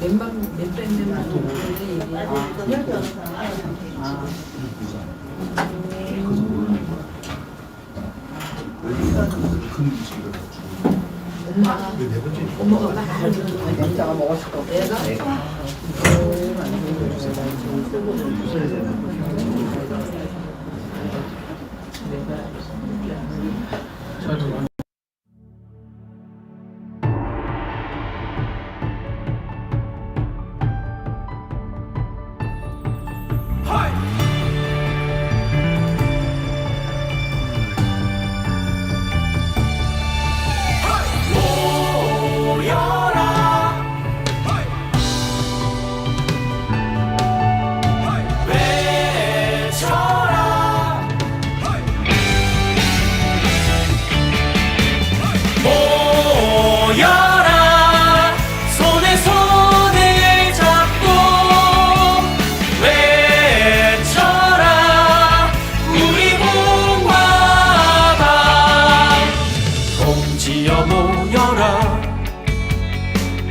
몇백 명만 그런데 엄마가 막 남자가 먹었을 거 내가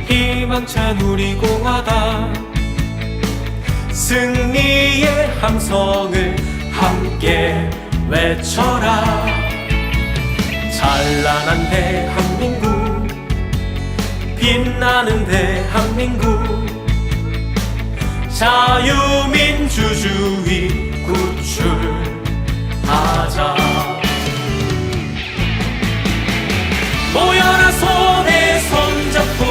희망찬 우리 공화당 승리의 함성을 함께 외쳐라. 찬란한 대한민국 빛나는 대한민국 자유민주주의 구출하자. 모여라 손에 손잡고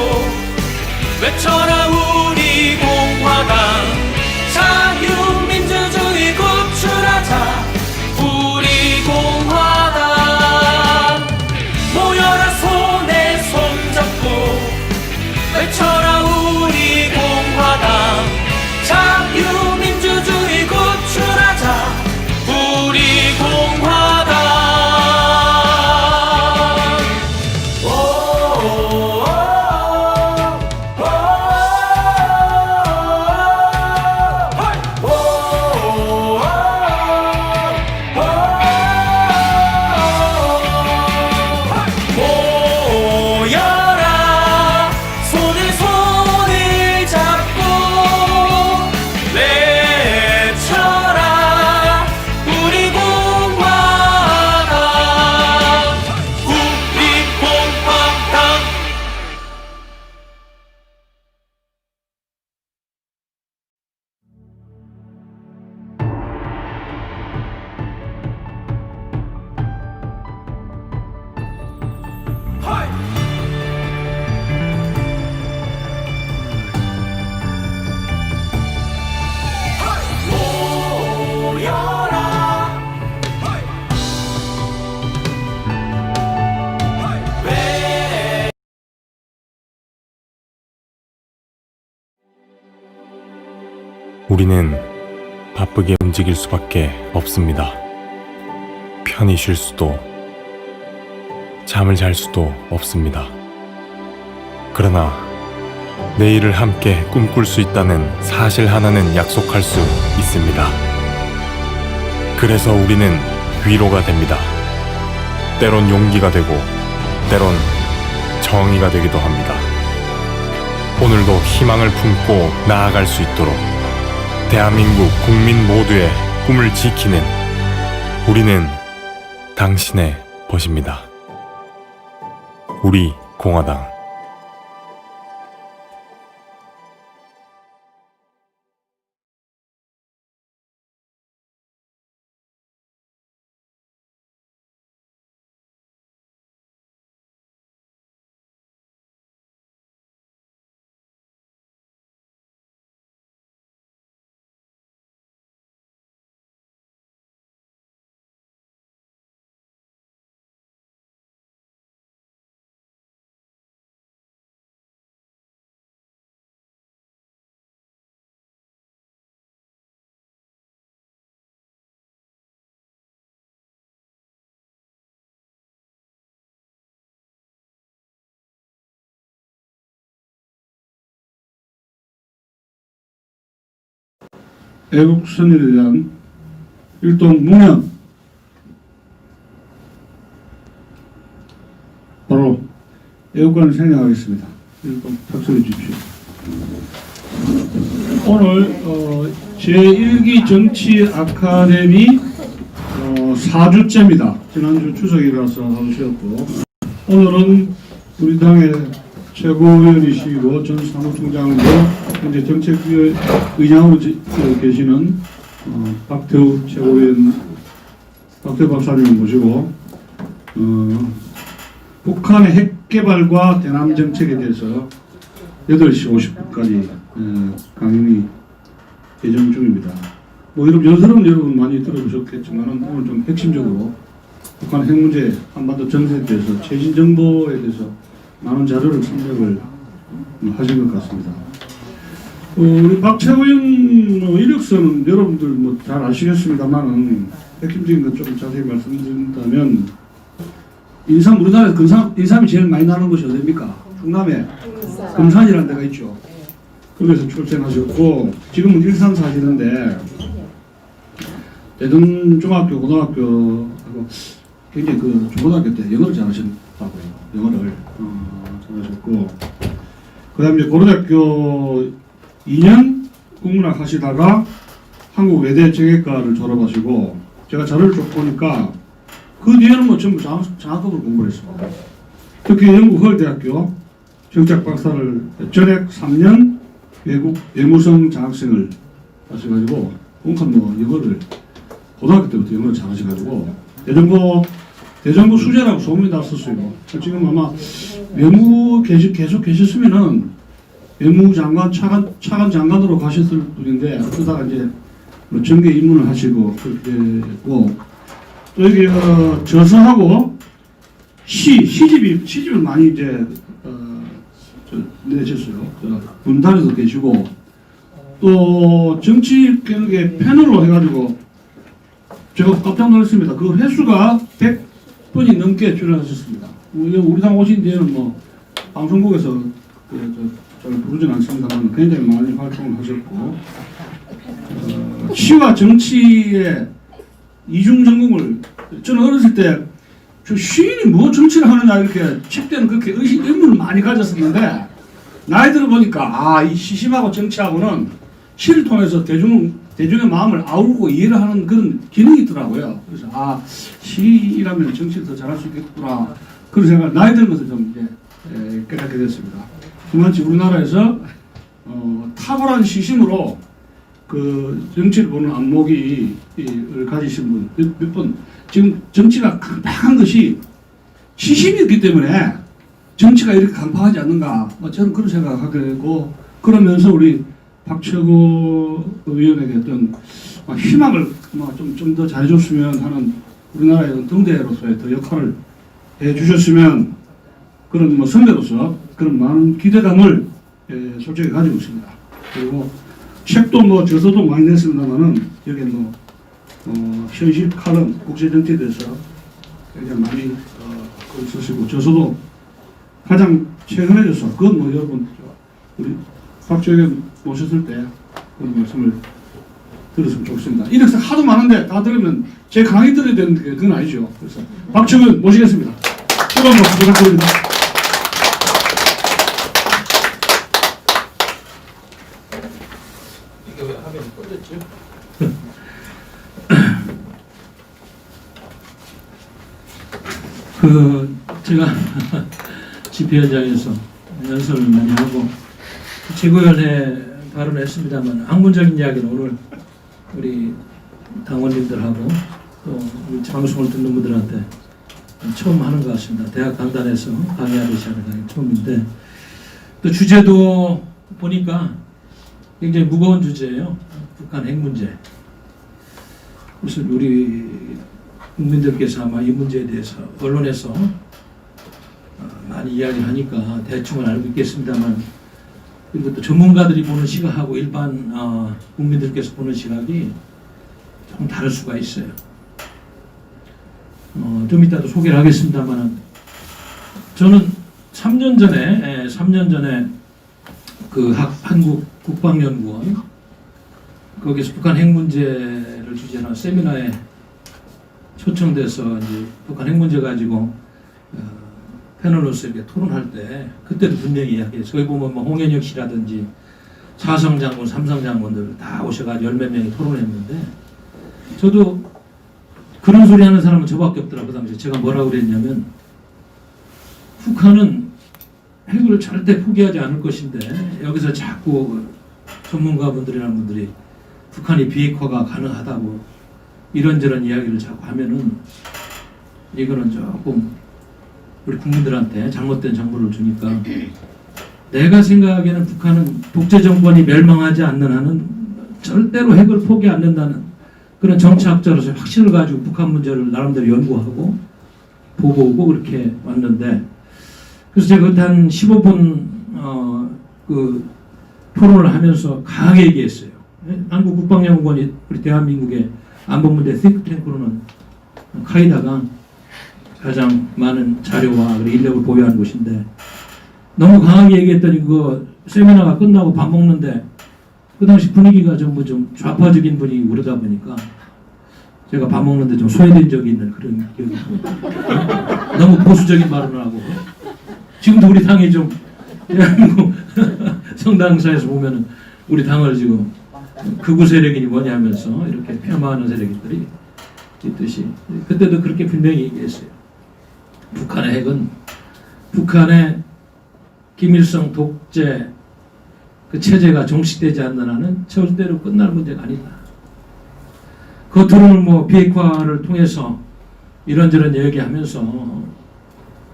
외쳐라 우리 공화당 자유민주주의 구출하자. 우리 공화당 모여라 손에 손잡고 외쳐라 우리 공화당 자유민주주의 구출하자. 우리 공화당 우리는 바쁘게 움직일 수밖에 없습니다. 편히 쉴 수도, 잠을 잘 수도 없습니다. 그러나 내일을 함께 꿈꿀 수 있다는 사실 하나는 약속할 수 있습니다. 그래서 우리는 위로가 됩니다. 때론 용기가 되고, 때론 정의가 되기도 합니다. 오늘도 희망을 품고 나아갈 수 있도록 대한민국 국민 모두의 꿈을 지키는 우리는 당신의 벗입니다. 우리 공화당. 애국 선열에 대한 일동 묵념 바로 애국관을 생략하겠습니다. 일동 탁설해 주십시오. 오늘 제1기 정치 아카데미 4주째입니다. 지난주 추석이라서 하루쉬었고 오늘은 우리 당의 최고위원이시고 전 사무총장으로 현재 정책의장으로 계시는 박태우 최고위원, 박태우 박사님을 모시고 북한의 핵개발과 대남 정책에 대해서 8시 50분까지 강연이 예정 중입니다. 뭐 여러분 많이 들어보셨겠지만 오늘 좀 핵심적으로 북한 핵 문제, 한반도 정세에 대해서 최신 정보에 대해서 많은 자료를 참석을 하신 것 같습니다. 우리 박채호 의원 이력서는 여러분들 뭐 잘 아시겠습니다만은 핵심적인 것 좀 자세히 말씀드린다면 우리나라에서 인삼이 제일 많이 나는 곳이 어디입니까? 충남에 금산이라는 데가 있죠. 거기서 출생하셨고 지금은 일산 사시는데 대전 중학교, 고등학교하고 굉장히 중고등학교 때 영어를 잘하셨다고요. 영어를 잘하셨고 그다음에 이제 고등학교 2년 국문학 하시다가 한국 외대 정외과를 졸업하시고 제가 자료를 쭉 보니까 그 뒤에는 뭐 전부 장학금으로 공부를 했습니다. 특히 영국 헐대학교 정책 박사를 전액 3년 외국 외무성 장학생을 하셔가지고 그러니까 뭐 영어를 고등학교 때부터 영어를 잘하셔가지고 대전고 수재라고 소문이 났었어요. 지금 아마 외무 계속 계셨으면은 외무장관 차관 장관으로 가셨을 분인데 그러다가 이제 뭐 정계 입문을 하시고 그렇게 됐고 또 여기 저서하고 시집을 많이 이제 내셨어요. 분단에도 계시고 또 정치 개혁의 패널로 해가지고 제가 깜짝 놀랐습니다. 그 횟수가 100번이 넘게 출연하셨습니다. 우리 당 오신 뒤에는 뭐 방송국에서 저를 부르진 않습니다만 굉장히 많이 활동을 하셨고 시와 정치의 이중 전공을 저는 어렸을 때 저 시인이 뭐 정치를 하느냐 이렇게 책 때는 그렇게 의문을 많이 가졌었는데 나이 들어 보니까 이 시심하고 정치하고는 시를 통해서 대중의 마음을 아우르고 이해를 하는 그런 기능이 있더라고요. 그래서 시라면 정치를 더 잘할 수 있겠구나 그런 생각을 나이 들면서 좀 이제 깨닫게 됐습니다. 그만치 우리나라에서 탁월한 시심으로 그 정치를 보는 안목을 가지신 분 몇 번 지금 정치가 강팍한 것이 시심이었기 때문에 정치가 이렇게 강팍하지 않는가 저는 그런 생각을 하게 되고 그러면서 우리 박채호 의원에게 어떤 희망을 좀 더 잘해줬으면 하는 우리나라의 등대로서의 더 역할을 해주셨으면 그런 뭐 선배로서 그런 많은 기대감을 솔직히 가지고 있습니다. 그리고 책도 뭐 저서도 많이 냈습니다만은 여기 뭐 현실 칼럼 국제 정치에 대해서 굉장히 많이 글 쓰시고 저서도 가장 최근에 져서 그건 뭐 여러분 우리 박재호 모셨을 때 그런 말씀을 들었으면 좋겠습니다. 이력서 하도 많은데 다 들으면 제 강의 들어야 되는데 그건 아니죠. 그래서 박재호 모시겠습니다. 뜨거운 박수 부탁드립니다. 이게 왜 화면이 꺼졌죠? 제가 집회 현장에서 연설을 많이 하고 최고위원회 발언했습니다만 학문적인 이야기는 오늘 우리 당원님들하고 또 우리 방송을 듣는 분들한테 처음 하는 것 같습니다. 대학 강단에서 강의하듯이 하는 강의 처음인데 또 주제도 보니까 굉장히 무거운 주제예요. 북한 핵 문제. 그래서 우리 국민들께서 아마 이 문제에 대해서 언론에서 많이 이야기를 하니까 대충은 알고 있겠습니다만 그리고 또 전문가들이 보는 시각하고 일반 국민들께서 보는 시각이 조금 다를 수가 있어요. 좀 이따도 소개를 하겠습니다만 저는 3년 전에 그 한국 국방연구원 거기서 북한 핵 문제를 주제로 한 세미나에 초청돼서 이제 북한 핵 문제 가지고 패널로서 이렇게 토론할 때 그때도 분명히 이야기했어요. 거기 보면 뭐 홍현혁 씨라든지 사성 장군, 삼성 장군들 다 오셔가지고 열몇 명이 토론했는데 저도 그런 소리 하는 사람은 저밖에 없더라고요. 그 당시에 제가 뭐라고 그랬냐면 북한은 핵을 절대 포기하지 않을 것인데 여기서 자꾸 전문가분들이나 분들이 북한이 비핵화가 가능하다고 이런저런 이야기를 자꾸 하면은 이거는 조금 우리 국민들한테 잘못된 정보를 주니까 내가 생각하기에는 북한은 독재 정권이 멸망하지 않는 한은 절대로 핵을 포기 않는다는 그런 정치학자로서 확신을 가지고 북한 문제를 나름대로 연구하고 보고 오고 그렇게 왔는데 그래서 제가 그때 한 15분 그 토론을 하면서 강하게 얘기했어요. 한국 국방연구원이 우리 대한민국의 안보 문제 싱크탱크로는 카이다가 가장 많은 자료와 인력을 보유하는 곳인데 너무 강하게 얘기했더니 그거 세미나가 끝나고 밥 먹는데 그 당시 분위기가 전부 좀 좌파적인 분위기 그러다 보니까 제가 밥 먹는데 좀 소외된 적이 있는 그런 기억이 있고 너무 보수적인 말을 하고 지금도 우리 당이 좀 대한민국 성당사에서 보면은 우리 당을 지금 극우 세력이니 뭐냐 하면서 이렇게 폄하하는 세력들이 있듯이 그때도 그렇게 분명히 얘기했어요. 북한의 핵은 북한의 김일성 독재 그 체제가 종식되지 않는 한은 절대로 끝날 문제가 아니다. 겉으로는 뭐 비핵화를 통해서 이런저런 얘기하면서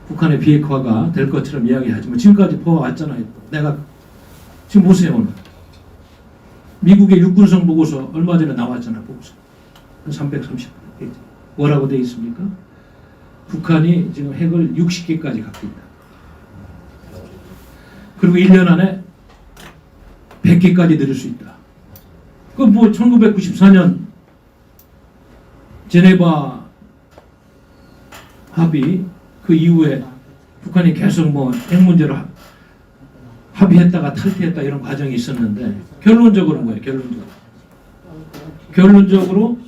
북한의 비핵화가 될 것처럼 이야기하지만 지금까지 보아왔잖아요. 내가 지금 보세요. 오늘 미국의 육군성 보고서 얼마 전에 나왔잖아요. 보고서 330페이지 뭐라고 되어 있습니까? 북한이 지금 핵을 60개까지 갖고 있다. 그리고 1년 안에 100개까지 늘릴 수 있다. 그 뭐 1994년 제네바 합의 그 이후에 북한이 계속 뭐 핵 문제로 합의했다가 탈퇴했다 이런 과정이 있었는데 결론적으로 뭐예요? 결론적으로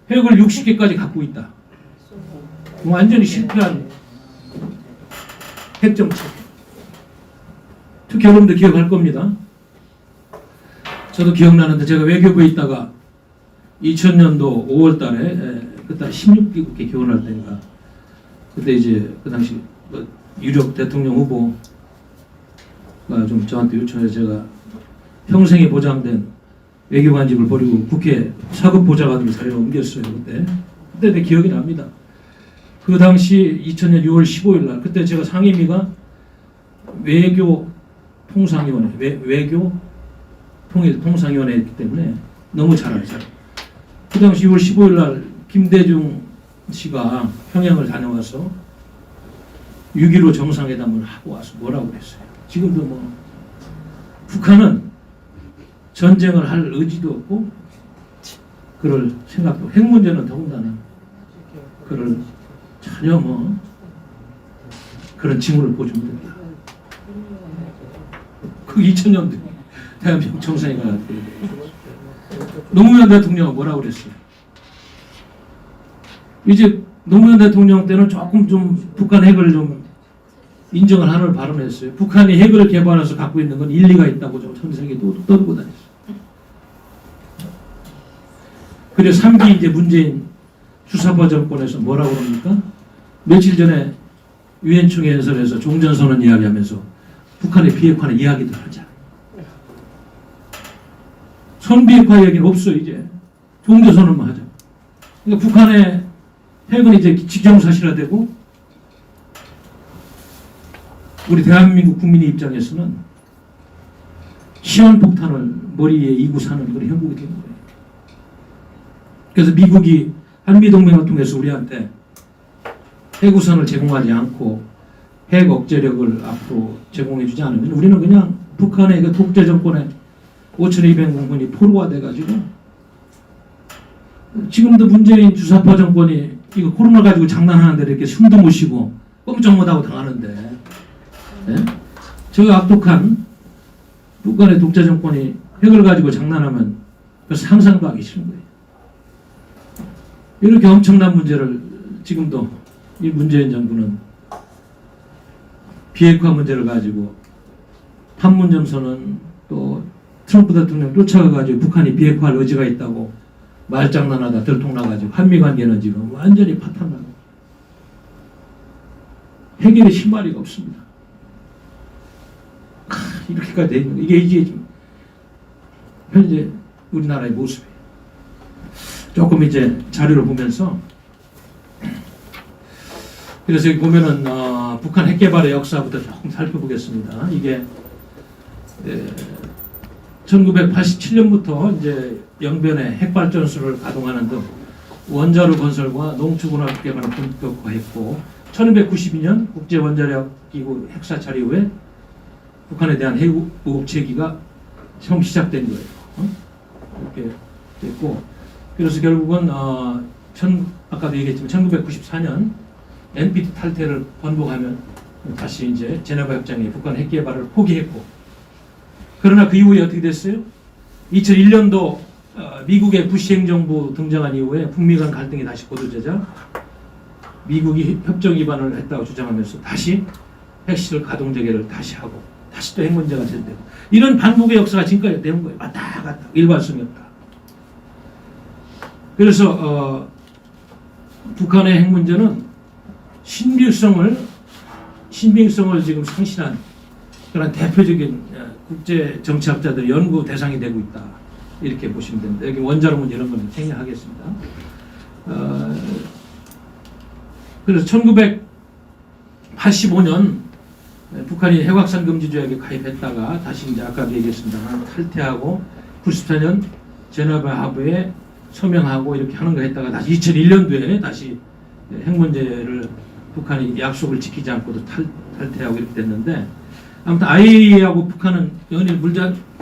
핵을 60개까지 갖고 있다. 완전히 실패한 핵정책. 특히 여러분들 기억할 겁니다. 저도 기억나는데 제가 외교부에 있다가 2000년도 5월 달에 그때 16개국에 기원할 때인가 그때 이제 그 당시 유력 대통령 후보가 좀 저한테 요청해서 제가 평생에 보장된 외교관직을 버리고 국회 사급 보좌관으로 자리를 옮겼어요. 그때 내 기억이 납니다. 그 당시 2000년 6월 15일 날 그때 제가 상임위가 외교 통상위원회 외교 통일 통상위원회였기 때문에 너무 잘 알죠. 그 당시 6월 15일 날 김대중 씨가 평양을 다녀와서 6.15 정상회담을 하고 와서 뭐라고 그랬어요. 지금도 뭐 북한은 전쟁을 할 의지도 없고 그럴 생각도 핵 문제는 더군다나 그럴 전혀 뭐 그런 징후를 보지 못했다. 그 2000년대 대한민국 정상회가 노무현 대통령은 뭐라고 그랬어요? 이제 노무현 대통령 때는 조금 좀 북한 핵을 좀 인정을 하는 발언했어요. 북한이 핵을 개발해서 갖고 있는 건 일리가 있다고 전 세계에 떠들고 다녔어요. 그래서 3기 이제 문재인 주사파 정권에서 뭐라고 그럽니까? 며칠 전에 유엔 총회 연설에서 종전선언 이야기하면서 북한의 비핵화는 이야기도 하자. 선비핵화 얘기는 없어요. 이제 종전선언만 하자. 그러니까 북한의 핵은 이제 지정사실화되고 우리 대한민국 국민의 입장에서는 시한폭탄을 머리에 이고 사는 그런 형국이 된 거예요. 그래서 미국이 한미동맹을 통해서 우리한테 핵우선을 제공하지 않고 핵 억제력을 앞으로 제공해주지 않으면 우리는 그냥 북한의 그 독재 정권의 5200공군이 포로가 돼가지고 지금도 문재인 주사파 정권이 이거 코로나 가지고 장난하는데 이렇게 숨도 못 쉬고 꼼짝 못하고 당하는데 네? 저 악독한 북한의 독재 정권이 핵을 가지고 장난하면 상상도 하기 싫은 거예요. 이렇게 엄청난 문제를 지금도 이 문재인 정부는 비핵화 문제를 가지고 판문점 선언 또 트럼프 대통령 쫓아가가지고 북한이 비핵화할 의지가 있다고 말장난하다 들통나가지고 한미 관계는 지금 완전히 파탄나고 해결의 실마리가 없습니다. 이렇게까지 돼 있는 거. 이게 지금 현재 우리나라의 모습이에요. 조금 이제 자료를 보면서 그래서 여기 보면은 북한 핵 개발의 역사부터 조금 살펴보겠습니다. 이게 1987년부터 이제 영변의 핵발전소를 가동하는 등 원자로 건설과 농축은학 개발을 본격화했고 1292년 국제원자력기구 핵사찰 이후에 북한에 대한 핵 무력 제기가 처음 시작된 거예요. 이렇게 됐고 그래서 결국은 아까도 얘기했지만 1994년 NPT 탈퇴를 번복하면 다시 이제 제네바 협정에 북한 핵 개발을 포기했고 그러나 그 이후에 어떻게 됐어요? 2001년도 미국의 부시 행정부 등장한 이후에 북미 간 갈등이 다시 고조되자 미국이 협정 위반을 했다고 주장하면서 다시 핵시설 가동 재개를 다시 하고 다시 또 핵 문제가 제기되고 이런 반복의 역사가 지금까지 되는 거예요. 왔다 갔다 일관성이 없다. 그래서 북한의 핵 문제는 신빙성을 지금 상실한 그런 대표적인 국제 정치학자들 연구 대상이 되고 있다. 이렇게 보시면 됩니다. 여기 원자로 문제 이런 거는 생략하겠습니다. 그래서 1985년 북한이 핵확산 금지 조약에 가입했다가 다시 이제 아까도 얘기했습니다만 탈퇴하고 94년 제네바 하부에 서명하고 이렇게 하는 거 했다가 다시 2001년도에 다시 핵 문제를 북한이 약속을 지키지 않고도 탈퇴하고 이렇게 됐는데 아무튼 IAEA하고 북한은 연일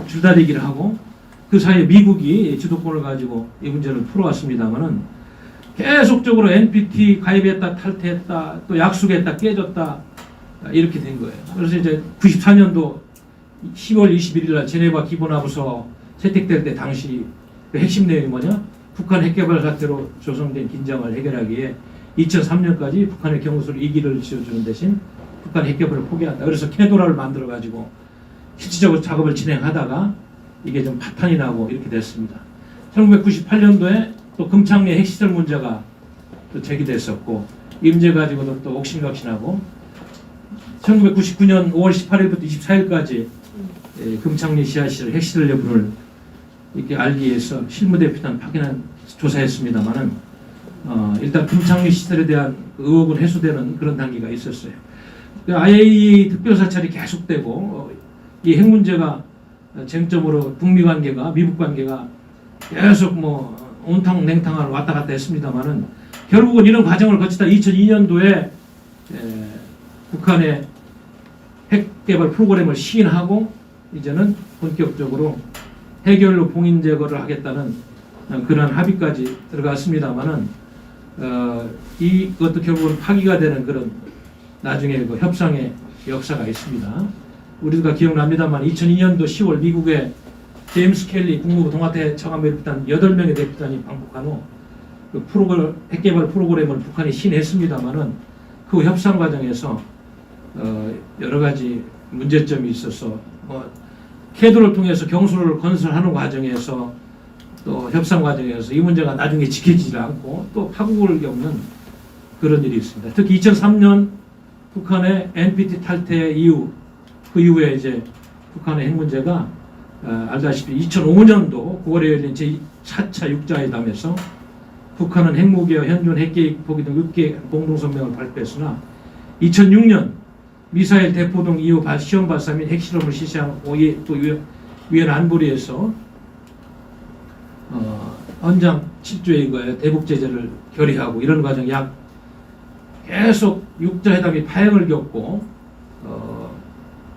줄다리기를 하고 그 사이에 미국이 주도권을 가지고 이 문제를 풀어왔습니다만은 계속적으로 NPT 가입했다 탈퇴했다 또 약속했다 깨졌다 이렇게 된 거예요. 그래서 이제 94년도 10월 21일 날 제네바 기본하고서 채택될 때 당시 그 핵심 내용이 뭐냐? 북한 핵개발 사태로 조성된 긴장을 해결하기에 2003년까지 북한의 경우수를 2기를 지어주는 대신 북한 핵개발을 포기한다. 그래서 캐도라를 만들어 가지고 실질적으로 작업을 진행하다가 이게 좀 파탄이 나고 이렇게 됐습니다. 1998년도에 또 금창리 핵시설 문제가 또 제기됐었고 이 문제 가지고도 또 옥신각신하고 1999년 5월 18일부터 24일까지 금창리 지하시설 핵시설 여부를 이렇게 알기 위해서 실무대표단 파견한 조사했습니다만은 일단 금창리 시설에 대한 의혹은 해소되는 그런 단계가 있었어요. IAEA 특별사찰이 계속되고 이 핵 문제가 쟁점으로 북미 관계가 미국 관계가 계속 뭐 온탕 냉탕을 왔다 갔다 했습니다만은 결국은 이런 과정을 거치다 2002년도에 북한의 핵 개발 프로그램을 시인하고 이제는 본격적으로 해결로 봉인 제거를 하겠다는 그런 합의까지 들어갔습니다만은 이것도 결국은 파기가 되는 그런 나중에 그 협상의 역사가 있습니다. 우리가 기억납니다만 2002년도 10월 미국의 제임스 켈리 국무부 동아태 청와대비단 8명의 대표단이 방북한 후 그 핵개발 프로그램을 북한이 시인했습니다만은 그 협상 과정에서 여러 가지 문제점이 있어서 캐도를 통해서 경수를 건설하는 과정에서 또 협상 과정에서 이 문제가 나중에 지켜지지 않고 또 파국을 겪는 그런 일이 있습니다. 특히 2003년 북한의 NPT 탈퇴 이후 그 이후에 이제 북한의 핵 문제가 알다시피 2005년도 9월에 열린 제4차 육자회담에서 북한은 핵무기와 현존 핵계획 포기 등 6개 공동성명을 발표했으나 2006년 미사일 대포동 이후 시험 발사 및 핵실험을 실시한 또 유엔 안보리에서 헌장 7조에 의거해 대북 제재를 결의하고 이런 과정 계속 육자회담이 파행을 겪고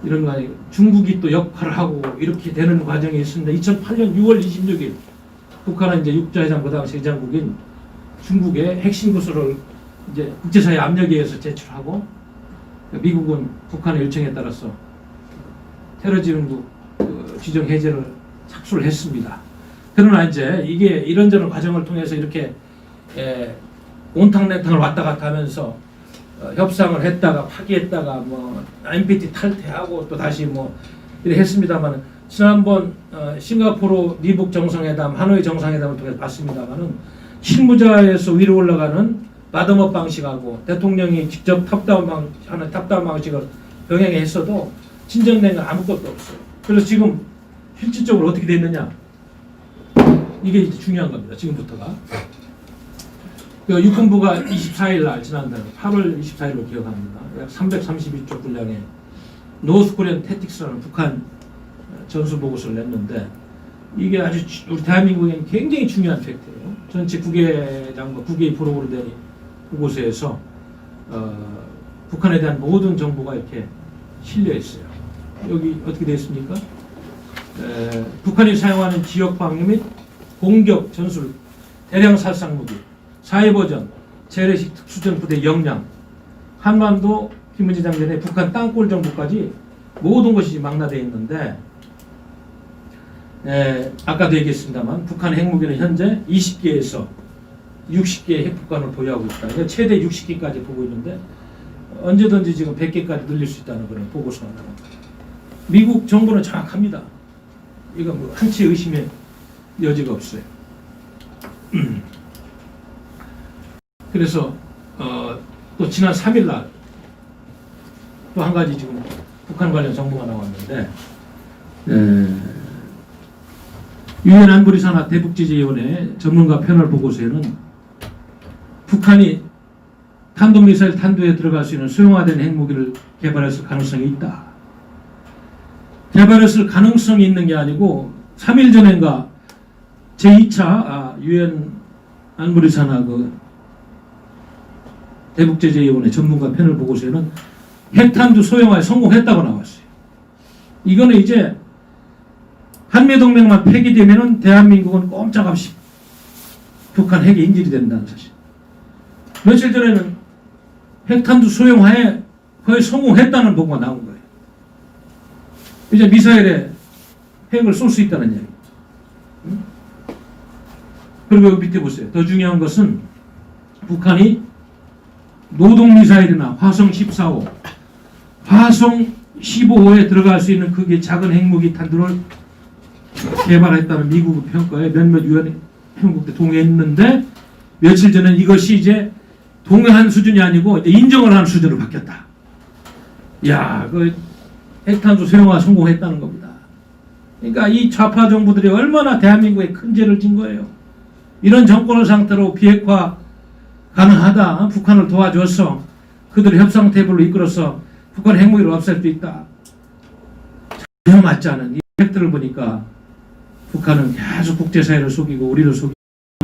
이런 과정 중국이 또 역할을 하고 이렇게 되는 과정이 있습니다. 2008년 6월 26일 북한은 이제 육자회담 그 당시 의장국인 중국의 핵심 구설을 이제 국제사회 압력에 의해서 제출하고 미국은 북한의 요청에 따라서 테러지원국 지정 해제를 착수를 했습니다. 그러나 이제 이게 이런저런 과정을 통해서 이렇게 온탕냉탕을 왔다 갔다 하면서 협상을 했다가 파기했다가 뭐 NPT 탈퇴하고 또 다시 뭐 이렇게 했습니다만 지난번 싱가포르 미북 정상회담, 하노이 정상회담을 통해서 봤습니다만은 실무자에서 위로 올라가는 바텀업 방식하고 대통령이 직접 하는 탑다운 방식을 병행했어도 진전된 건 아무것도 없어요. 그래서 지금 실질적으로 어떻게 됐느냐? 이게 이제 중요한 겁니다. 지금부터가. 육군부가 24일 날 지난달 8월 24일로 기억합니다. 약 332쪽 분량의 노스코리안 태틱스라는 북한 전술 보고서를 냈는데 이게 아주 우리 대한민국에는 굉장히 중요한 팩트예요. 전체 국외장과 국외 프로그램 보고서에서 북한에 대한 모든 정보가 이렇게 실려 있어요. 여기 어떻게 되어 있습니까? 북한이 사용하는 지역 방위 및 공격 전술 대량 살상 무기, 사이버전, 재래식 특수전 부대 역량, 한반도 김문재 장관의 북한 땅굴 정보까지 모든 것이 망라되어 있는데 아까도 얘기했습니다만 북한 핵무기는 현재 20개에서 60개의 핵폭탄을 보유하고 있다. 최대 60개까지 보고 있는데 언제든지 지금 100개까지 늘릴 수 있다는 그런 보고서가 나옵니다. 미국 정부는 정확합니다. 이건 뭐 한치 의심의 여지가 없어요. 그래서 또 지난 3일 날 또 한 가지 지금 북한 관련 정보가 나왔는데 유엔 안보리산하 대북제재위원회 전문가 패널 보고서에는 북한이 탄도미사일 탄두에 들어갈 수 있는 수용화된 핵무기를 개발했을 가능성이 있다. 개발했을 가능성이 있는 게 아니고 3일 전인가 제2차 유엔 안보리산하 그 대북제재위원회 전문가 패널 보고서에는 핵탄두 소형화에 성공했다고 나왔어요. 이거는 이제 한미동맹만 폐기되면은 대한민국은 꼼짝없이 북한 핵이 인질이 된다는 사실. 며칠 전에는 핵탄두 소형화에 거의 성공했다는 보고가 나온 거예요. 이제 미사일에 핵을 쏠 수 있다는 얘기. 그리고 여기 밑에 보세요. 더 중요한 것은 북한이 노동미사일이나 화성 14호, 화성 15호에 들어갈 수 있는 그게 작은 핵무기 탄두를 개발했다는 미국 평가에 몇몇 유엔 회원국들 동의했는데 며칠 전에 이것이 이제 동의한 수준이 아니고 이제 인정을 하는 수준으로 바뀌었다. 야, 그 핵탄두 소형화 성공했다는 겁니다. 그러니까 이 좌파 정부들이 얼마나 대한민국에 큰 죄를 진 거예요. 이런 정권을 상태로 비핵화 가능하다. 북한을 도와줘서 그들을 협상 테이블로 이끌어서 북한 핵무기를 없앨 수 있다. 전혀 맞지 않은 이 팩트를 보니까 북한은 계속 국제사회를 속이고 우리를 속이고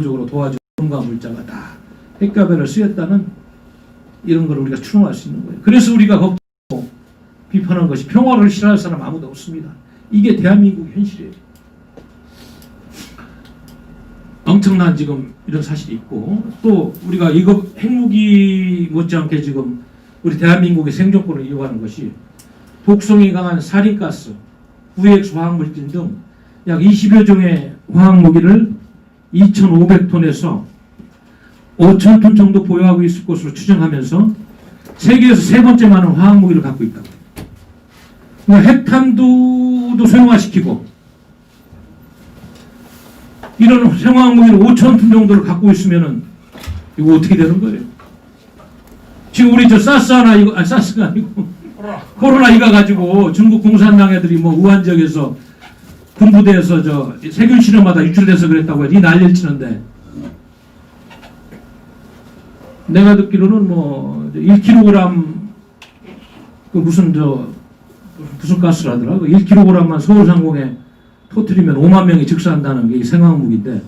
적으로 도와주고 돈과 물자가 다 핵가배를 쓰였다는 이런 걸 우리가 추론할 수 있는 거예요. 그래서 우리가 걱정하고 비판한 것이 평화를 싫어할 사람 아무도 없습니다. 이게 대한민국 현실이에요. 엄청난 지금 이런 사실이 있고 또 우리가 이거 핵무기 못지않게 지금 우리 대한민국의 생존권을 이용하는 것이 독성이 강한 살인가스, VX 화학물질 등 약 20여 종의 화학무기를 2,500톤에서 5,000톤 정도 보유하고 있을 것으로 추정하면서 세계에서 세 번째 많은 화학무기를 갖고 있다고. 그러니까 핵탄두도 소형화시키고 이런 생화학무기를 5,000톤 정도를 갖고 있으면은 이거 어떻게 되는 거예요? 지금 우리 저 사스 하나 이거 아니 사스가 아니고 코로나 이거 가지고 중국 공산당 애들이 뭐 우한 지역에서 군부대에서 저 세균 실험하다 유출돼서 그랬다고 해서 이 난리를 치는데 내가 듣기로는 뭐 1kg 그 무슨 가스라더라. 그 1kg만 서울 상공에 터뜨리면 5만 명이 즉사한다는 게 생화학무기인데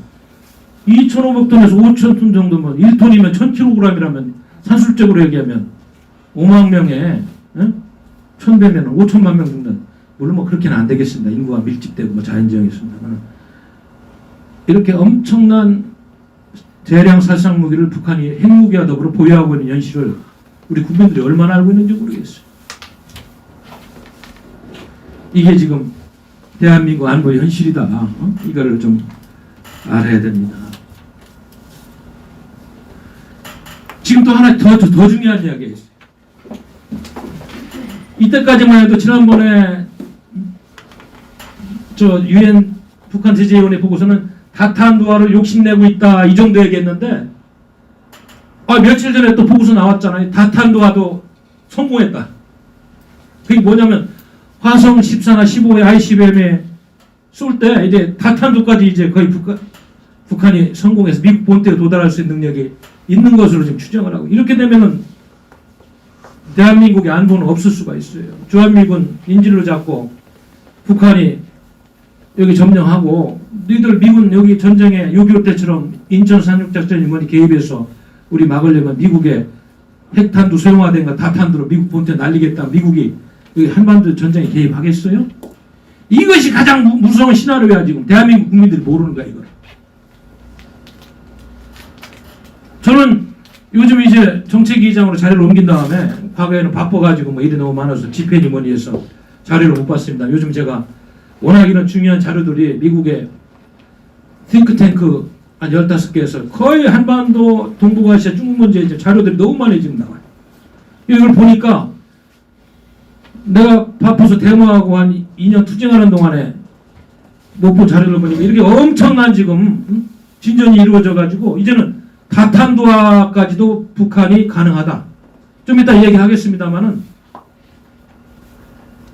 2,500톤에서 5,000톤 정도면 1톤이면 1,000kg이라면 산술적으로 얘기하면 5만 명에 1,000배면 5천만 명 죽는 물론 뭐 그렇게는 안 되겠습니다. 인구가 밀집되고 뭐 자연지형이 있습니다만 이렇게 엄청난 대량 살상 무기를 북한이 핵무기와 더불어 보유하고 있는 현실을 우리 국민들이 얼마나 알고 있는지 모르겠어요. 이게 지금 대한민국 안보의 현실이다. 이거를 좀 알아야 됩니다. 지금 또 하나 더 중요한 이야기가 있어요. 이때까지만 해도 지난번에 저 UN 북한 제재위원회 보고서는 다탄두아를 욕심내고 있다 이 정도 얘기했는데 며칠 전에 또 보고서 나왔잖아요. 다탄두아도 성공했다. 그게 뭐냐면 화성 14나 15의 ICBM에 쏠 때 이제 다탄두까지 이제 거의 북한이 성공해서 미국 본토에 도달할 수 있는 능력이 있는 것으로 지금 추정을 하고, 이렇게 되면은 대한민국의 안보는 없을 수가 있어요. 주한미군 인질로 잡고 북한이 여기 점령하고, 너희들 미군 여기 전쟁에 6.25 때처럼 인천 상륙작전이 뭐니 개입해서 우리 막으려면 미국의 핵탄두 소형화된 거 다탄두로 미국 본토에 날리겠다. 미국이 여기 한반도 전쟁에 개입하겠어요? 이것이 가장 무서운 시나리오야. 지금 대한민국 국민들이 모르는 거야 이걸. 저는 요즘 이제 정책위의장으로 자리를 옮긴 다음에, 과거에는 바빠가지고 뭐 일이 너무 많아서 집회니 뭐니 해서 자리를 못 봤습니다. 요즘 제가 워낙 이런 중요한 자료들이 미국의 띵크탱크 한 15개에서 거의 한반도, 동북아시아, 중국 문제에 이제 자료들이 너무 많이 지금 나와요. 이걸 보니까 내가 바빠서 데모하고 한 2년 투쟁하는 동안에 못 본 자료를 보니까 이렇게 엄청난 지금 진전이 이루어져가지고 이제는 다탄두아까지도 북한이 가능하다. 좀 이따 얘기하겠습니다만은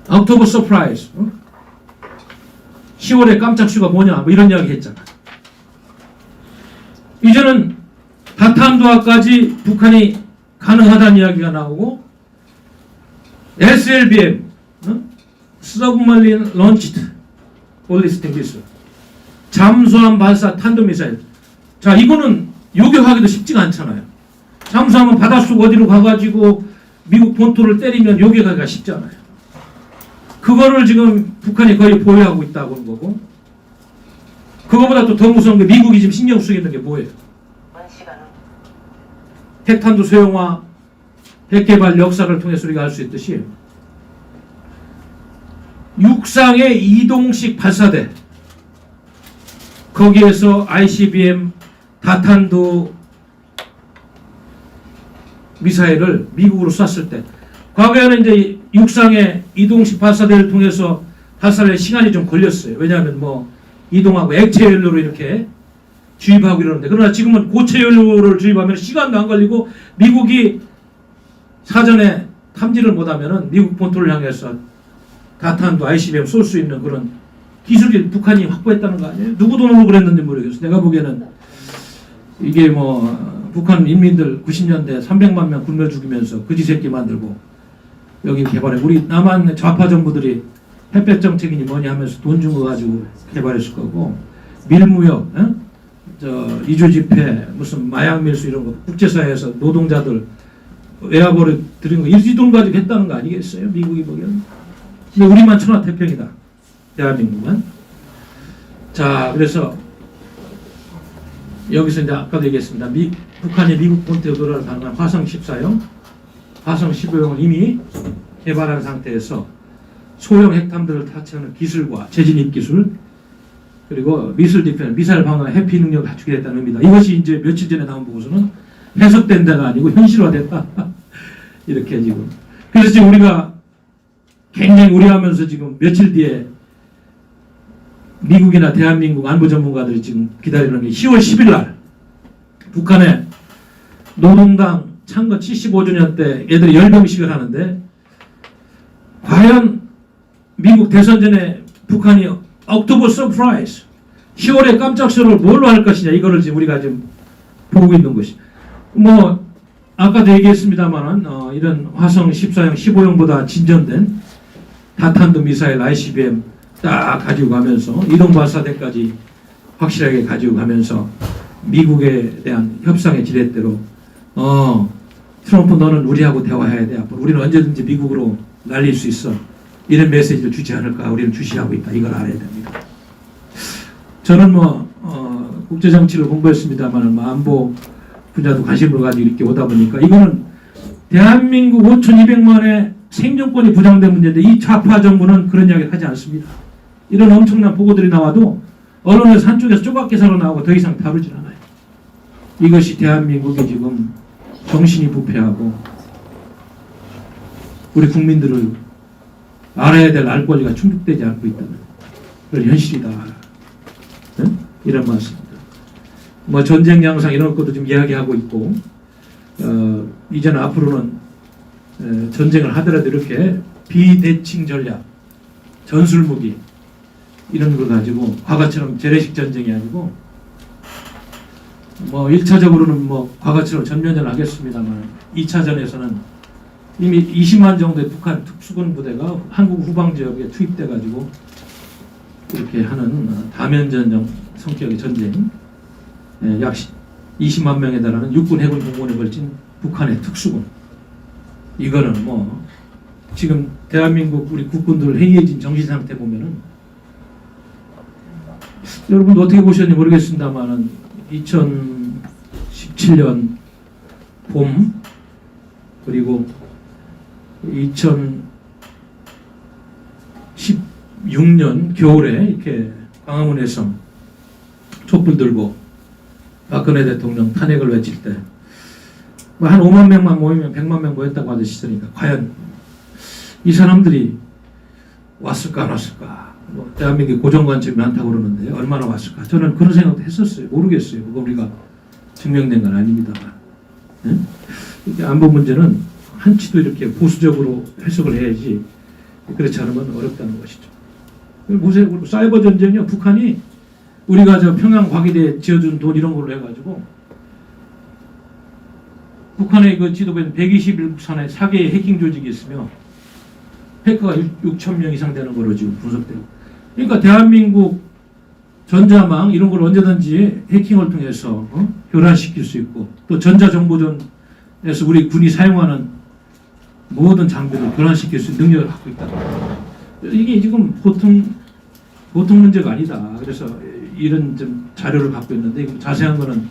옥토버 서프라이즈, 10월에 깜짝슈가 뭐냐 뭐 이런 이야기 했잖아. 이제는 다탄두아까지 북한이 가능하다는 이야기가 나오고, SLBM, Submarine Launched Ballistic Missile, 잠수함 발사 탄도미사일. 자, 이거는 요격하기도 쉽지가 않잖아요. 잠수함은 바닷속 어디로 가가지고 미국 본토를 때리면 요격하기가 쉽잖아요. 그거를 지금 북한이 거의 보유하고 있다고 하는 거고, 그거보다 또 더 무서운 게 미국이 지금 신경 쓰고 있는 게 뭐예요? 핵탄두 소형화, 핵개발 역사를 통해서 우리가 알 수 있듯이 육상의 이동식 발사대, 거기에서 ICBM 다탄두 미사일을 미국으로 쐈을 때, 과거에는 이제 육상의 이동식 발사대를 통해서 발사할 시간이 좀 걸렸어요. 왜냐하면 뭐 이동하고 액체 연료로 이렇게 주입하고 이러는데, 그러나 지금은 고체 연료를 주입하면 시간도 안 걸리고, 미국이 사전에 탐지를 못하면은 미국 본토를 향해서 다탄두 ICBM 쏠 수 있는 그런 기술이 북한이 확보했다는 거 아니에요? 누구 돈으로 그랬는지 모르겠어요. 내가 보기에는 이게 뭐 북한 인민들 90년대 300만 명 굶어 죽이면서 거지 새끼 만들고 여기 개발해, 우리 남한 좌파 정부들이 햇볕 정책이니 뭐니 하면서 돈 준 거 가지고 개발했을 거고, 밀무역, 이주 집회, 무슨 마약 밀수 이런 거 국제사회에서 노동자들 외화벌을 들인 거 이 돈 가지고 했다는 거 아니겠어요? 미국이 보기에는. 근데 우리만 천하태평이다. 대한민국은. 자, 그래서 여기서 이제 아까도 얘기했습니다. 북한이 미국 본토에 도달을 가능한 화성 14형, 화성 15형을 이미 개발한 상태에서 소형 핵탄두를 타치하는 기술과 재진입 기술, 그리고 미술 디펜스, 미사일 방어 해피 능력을 갖추게 됐다는 의미다. 이것이 이제 며칠 전에 나온 보고서는 해석된 데가 아니고 현실화됐다. 이렇게 지금. 그래서 지금 우리가 굉장히 우려하면서 지금 며칠 뒤에 미국이나 대한민국 안보 전문가들이 지금 기다리는 게 10월 10일 날 북한의 노동당 창건 75주년 때 애들이 열병식을 하는데, 과연 미국 대선 전에 북한이 옥토버 서프라이즈 10월에 깜짝 쇼를 뭘로 할 것이냐, 이거를 지금 우리가 지금 보고 있는 것이. 뭐 아까도 얘기했습니다만은 이런 화성 14형, 15형보다 진전된 다탄두 미사일 ICBM 딱 가지고 가면서 이동 발사대까지 확실하게 가지고 가면서 미국에 대한 협상의 지렛대로 트럼프 너는 우리하고 대화해야 돼. 앞으로 우리는 언제든지 미국으로 날릴 수 있어. 이런 메시지를 주지 않을까. 우리는 주시하고 있다. 이걸 알아야 됩니다. 저는 국제정치를 공부했습니다만 안보 분야도 관심을 가지고 이렇게 오다 보니까 이거는 대한민국 5,200만의 생존권이 부장된 문제인데, 이 좌파 정부는 그런 이야기를 하지 않습니다. 이런 엄청난 보고들이 나와도 언론에서 한쪽에서 조각 기사로 나오고 더 이상 다루질 않아요. 이것이 대한민국이 지금 정신이 부패하고 우리 국민들을 알아야 될 알 권리가 충족되지 않고 있다는 현실이다. 네? 이런 말씀입니다. 뭐 전쟁 양상 이런 것도 좀 이야기하고 있고 이제는 앞으로는 전쟁을 하더라도 이렇게 비대칭 전략, 전술무기 이런 걸 가지고 과거처럼 재래식 전쟁이 아니고 뭐 1차적으로는 뭐 과거처럼 전면전을 하겠습니다만 2차전에서는 이미 20만 정도의 북한 특수군 부대가 한국 후방 지역에 투입돼 가지고 이렇게 하는 다면전 성격의 전쟁, 약 20만 명에 달하는 육군 해군 공군에 걸친 북한의 특수군, 이거는 뭐 지금 대한민국 우리 국군들 해이해진 정신 상태 보면은 여러분도 어떻게 보셨는지 모르겠습니다만은 2017년 봄 그리고 2016년 겨울에 이렇게 광화문에서 촛불 들고 박근혜 대통령 탄핵을 외칠 때 한 5만 명만 모이면 100만 명 모였다고 하셨으니까 과연 이 사람들이 왔을까 안 왔을까? 뭐 대한민국에 고정관점이 많다고 그러는데 얼마나 왔을까? 저는 그런 생각도 했었어요. 모르겠어요. 그거 우리가 증명된 건 아닙니다만. 네? 이렇게 안보 문제는 한치도 이렇게 보수적으로 해석을 해야지 그렇지 않으면 어렵다는 것이죠. 보세요. 사이버 전쟁이요. 북한이 우리가 저 평양 과기대 지어준 돈 이런 걸로 해가지고 북한의 그 지도부에는 121국 산하에 4개의 해킹 조직이 있으며 해커가 6,000명 이상 되는 거로 지금 분석되고. 그러니까 대한민국 전자망 이런 걸 언제든지 해킹을 통해서 교란시킬 수 있고 또 전자정보전에서 우리 군이 사용하는 모든 장비를 교란시킬 수 있는 능력을 갖고 있다. 이게 지금 보통 문제가 아니다. 그래서 이런 좀 자료를 갖고 있는데 자세한 거는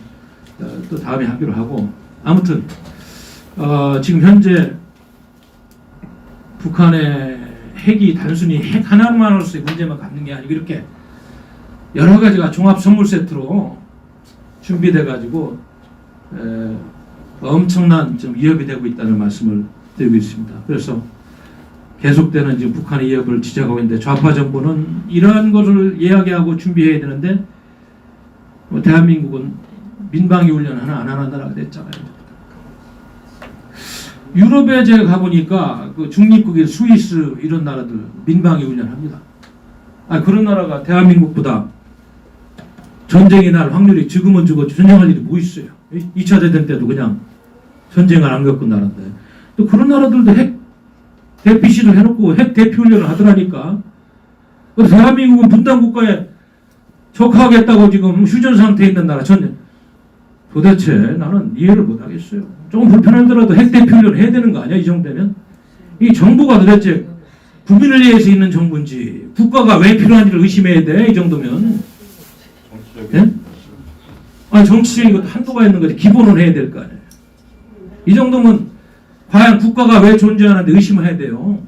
또 다음에 하기로 하고 아무튼 지금 현재 북한의 핵이 단순히 핵 하나만으로서의 문제만 갖는 게 아니고 이렇게 여러 가지가 종합 선물 세트로 준비돼 가지고 엄청난 좀 위협이 되고 있다는 말씀을 드리고 있습니다. 그래서 계속되는 지금 북한의 위협을 지적하고 있는데 좌파 정부는 이러한 것을 이야기하고 준비해야 되는데 뭐 대한민국은 민방위 훈련 하나 안 하는 나라가 됐잖아요. 유럽에 제가 가보니까 그 중립국의 스위스 이런 나라들 민방위 훈련합니다. 그런 나라가 대한민국보다 전쟁이 날 확률이 죽으면 죽었지 전쟁할 일이 뭐 있어요. 2차 대전 때도 그냥 전쟁을 안 겪은 나라인데 또 그런 나라들도 핵 대피시를 해놓고 핵 대피 훈련을 하더라니까. 대한민국은 분단 국가에 적하겠다고 지금 휴전 상태에 있는 나라 전쟁. 도대체 나는 이해를 못 하겠어요. 조금 불편하더라도 핵 대피 훈련을 해야 되는 거 아니야? 이 정도면? 이 정부가 도대체 국민을 위해서 있는 정부인지 국가가 왜 필요한지를 의심해야 돼? 이 정도면. 예? 정치적인 것도 한도가 있는 거지. 기본은 해야 될 거 아니에요. 이 정도면 과연 국가가 왜 존재하는데 의심을 해야 돼요.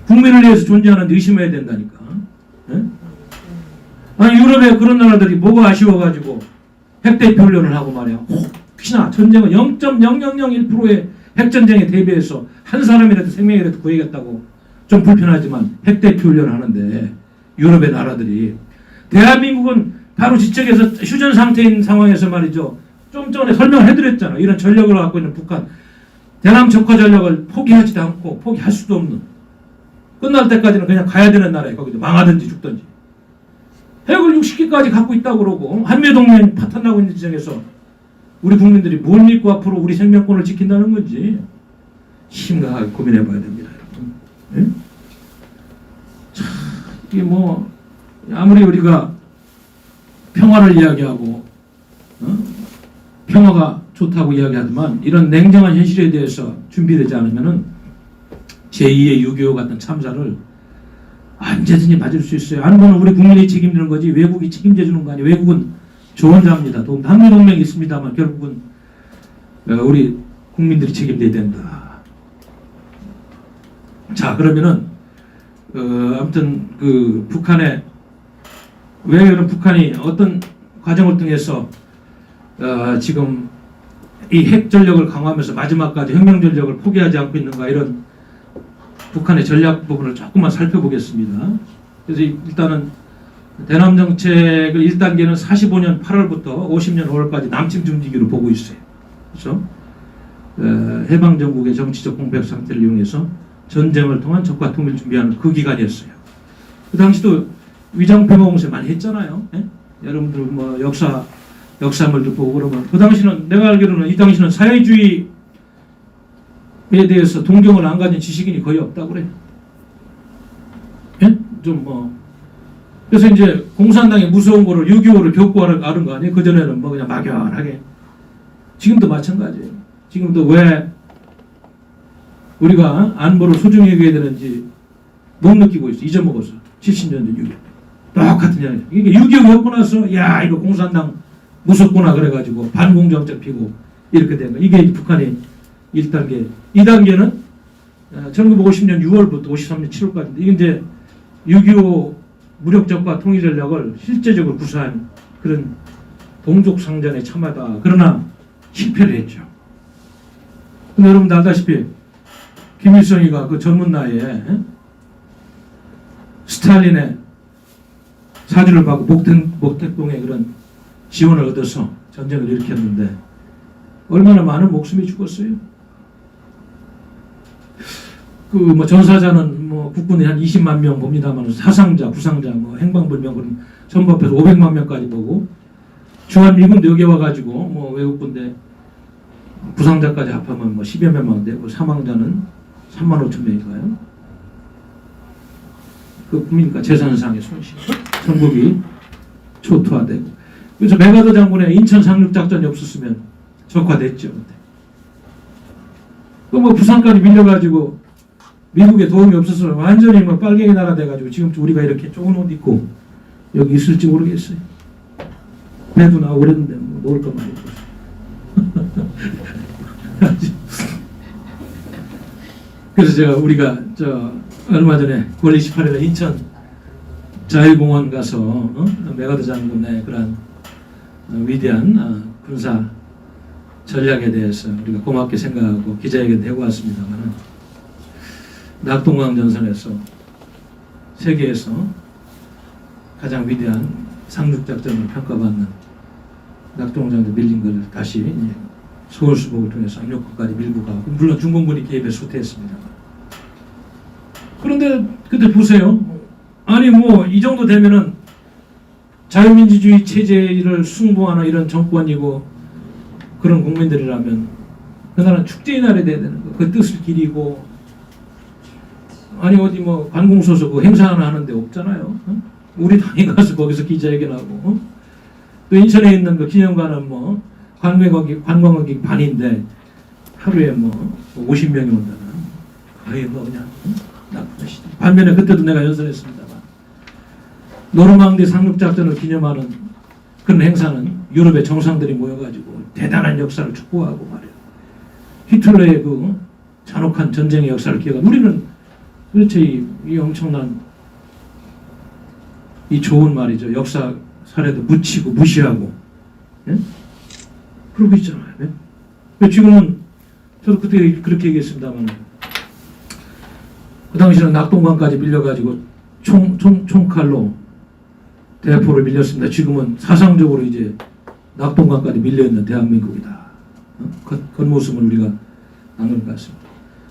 국민을 위해서 존재하는데 의심해야 된다니까. 예? 유럽의 그런 나라들이 뭐가 아쉬워가지고 핵대피 훈련을 하고 말이야. 혹시나 전쟁은 0.0001%의 핵전쟁에 대비해서 한 사람이라도 생명이라도 구해야겠다고 좀 불편하지만 핵대피 훈련을 하는데 유럽의 나라들이 대한민국은 바로 지적에서 휴전 상태인 상황에서 말이죠. 좀 전에 설명을 해드렸잖아. 이런 전력을 갖고 있는 북한 대남 적화 전력을 포기하지도 않고 포기할 수도 없는 끝날 때까지는 그냥 가야 되는 나라에 거기서 망하든지 죽든지 핵을 60개까지 갖고 있다고 그러고 한미동맹 파탄나고 있는 지점에서 우리 국민들이 뭘 믿고 앞으로 우리 생명권을 지킨다는 건지 심각하게 고민해 봐야 됩니다. 여러분. 네? 자, 이게 뭐 아무리 우리가 평화를 이야기하고 평화가 좋다고 이야기하지만 이런 냉정한 현실에 대해서 준비되지 않으면은 제2의 6.25 같은 참사를 언제든지 맞을 수 있어요. 안보는 우리 국민이 책임지는 거지 외국이 책임져 주는 거 아니에요. 외국은 조언자입니다. 또 한미동맹이 있습니다만 결국은 우리 국민들이 책임져야 된다. 자, 그러면은 아무튼 그 북한의 왜 그런 북한이 어떤 과정을 통해서 지금 이 핵 전력을 강화하면서 마지막까지 혁명 전력을 포기하지 않고 있는가 이런 북한의 전략 부분을 조금만 살펴보겠습니다. 그래서 일단은 대남 정책을 1단계는 45년 8월부터 50년 5월까지 남침 중지기로 보고 있어요. 그래서 해방 정국의 정치적 공백 상태를 이용해서 전쟁을 통한 적과 통일 준비하는 그 기간이었어요. 그 당시도 위장평화 공세 많이 했잖아요. 예? 여러분들 뭐 역사물도 보고 그러면 그 당시는 내가 알기로는 이 당시는 사회주의에 대해서 동경을 안 가진 지식인이 거의 없다고 그래요. 예? 좀 뭐 그래서 이제 공산당이 무서운 거를 6.25를 겪고 아는 거 아니에요? 그전에는 뭐 그냥 막연하게. 지금도 마찬가지예요. 지금도 왜 우리가 안보를 소중히 여겨야 되는지 못 느끼고 있어. 잊어먹었어. 70년 전 6.25. 똑같은 이야기. 이게 6.25 겪고 나서 야 이거 공산당 무섭구나 그래가지고 반공정책 피고 이렇게 된 거. 이게 북한의 1단계. 2단계는 1950년 6월부터 53년 7월까지인데 이게 이제 6.25 무력적과 통일 전략을 실제적으로 구사한 그런 동족 상전에 참하다. 그러나 실패를 했죠. 근데 여러분들 알다시피 김일성이가 그 젊은 나이에 스탈린의 사주를 받고 목택동에 그런 지원을 얻어서 전쟁을 일으켰는데 얼마나 많은 목숨이 죽었어요. 그 뭐 전사자는 뭐 국군이 한 20만 명 봅니다만 사상자, 부상자, 뭐 행방불명 그런 전부 합해서 500만 명까지 보고 중한미군도 여기 와가지고 뭐 외국군대 부상자까지 합하면 뭐 10여 명만 되고 사망자는 3만 5천 명인가요? 그 국민과 재산상의 손실, 전국이 초토화되고 그래서 메가더 장군의 인천 상륙작전이 없었으면 적화됐죠. 그 뭐 부산까지 밀려가지고 미국의 도움이 없어서 완전히 뭐 빨갱이 나라 돼가지고 지금 우리가 이렇게 좁은 옷 입고 여기 있을지 모르겠어요. 배도 나오고 그랬는데 뭐 놓을 것만 입고. 그래서 우리가 얼마 전에 9월 28일에 인천 자유공원 가서 메가더 장군의 그런 위대한 군사 전략에 대해서 우리가 고맙게 생각하고 기자회견도 하고 왔습니다만 낙동강 전선에서 세계에서 가장 위대한 상륙작전을 평가받는 낙동강에서 밀린 걸 다시 서울수복을 통해서 압력강까지 밀고 가고 물론 중공군이 개입해서 후퇴했습니다만 그런데 그때 보세요. 아니 뭐 이 정도 되면은 자유민주주의 체제를 숭봉하는 이런 정권이고 그런 국민들이라면 그 나라는 축제의 날이 돼야 되는 거. 그 뜻을 기리고 아니 어디 뭐 관공서서 그 행사 하나 하는데 없잖아요. 우리 당에 가서 거기서 기자회견하고 또 인천에 있는 그 기념관은 뭐 관광객 반인데 하루에 뭐 50명이 온다는 거의 뭐 그냥 나쁜 시대. 반면에 그때도 내가 연설했습니다만 노르망디 상륙작전을 기념하는 그런 행사는 유럽의 정상들이 모여가지고 대단한 역사를 축구하고 말이에요. 히틀러의 그 잔혹한 전쟁의 역사를 기억하고 우리는 도대체 이 엄청난 이 좋은 말이죠. 역사 사례도 묻히고 무시하고 예? 그러고 있잖아요. 예? 지금은 저도 그때 그렇게 얘기했습니다만 그 당시는 낙동강까지 밀려가지고 총칼로 대포를 밀렸습니다. 지금은 사상적으로 이제 낙동강까지 밀려있는 대한민국이다. 그 모습을 우리가 나눌 것 같습니다.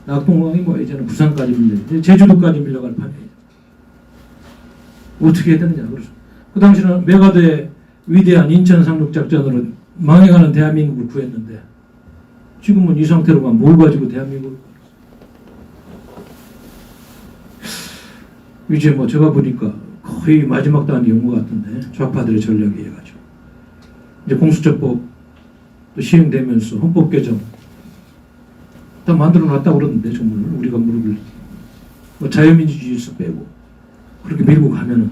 낙동강이 뭐 이제는 부산까지 밀려, 제주도까지 밀려갈 판이에요. 어떻게 해야 되느냐. 그래서 그 당시는 메가더의 위대한 인천 상륙작전으로 망해가는 대한민국을 구했는데 지금은 이 상태로만 뭘 가지고 대한민국을 이제 뭐 제가 보니까 거의 마지막 단계 온 것 같은데 좌파들의 전략에 해가지고 이제 공수처법 또 시행되면서 헌법 개정 다 만들어놨다고 그러는데 정말 우리가 무릎을 뭐 자유민주주의에서 빼고 그렇게 밀고 가면은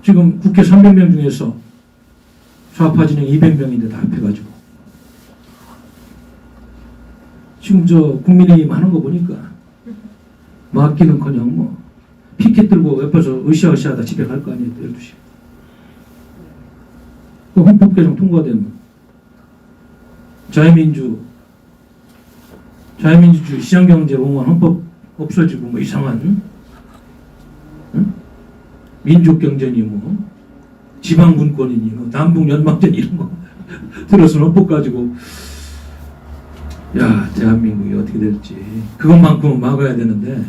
지금 국회 300명 중에서 좌파 진영 200명인데 다 합해가지고 지금 국민의힘 하는 거 보니까 막기는커녕 뭐 피켓 들고 옆에서 으쌰으쌰하다 집에 갈 거 아니에요. 12시. 그 헌법 개정 통과되면 자유민주주의 시장경제 옹호한 헌법 없어지고 뭐 이상한 응? 민족경제니 뭐 지방분권이니 뭐 남북연방제니 이런 거 들어서는 못 가지고 야 대한민국이 어떻게 될지 그것만큼은 막아야 되는데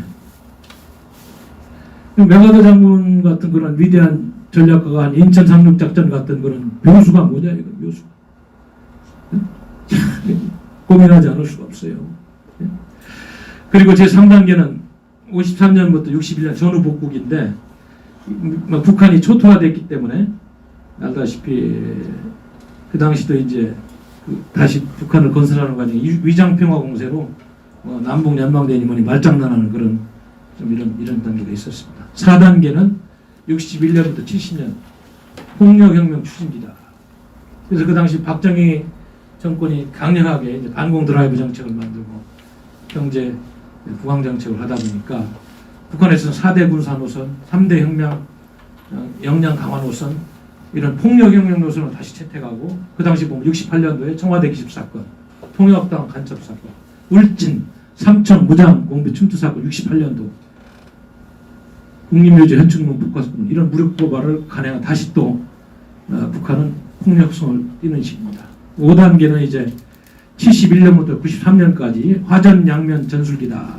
메가더 장군 같은 그런 위대한 전략가가 한 인천 상륙작전 같은 그런 묘수가 뭐냐 이거 묘수 참 고민하지 않을 수가 없어요. 그리고 제 3단계는 53년부터 61년 전후 복국인데 북한이 초토화됐기 때문에 알다시피 그 당시도 이제 다시 북한을 건설하는 과정에 위장평화 공세로 남북 연방대니 뭐니 말장난하는 그런 좀 이런 단계가 있었습니다. 4단계는 61년부터 70년 폭력혁명 추진기다. 그래서 그 당시 박정희 정권이 강력하게 이제 반공 드라이브 정책을 만들고 경제 부강 정책을 하다 보니까 북한에서는 4대 군사 노선, 3대 역량 강화 노선 이런 폭력혁명 노선을 다시 채택하고 그 당시 보면 68년도에 청와대 기습 사건, 통역당 간첩 사건, 울진, 삼천 무장 공비 침투 사건 68년도 국립묘지 현충문 폭파사건 이런 무력 고발을 간행한 다시 또 북한은 폭력성을 띠는 시기입니다. 5단계는 이제 71년부터 93년까지 화전 양면 전술기다.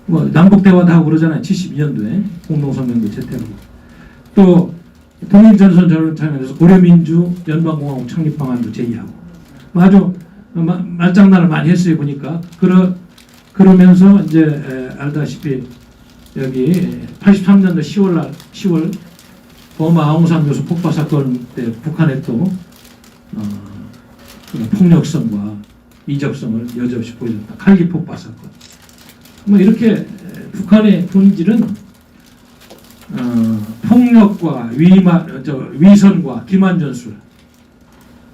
뭐 남북 대화도 하고 그러잖아요. 72년도에 공동성명도 채택하고 또 통일전선 전원창에서 고려민주 연방공화국 창립 방안도 제의하고 아주 말장난을 많이 했어요 보니까 그러면서 이제 알다시피 여기 83년도 10월 버마 아웅산 교수 폭파 사건 때 북한에 또 폭력성과 이적성을 여지없이 보여줬다. 칼기 폭파 사건. 뭐 이렇게 북한의 본질은 폭력과 위선과 기만 전술.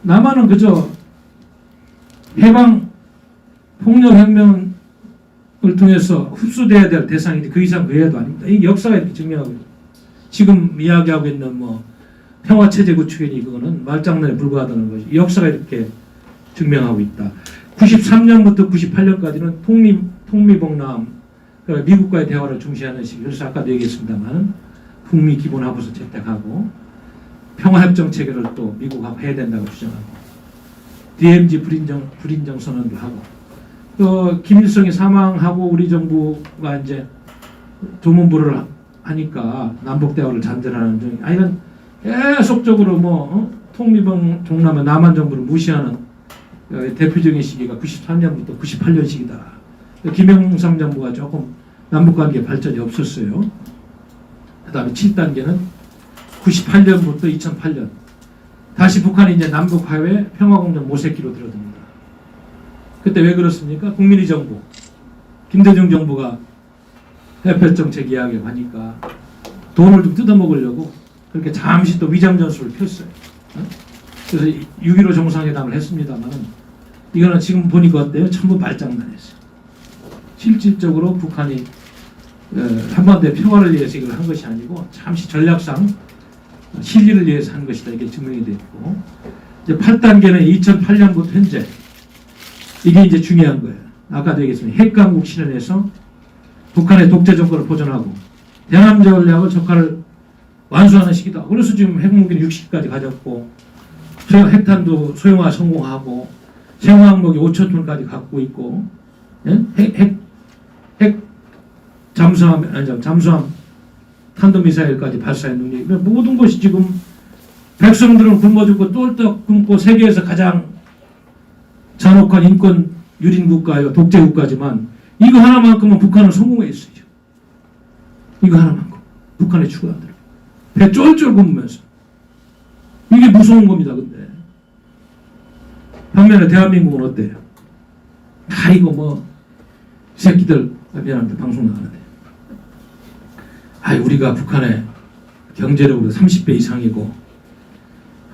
남한은 그저 해방 폭력혁명을 통해서 흡수돼야 될 대상인데 그 이상 그 이하도 아닙니다. 이 역사가 이렇게 증명하고 있습니다. 지금 이야기하고 있는 뭐 평화체제 구축이니 그거는 말장난에 불과하다는 것이 역사가 이렇게 증명하고 있다. 93년부터 98년까지는 통미봉남 그러니까 미국과의 대화를 중시하는 시기. 그래서 아까도 얘기했습니다만 북미 기본하고서 채택하고 평화협정 체계를 또 미국하고 해야 된다고 주장하고 DMZ 불인정 선언도 하고 또 김일성이 사망하고 우리 정부가 이제 조문부를 하니까 남북 대화를 잔전하는 중 이건 계속적으로 뭐 통미봉 종남의 남한 정부를 무시하는 대표적인 시기가 93년부터 98년 시기다. 김영삼 정부가 조금 남북관계 발전이 없었어요. 그 다음에 7단계는 98년부터 2008년 다시 북한이 이제 남북화해 평화공정 모색기로 들어듭니다. 그때 왜 그렇습니까? 국민의 정부 김대중 정부가 해협정책 이야기를 하니까 돈을 좀 뜯어먹으려고 그렇게 잠시 또 위장전술을 폈어요. 그래서 6.15 정상회담을 했습니다만 이거는 지금 보니까 어때요? 전부 말장난이었어요. 실질적으로 북한이 한반도의 평화를 위해서 이걸 한 것이 아니고 잠시 전략상 실리를 위해서 한 것이다. 이게 증명이 됐고 이제 8단계는 2008년부터 현재 이게 이제 중요한 거예요. 아까도 얘기했습니다. 핵강국 실현해서 북한의 독재 정권을 보존하고 대남 전략을 적화를 완수하는 시기다. 그래서 지금 핵무기는 60기까지 가졌고 핵탄두 소형화 성공하고 생화학무기 5천 톤까지 갖고 있고 핵 잠수함 탄도미사일까지 발사의 능력이 모든 것이 지금 백성들은 굶어 죽고 똘떡 굶고 세계에서 가장 잔혹한 인권 유린 국가예요. 독재 국가지만 이거 하나만큼은 북한은 성공했어요. 이거 하나만큼 북한의 추구하더라고요. 배 쫄쫄 굶으면서 이게 무서운 겁니다. 근데 반면에 대한민국은 어때요? 다 이거 뭐 새끼들 미안합니다. 방송 나가는데 우리가 북한의 경제력으로 30배 이상이고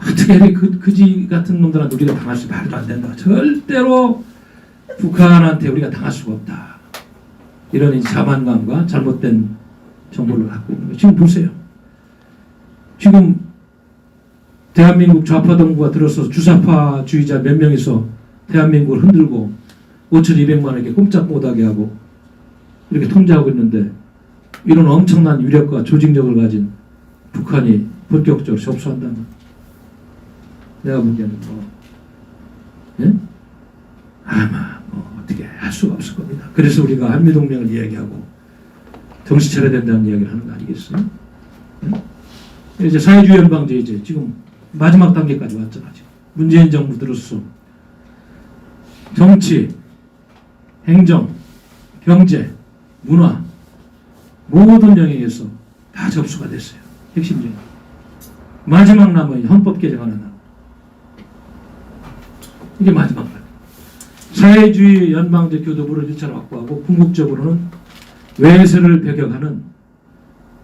어떻게 그지 같은 놈들한테 우리가 당할 수 말도 안 된다. 절대로 북한한테 우리가 당할 수가 없다. 이런 자만감과 잘못된 정보를 갖고 있는 거예요. 지금 보세요. 지금 대한민국 좌파 정부가 들어서 주사파주의자 몇 명이서 대한민국을 흔들고 5,200만 원에게 꼼짝 못하게 하고 이렇게 통제하고 있는데 이런 엄청난 위력과 조직력을 가진 북한이 본격적으로 접수한다면 내가 보기에는 예? 아마 어떻게 할 수가 없을 겁니다. 그래서 우리가 한미동맹을 이야기하고 정신 차려야 된다는 이야기를 하는 거 아니겠어요? 예? 이제 사회주의 연방제 이제 지금 마지막 단계까지 왔잖아. 지금 문재인 정부 들어서 정치, 행정, 경제, 문화 모든 영역에서 다 접수가 됐어요. 핵심적인 마지막 남은 헌법 개정하는 날. 이게 마지막 날. 사회주의 연방제 교도부를 1차로 확보하고 궁극적으로는 외세를 배격하는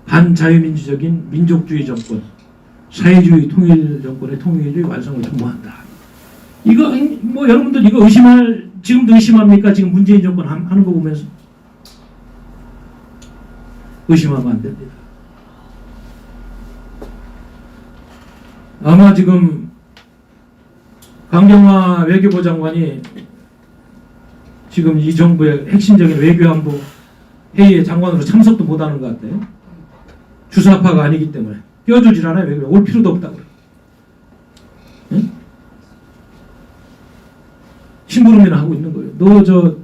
반자유민주적인 민족주의 정권, 사회주의 통일 정권의 통일의 완성을 도모한다. 이거 뭐 여러분들 이거 지금도 의심합니까? 지금 문재인 정권 하는 거 보면서 의심하면 안 됩니다. 아마 지금 강경화 외교부 장관이 지금 이 정부의 핵심적인 외교안보 회의에 장관으로 참석도 못하는 것 같아요. 주사파가 아니기 때문에 껴주질 않아요. 외교에 올 필요도 없다고 그래요. 응? 심부름이나 하고 있는 거예요. 너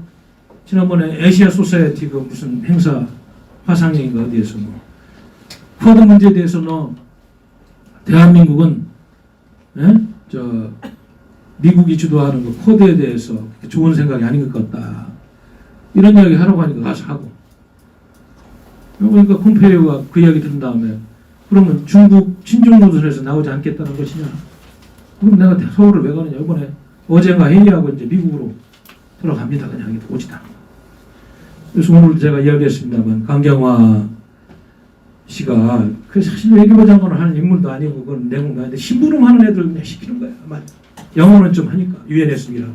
지난번에 아시아 소사이어티 그 무슨 행사 화상회의가 어디에서 쿼드 문제에 대해서 대한민국은 미국이 주도하는 그 쿼드에 대해서 좋은 생각이 아닌 것 같다. 이런 이야기 하라고 하니까 가서 하고. 그러니까 폼페이오가 그 이야기 들은 다음에 그러면 중국 친중 노선에서 나오지 않겠다는 것이냐? 그럼 내가 서울을 왜 가느냐? 이번에 어젠가 회의하고 이제 미국으로 돌아갑니다. 그냥 오지다. 그래서 오늘 제가 이야기했습니다만 강경화 씨가 그 사실 외교부 장관을 하는 인물도 아니고 그건 내공도 아닌데 심부름하는 애들 그냥 시키는 거야. 영어는 좀 하니까 유엔에스미라.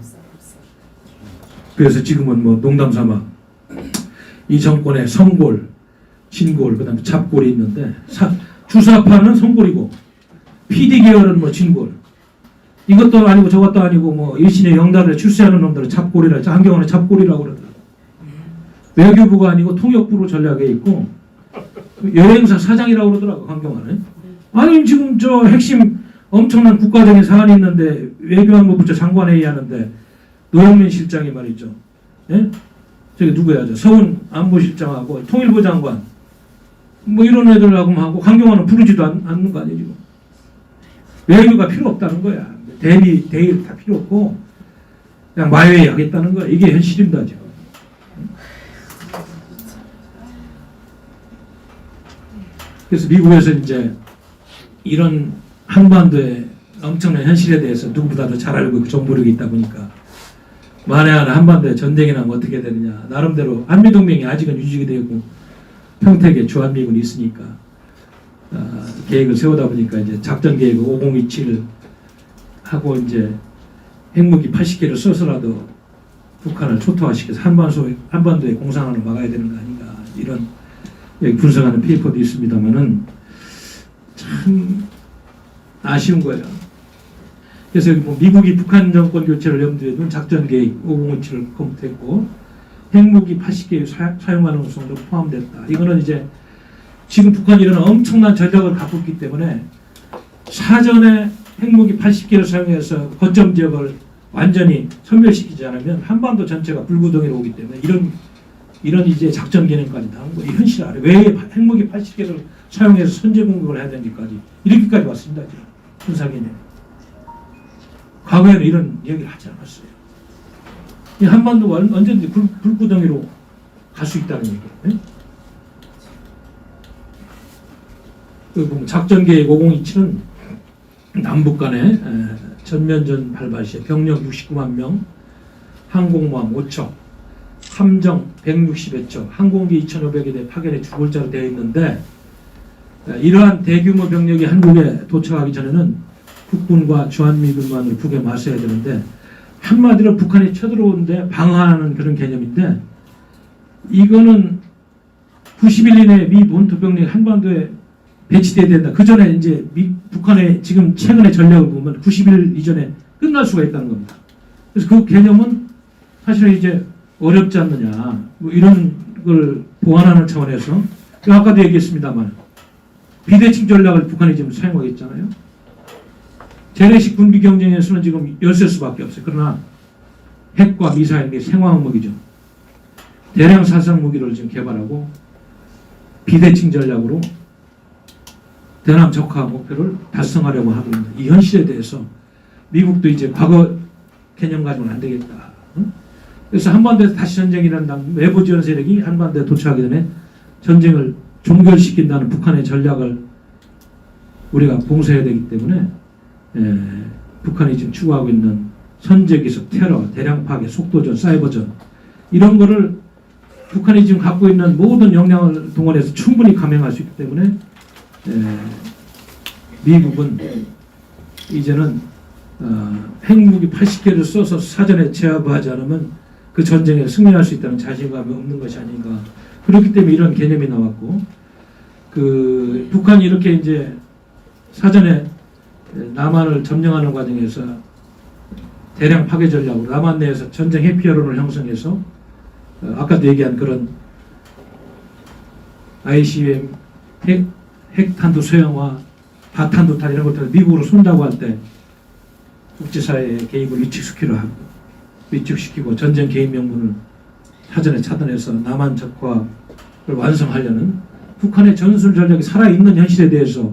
그래서 지금은 뭐 농담삼아 이 정권의 성골, 진골, 그다음에 잡골이 있는데 주사파는 성골이고 PD 계열은 뭐 진골. 이것도 아니고 저것도 아니고 뭐 일신의 영달에 출세하는 놈들은 잡골이라, 한경원은 잡골이라고 그러더라고. 외교부가 아니고 통역부로 전략에 있고 여행사 사장이라고 그러더라고 한경원은. 아니 지금 저 핵심 엄청난 국가적인 사안이 있는데 외교안보부처 장관회의 하는데 노영민 실장이 말이죠. 예? 저기 누구야? 서훈 안보실장하고 통일부 장관 뭐 이런 애들하고 하고 강경화는 부르지도 않는 거 아니에요 지금. 외교가 필요 없다는 거야. 대일 다 필요 없고 그냥 마회의 하겠다는 거야. 이게 현실입니다 지금. 그래서 미국에서 이제 이런 한반도의 엄청난 현실에 대해서 누구보다도 잘 알고 있고 정보력이 있다 보니까 만에 하나 한반도에 전쟁이 나면 어떻게 되느냐. 나름대로 한미동맹이 아직은 유지가 되고 평택에 주한미군이 있으니까 계획을 세우다 보니까 이제 작전 계획을 5027을 하고 이제 핵무기 80개를 써서라도 북한을 초토화시켜서 한반도의 공산화를 막아야 되는 거 아닌가 이런 분석하는 페이퍼도 있습니다만은 참 아쉬운 거예요. 그래서 뭐 미국이 북한 정권 교체를 염두에 둔 작전 계획 5057을 검토했고 핵무기 80개 사용 가능성도 포함됐다. 이거는 이제 지금 북한이 이런 엄청난 전력을 갖고 있기 때문에 사전에 핵무기 80개를 사용해서 거점 지역을 완전히 섬멸시키지 않으면 한반도 전체가 불구덩이로 오기 때문에 이런 이제 작전 개념까지 나온 거예요. 현실 아래 왜 핵무기 80개를 사용해서 선제 공격을 해야 되는지까지 이렇게까지 왔습니다. 지금 군사 개념. 과거에는 이런 얘기를 하지 않았어요. 이 한반도가 언제든지 불구덩이로 갈 수 있다는 얘기예요. 네? 그 보면 작전 계획 5027은 남북 간의 전면전 발발 시에 병력 69만 명, 항공모함 5척, 함정 160여 척, 항공기 2,500여 대 파견의 주골자로 되어 있는데 이러한 대규모 병력이 한국에 도착하기 전에는 국군과 주한미군만으로 북에 맞서야 되는데 한마디로 북한이 쳐들어오는데 방어하는 그런 개념인데 이거는 90일 이내에 미 본토 병력이 한반도에 배치돼야 된다. 그 전에 이제 북한의 지금 최근의 전략을 보면 90일 이전에 끝날 수가 있다는 겁니다. 그래서 그 개념은 사실은 이제 어렵지 않느냐. 뭐 이런 걸 보완하는 차원에서 아까도 얘기했습니다만 비대칭 전략을 북한이 지금 사용하고 있잖아요. 재래식 군비 경쟁에서는 지금 열셀 수밖에 없어요. 그러나 핵과 미사일 및 생화학 무기죠. 대량 살상 무기를 지금 개발하고 비대칭 전략으로 대남 적화 목표를 달성하려고 하고 있는 이 현실에 대해서 미국도 이제 과거 개념 가지고는 안 되겠다. 응? 그래서 한반도에서 다시 전쟁이라는 외부 지원 세력이 한반도에 도착하기 전에 전쟁을 종결시킨다는 북한의 전략을 우리가 봉쇄해야 되기 때문에 북한이 지금 추구하고 있는 선제기습, 테러, 대량 파괴, 속도전, 사이버전 이런 거를 북한이 지금 갖고 있는 모든 역량을 동원해서 충분히 감행할 수 있기 때문에 미국은 이제는 핵무기 80개를 써서 사전에 제압하지 않으면 그 전쟁에 승리할 수 있다는 자신감이 없는 것이 아닌가. 그렇기 때문에 이런 개념이 나왔고, 그 북한이 이렇게 이제 사전에 남한을 점령하는 과정에서 대량 파괴 전략으로 남한 내에서 전쟁 회피 여론을 형성해서 아까도 얘기한 그런 ICBM 핵탄두 소형화, 다탄두탄 이런 것들을 미국으로 쏜다고 할 때 국제사회의 개입을 위축시키고 전쟁 개입 명분을 사전에 차단해서 남한 적화를 완성하려는 북한의 전술 전략이 살아있는 현실에 대해서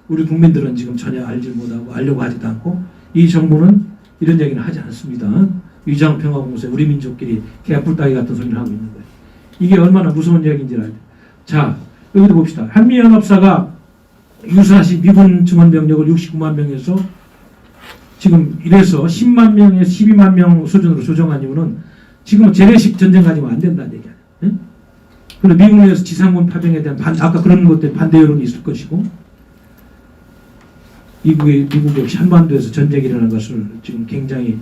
우리 국민들은 지금 전혀 알지 못하고 알려고 하지도 않고 이 정부는 이런 얘기는 하지 않습니다. 위장평화공세 우리 민족끼리 개뿔따기 같은 소리를 하고 있는 거예요. 이게 얼마나 무서운 얘기인지를 알죠. 자, 여기도 봅시다. 한미연합사가 유사시 미군 증원 병력을 69만 명에서 지금 이래서 10만 명에서 12만 명 수준으로 조정한 이유는 지금은 재래식 전쟁 가지면 안 된다는 얘기야. 그리고 미국 내에서 지상군 파병에 대한 아까 그런 것 때문에 반대 여론이 있을 것이고 미국 역시 한반도에서 전쟁이 일어나는 것을 지금 굉장히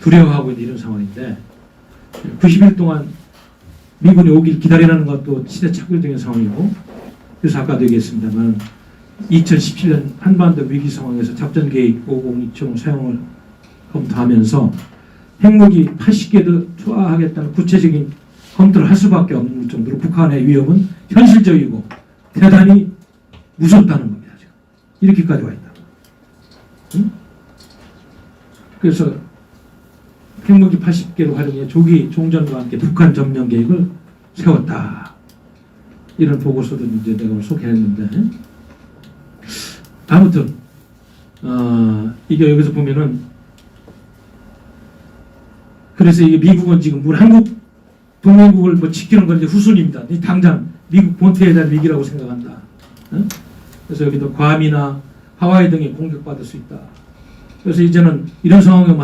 두려워하고 있는 이런 상황인데 90일 동안 미군이 오길 기다리라는 것도 시대착오적인 상황이고 그래서 아까도 얘기했습니다만 2017년 한반도 위기 상황에서 작전계획 502총 사용을 검토하면서 핵무기 80개도 투하하겠다는 구체적인 검토를 할 수밖에 없는 정도로 북한의 위협은 현실적이고 대단히 무섭다는 겁니다. 지금. 이렇게까지 와 있다. 응? 그래서 핵무기 80개를 활용해 조기 종전과 함께 북한 점령 계획을 세웠다. 이런 보고서도 이제 내가 소개했는데 아무튼 이게 여기서 보면은 그래서 이게 미국은 지금 우리 한국 동맹국을 뭐 지키는 건 이제 후순위입니다. 당장 미국 본토에 대한 위기라고 생각한다. 그래서 여기도 괌이나 하와이 등이 공격받을 수 있다. 그래서 이제는 이런 상황에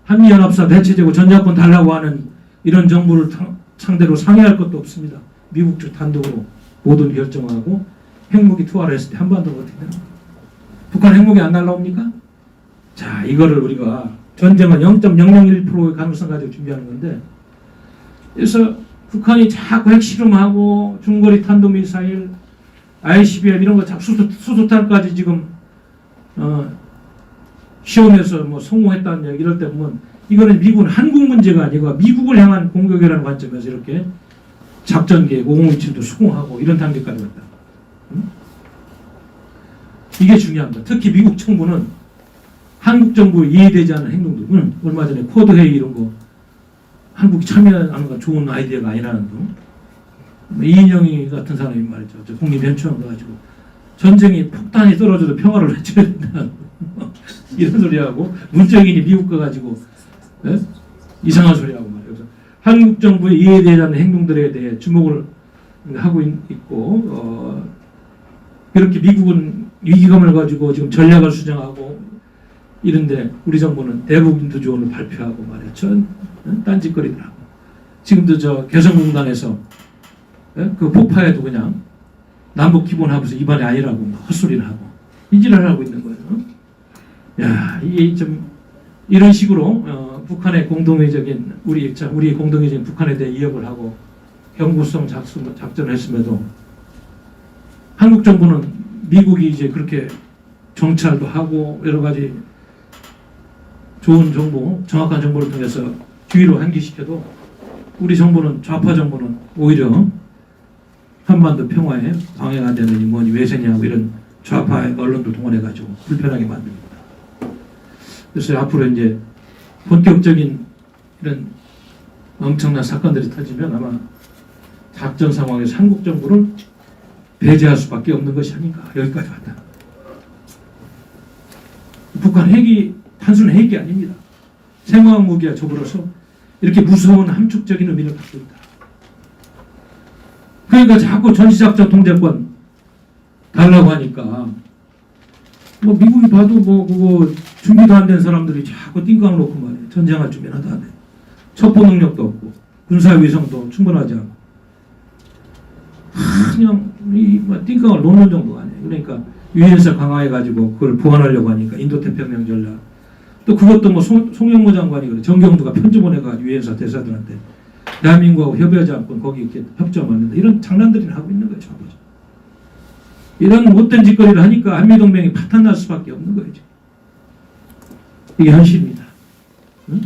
한미연합사 대체제고 전략권 달라고 하는 이런 정부를 상대로 상의할 것도 없습니다. 미국 쪽 단독으로 모든 결정하고 핵무기 투하를 했을 때 한반도가 어떻게 되나? 북한 핵무기 안 날라옵니까? 자, 이거를 우리가 전쟁은 0.001%의 가능성 가지고 준비하는 건데 그래서 북한이 자꾸 핵실험하고 중거리 탄도미사일 ICBM 이런 거 자꾸 수소탄까지 지금 시험에서 뭐 성공했다는 얘기 이럴 때 보면 이거는 미국은 한국 문제가 아니고 미국을 향한 공격이라는 관점에서 이렇게 작전계획 502도 수공하고 이런 단계까지 왔다. 이게 중요합니다. 특히 미국 정부는 한국 정부에 이해되지 않는 행동들, 얼마 전에 쿼드 회의 이런 거 한국이 참여하는 건 좋은 아이디어가 아니라는 거. 이인영이 같은 사람이 말이죠. 저 국립연추원 가가지고 전쟁이 폭탄이 떨어져도 평화를 외쳐야 된다. 이런 소리하고 문정인이 미국 가가지고 이상한 소리하고 말이에요. 그래서 한국 정부의 이해되지 않는 행동들에 대해 주목을 하고 있고 이렇게 미국은 위기감을 가지고 지금 전략을 수정하고 이런데 우리 정부는 대북 인도조언을 발표하고 말이죠. 딴짓거리더라고. 지금도 저 개성공단에서 그 폭파에도 그냥 남북 기본하면서 입안이 아니라고 막 헛소리를 하고 인지를 하고 있는 거예요. 야, 이게 좀 이런 식으로 북한의 공동의적인 우리의 공동의적인 북한에 대해 이협을 하고 경고성 작전을 했음에도 한국 정부는 미국이 이제 그렇게 정찰도 하고 여러 가지 좋은 정보, 정확한 정보를 통해서 뒤로 환기시켜도 우리 정부는 좌파 정부는 오히려 한반도 평화에 방해가 되느니 뭐니 외세냐고 이런 좌파 언론도 동원해가지고 불편하게 만듭니다. 그래서 앞으로 이제 본격적인 이런 엄청난 사건들이 터지면 아마 작전 상황에서 한국 정부를 배제할 수밖에 없는 것이 아닌가. 여기까지 왔다. 북한 핵이 단순 핵이 아닙니다. 생화학 무기와 더불어서 이렇게 무서운 함축적인 의미를 갖고 있다. 그러니까 자꾸 전시작전 통제권 달라고 하니까 뭐 미국이 봐도 뭐 그거 준비도 안 된 사람들이 자꾸 띵깡 놓고 말이에요. 전쟁할 준비는 하도 안 해. 첩보 능력도 없고 군사 위성도 충분하지 않고 그냥 이 띵깡을 놓는 정도가 아니에요. 그러니까 유엔사 강화해가지고 그걸 보완하려고 하니까 인도태평양 전략 또 그것도 뭐 송영모 장관이 그래 정경두가 편지 보내가지고 유엔사 대사들한테 대한민국하고 협의하지 않고 거기 이렇게 협조하면 안 된다. 이런 장난들이나 하고 있는 거죠. 이런 못된 짓거리를 하니까 한미동맹이 파탄날 수밖에 없는 거예요. 이게 현실입니다. 응?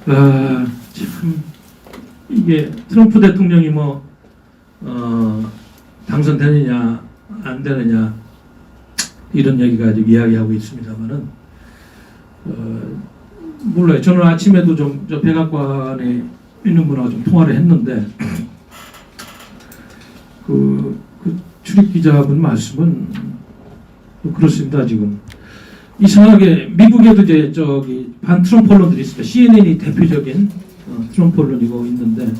참 이게 트럼프 대통령이 당선되느냐 안 되느냐 이런 얘기가 지금 이야기하고 있습니다만은 몰라요. 저는 아침에도 좀 저 백악관에 있는 분하고 좀 통화를 했는데 그 출입 기자분 말씀은 그렇습니다. 지금 이상하게 미국에도 이제 저기 반 트럼프 언론들이 있습니다. CNN이 대표적인 트럼프 언론이고 있는데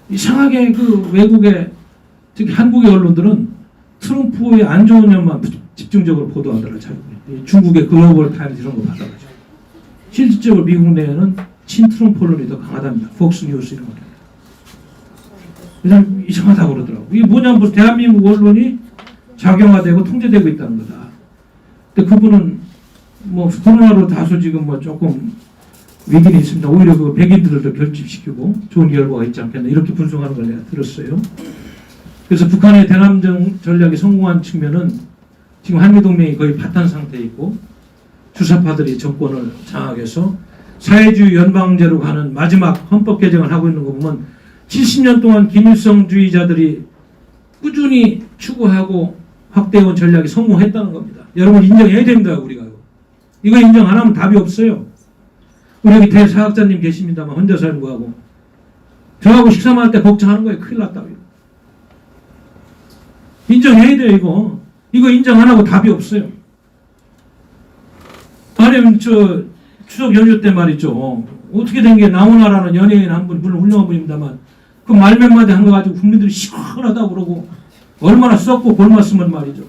이상하게 그 외국의 특히 한국의 언론들은 트럼프의 안 좋은 면만 집중적으로 보도하더라. 중국의 글로벌 타임즈 이런 거 받아가지고 실질적으로 미국 내에는 친 트럼프 언론이 더 강하답니다. 폭스 뉴스 이런 거. 그냥 이상하다고 그러더라고. 이게 뭐냐면 대한민국 언론이 작용화되고 통제되고 있다는 거다. 근데 그분은 뭐 코로나로 다소 지금 뭐 조금 위기는 있습니다. 오히려 그 백인들을 결집시키고 좋은 결과가 있지 않겠나 이렇게 분석하는 걸 내가 들었어요. 그래서 북한의 대남정 전략이 성공한 측면은 지금 한미동맹이 거의 파탄 상태에 있고 주사파들이 정권을 장악해서 사회주의 연방제로 가는 마지막 헌법 개정을 하고 있는 거 보면 70년 동안 김일성주의자들이 꾸준히 추구하고 확대해온 전략이 성공했다는 겁니다. 여러분 인정해야 됩니다. 우리가 이거 인정 안 하면 답이 없어요. 우리 여기 대사학자님 계십니다만 혼자서 하는 거하고 저하고 식사 먹을 때 걱정하는 거예요. 큰일 났다고요. 인정해야 돼요. 이거 인정 안 하고 답이 없어요. 아니면 저 추석 연휴 때 말이죠. 어떻게 된 게 나훈아라는 연예인 한 분, 물론 훌륭한 분입니다만 그 말 몇 마디 한 거 가지고 국민들이 시원하다고 그러고 얼마나 썩고 골맞으면 말이죠.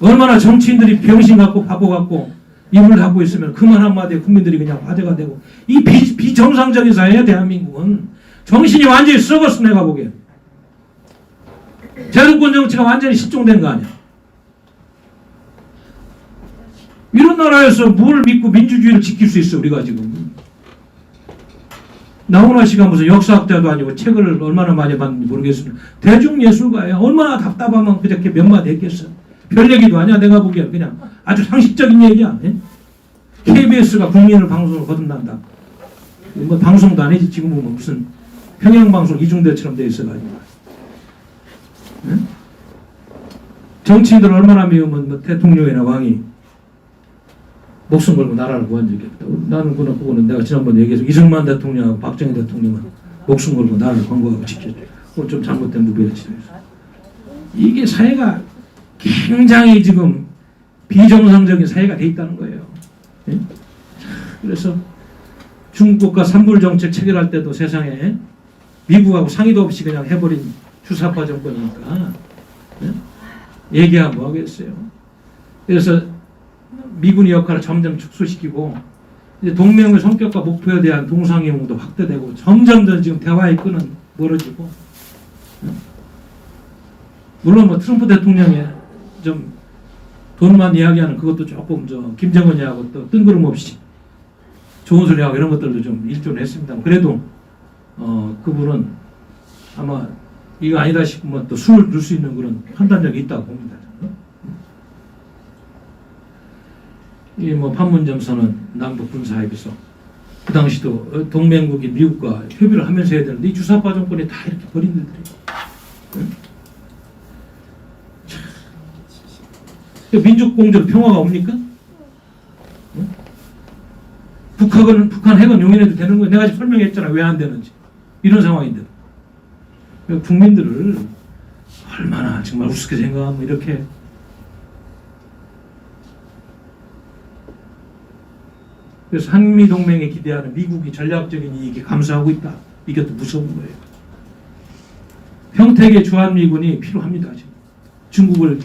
얼마나 정치인들이 병신 같고 바보 같고 입을 닫고 있으면 그 말 한마디에 국민들이 그냥 화제가 되고 이 비정상적인 사회야 대한민국은. 정신이 완전히 썩었어 내가 보기엔. 제도권 정치가 완전히 실종된 거 아니야. 이런 나라에서 뭘 믿고 민주주의를 지킬 수 있어 우리가 지금. 나훈아 씨가 무슨 역사학자도 아니고 책을 얼마나 많이 봤는지 모르겠습니다. 대중예술가야. 얼마나 답답하면 그렇게 몇 마디 했겠어. 별 얘기도 아니야 내가 보기엔. 그냥 아주 상식적인 얘기야. 예? KBS가 국민을 방송을 거듭난다. 뭐 방송도 아니지 지금은 뭐 무슨 평양방송 이중대처럼 돼 있어가지고. 예? 정치인들 얼마나 미우면 뭐 대통령이나 왕이 목숨 걸고 나라를 구한 적이 없다. 나는 그거는 내가 지난번에 얘기해서 이승만 대통령하고 박정희 대통령은 목숨 걸고 나라를 권고하고 지켰죠. 그건 좀 잘못된 무배를 지내서. 이게 사회가 굉장히 지금 비정상적인 사회가 돼 있다는 거예요. 예? 그래서 중국과 삼불정책 체결할 때도 세상에 미국하고 상의도 없이 그냥 해버린 주사파 정권이니까 예? 얘기하면 뭐 하겠어요. 그래서 미군의 역할을 점점 축소시키고 이제 동맹의 성격과 목표에 대한 동상이용도 확대되고 점점 더 지금 대화의 끈은 멀어지고 물론 뭐 트럼프 대통령의 좀 돈만 이야기하는 그것도 조금 저 김정은이하고 또 뜬구름없이 좋은 소리하고 이런 것들도 좀 일조를 했습니다. 그래도 그분은 아마 이거 아니다 싶으면 또 숨을 둘 수 있는 그런 판단력이 있다고 봅니다. 이 뭐 판문점 선언, 남북 군사 합의서 그 당시도 동맹국인 미국과 협의를 하면서 해야 되는데 이 주사파 정권이 다 이렇게 버린 데들이 민족 공조로 평화가 옵니까? 응? 북한 핵은 용인해도 되는 거예요. 내가 지금 설명했잖아. 왜 안 되는지. 이런 상황인데. 국민들을 얼마나 정말 우습게 생각하면 이렇게. 그래서 한미동맹에 기대하는 미국이 전략적인 이익에 감사하고 있다. 이게 또 무서운 거예요. 평택의 주한미군이 필요합니다. 지금. 중국을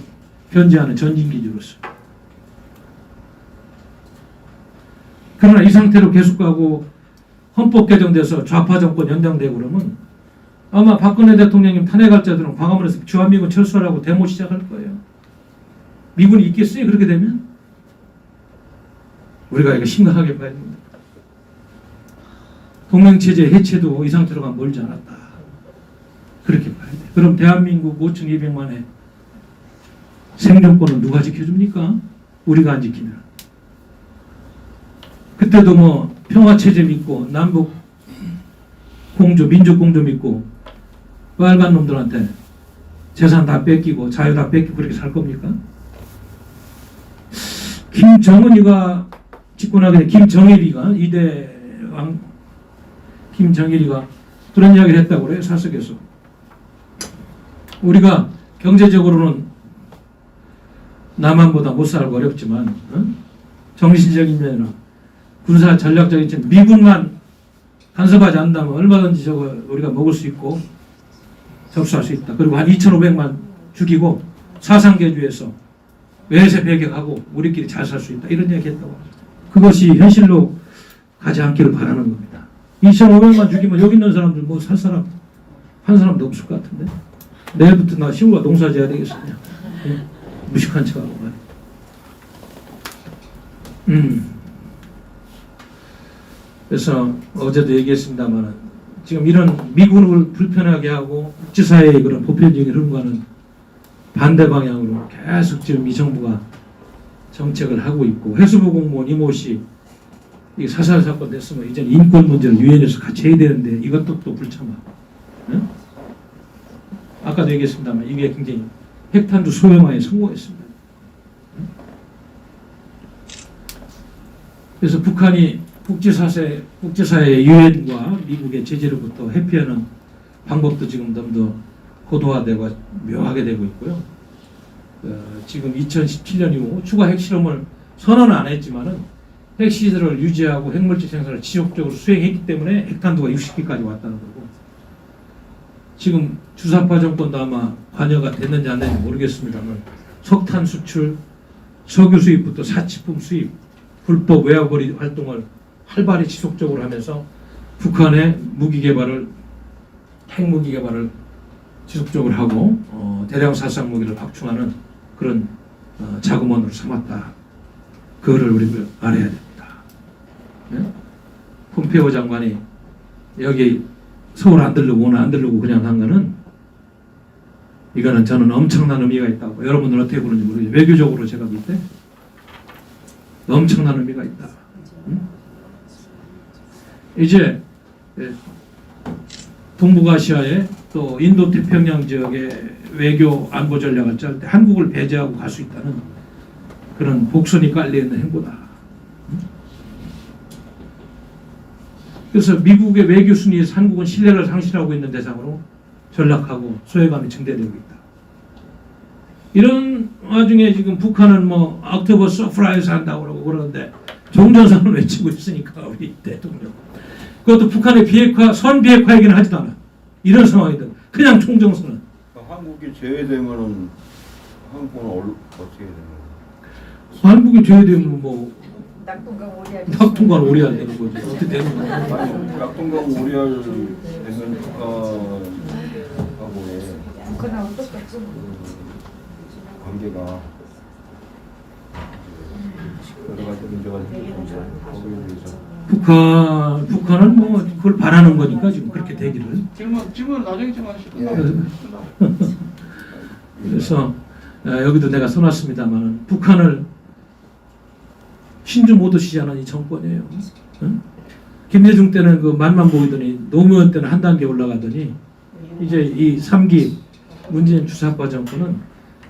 견제하는 전진기지로서. 그러나 이 상태로 계속 가고 헌법 개정돼서 좌파 정권 연장되고 그러면 아마 박근혜 대통령님 탄핵할 자들은 광화문에서 주한미군 철수하라고 데모 시작할 거예요. 미군이 있겠어요? 그렇게 되면? 우리가 이거 심각하게 봐야 됩니다. 동맹체제 해체도 이 상태로 가면 멀지 않았다. 그렇게 봐야 돼. 그럼 대한민국 5,200만의 생존권은 누가 지켜줍니까? 우리가 안 지키면. 그때도 뭐 평화체제 믿고 남북 공조, 민족 공조 믿고 빨간 놈들한테 재산 다 뺏기고 자유 다 뺏기고 그렇게 살 겁니까? 김정은이가 집권하게 된 김정일이가 이대왕 김정일이가 그런 이야기를 했다고 그래요. 사석에서. 우리가 경제적으로는 남한보다 못 살고 어렵지만 정신적인 면이나 군사 전략적인 점 미군만 간섭하지 않는다면 얼마든지 저거 우리가 먹을 수 있고 접수할 수 있다. 그리고 한 2,500만 죽이고 사상계주에서 외세 배격하고 우리끼리 잘 살 수 있다. 이런 이야기 했다고 합니다. 그것이 현실로 가지 않기를 바라는 겁니다. 2,500만 죽이면 여기 있는 사람들 뭐 살 사람 한 사람도 없을 것 같은데 내일부터 나 시골가 농사 지어야 되겠어. 그냥 무식한 척하고 그래서 어제도 얘기했습니다만 지금 이런 미군을 불편하게 하고 국제사회의 그런 보편적인 흐름과는 반대 방향으로 계속 지금 이 정부가 정책을 하고 있고 해수부 공무원 이모 씨 이게 사살 사건 됐으면 이제는 인권 문제를 유엔에서 같이 해야 되는데 이것도 또 불참하. 응? 아까도 얘기했습니다만 이게 굉장히 핵탄두 소형화에 성공했습니다. 응? 그래서 북한이 국제사회의 유엔과 미국의 제재로부터 회피하는 방법도 지금 좀 더 고도화되고 묘하게 되고 있고요. 지금 2017년 이후 추가 핵실험을 선언은 안 했지만은 핵시설을 유지하고 핵물질 생산을 지속적으로 수행했기 때문에 핵탄두가 60기까지 왔다는 거고 지금 주사파 정권도 아마 관여가 됐는지 안 됐는지 모르겠습니다만 석탄 수출, 석유 수입부터 사치품 수입, 불법 외화거래 활동을 활발히 지속적으로 하면서 북한의 무기 개발을 핵무기 개발을 지속적으로 하고 대량殺傷 무기를 확충하는 그런 자금원으로 삼았다. 그거를 우리가 알아야 됩니다. 네? 폼페이오 장관이 여기 서울 안 들르고 오늘 안 들르고 그냥 한 거는 이거는 저는 엄청난 의미가 있다고. 여러분들 어떻게 보는지 모르겠어요. 외교적으로 제가 볼 때 엄청난 의미가 있다. 이제 동북아시아에 또 인도 태평양 지역의 외교 안보 전략을 짤 때 한국을 배제하고 갈 수 있다는 그런 복선이 깔려 있는 행보다. 그래서 미국의 외교 순위에서 한국은 신뢰를 상실하고 있는 대상으로 전락하고 소외감이 증대되고 있다. 이런 와중에 지금 북한은 뭐 옥토버 서프라이즈 한다고 그러는데 종전선언을 외치고 있으니까 우리 대통령. 그것도 북한의 비핵화, 선비핵화 얘기는 하지도 않아. 이런 상황이든 그냥 총정선언. 한국이 제외되면은 한국은 어떻게 되는 거예요? 한국이 제외되면 뭐 낙동강 오리알 되는 거지. 어떻게 되는 거야? 아니, 낙동강 오리알 되면 북한하고의 북한하고 똑같지. 관계가 여러 가지 문제가 있는데 거기에 대해서 북한은 뭐 그걸 바라는 거니까 지금 그렇게 되기를. 질문 나중에 좀 하시죠. 그래서 여기도 내가 써놨습니다만 북한을 신주 못 드시자는 이 정권이에요. 응? 김대중 때는 그 맛만 보이더니 노무현 때는 한 단계 올라가더니 이제 이 3기 문재인 주사파 정권은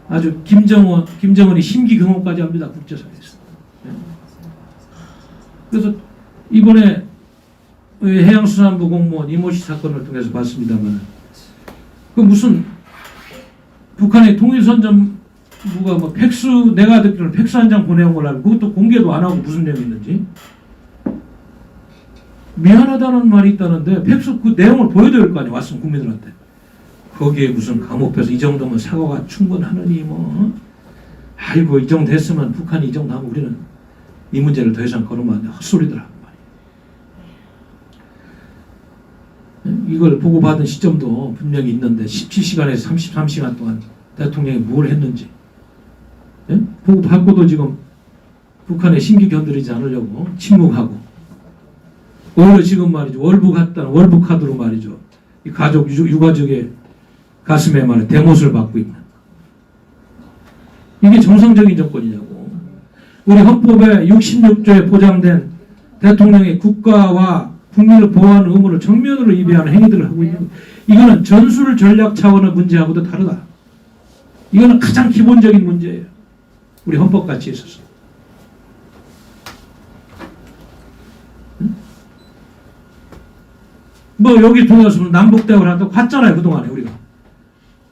아주 김정은이 심기경호까지 합니다. 국제사회에서. 그래서 이번에 해양수산부 공무원 이모씨 사건을 통해서 봤습니다만 그 무슨 북한의 통일선전부가 뭐 팩스 내가 듣기로는 팩스 한 장 보내온 걸 알고 그것도 공개도 안 하고 무슨 내용이 있는지 미안하다는 말이 있다는데 팩스 그 내용을 보여줘야 할 거 아니야 왔으면 국민들한테 거기에 무슨 감옥에서 이 정도면 사과가 충분하느니 뭐 아이고 이 정도 했으면 북한이 이 정도 하면 우리는 이 문제를 더 이상 걸으면 안 돼 헛소리들 하고 말이야. 이걸 보고받은 시점도 분명히 있는데 17시간에서 33시간 동안 대통령이 뭘 했는지 보고받고도 지금 북한에 심기 견드리지 않으려고 침묵하고 오히려 지금 말이죠 월북 카드로 말이죠 이 가족 유가족의 가슴에 말해 대못을 받고 있는 이게 정상적인 정권이냐고. 우리 헌법에 66조에 보장된 대통령의 국가와 국민을 보호하는 의무를 정면으로 위배하는 행위들을 하고 있는 거. 이거는 전술 전략 차원의 문제하고도 다르다. 이거는 가장 기본적인 문제예요. 우리 헌법 가치에 있어서. 뭐 여기 들어가서 남북 대화를 한다고 봤잖아요 그동안에 우리가.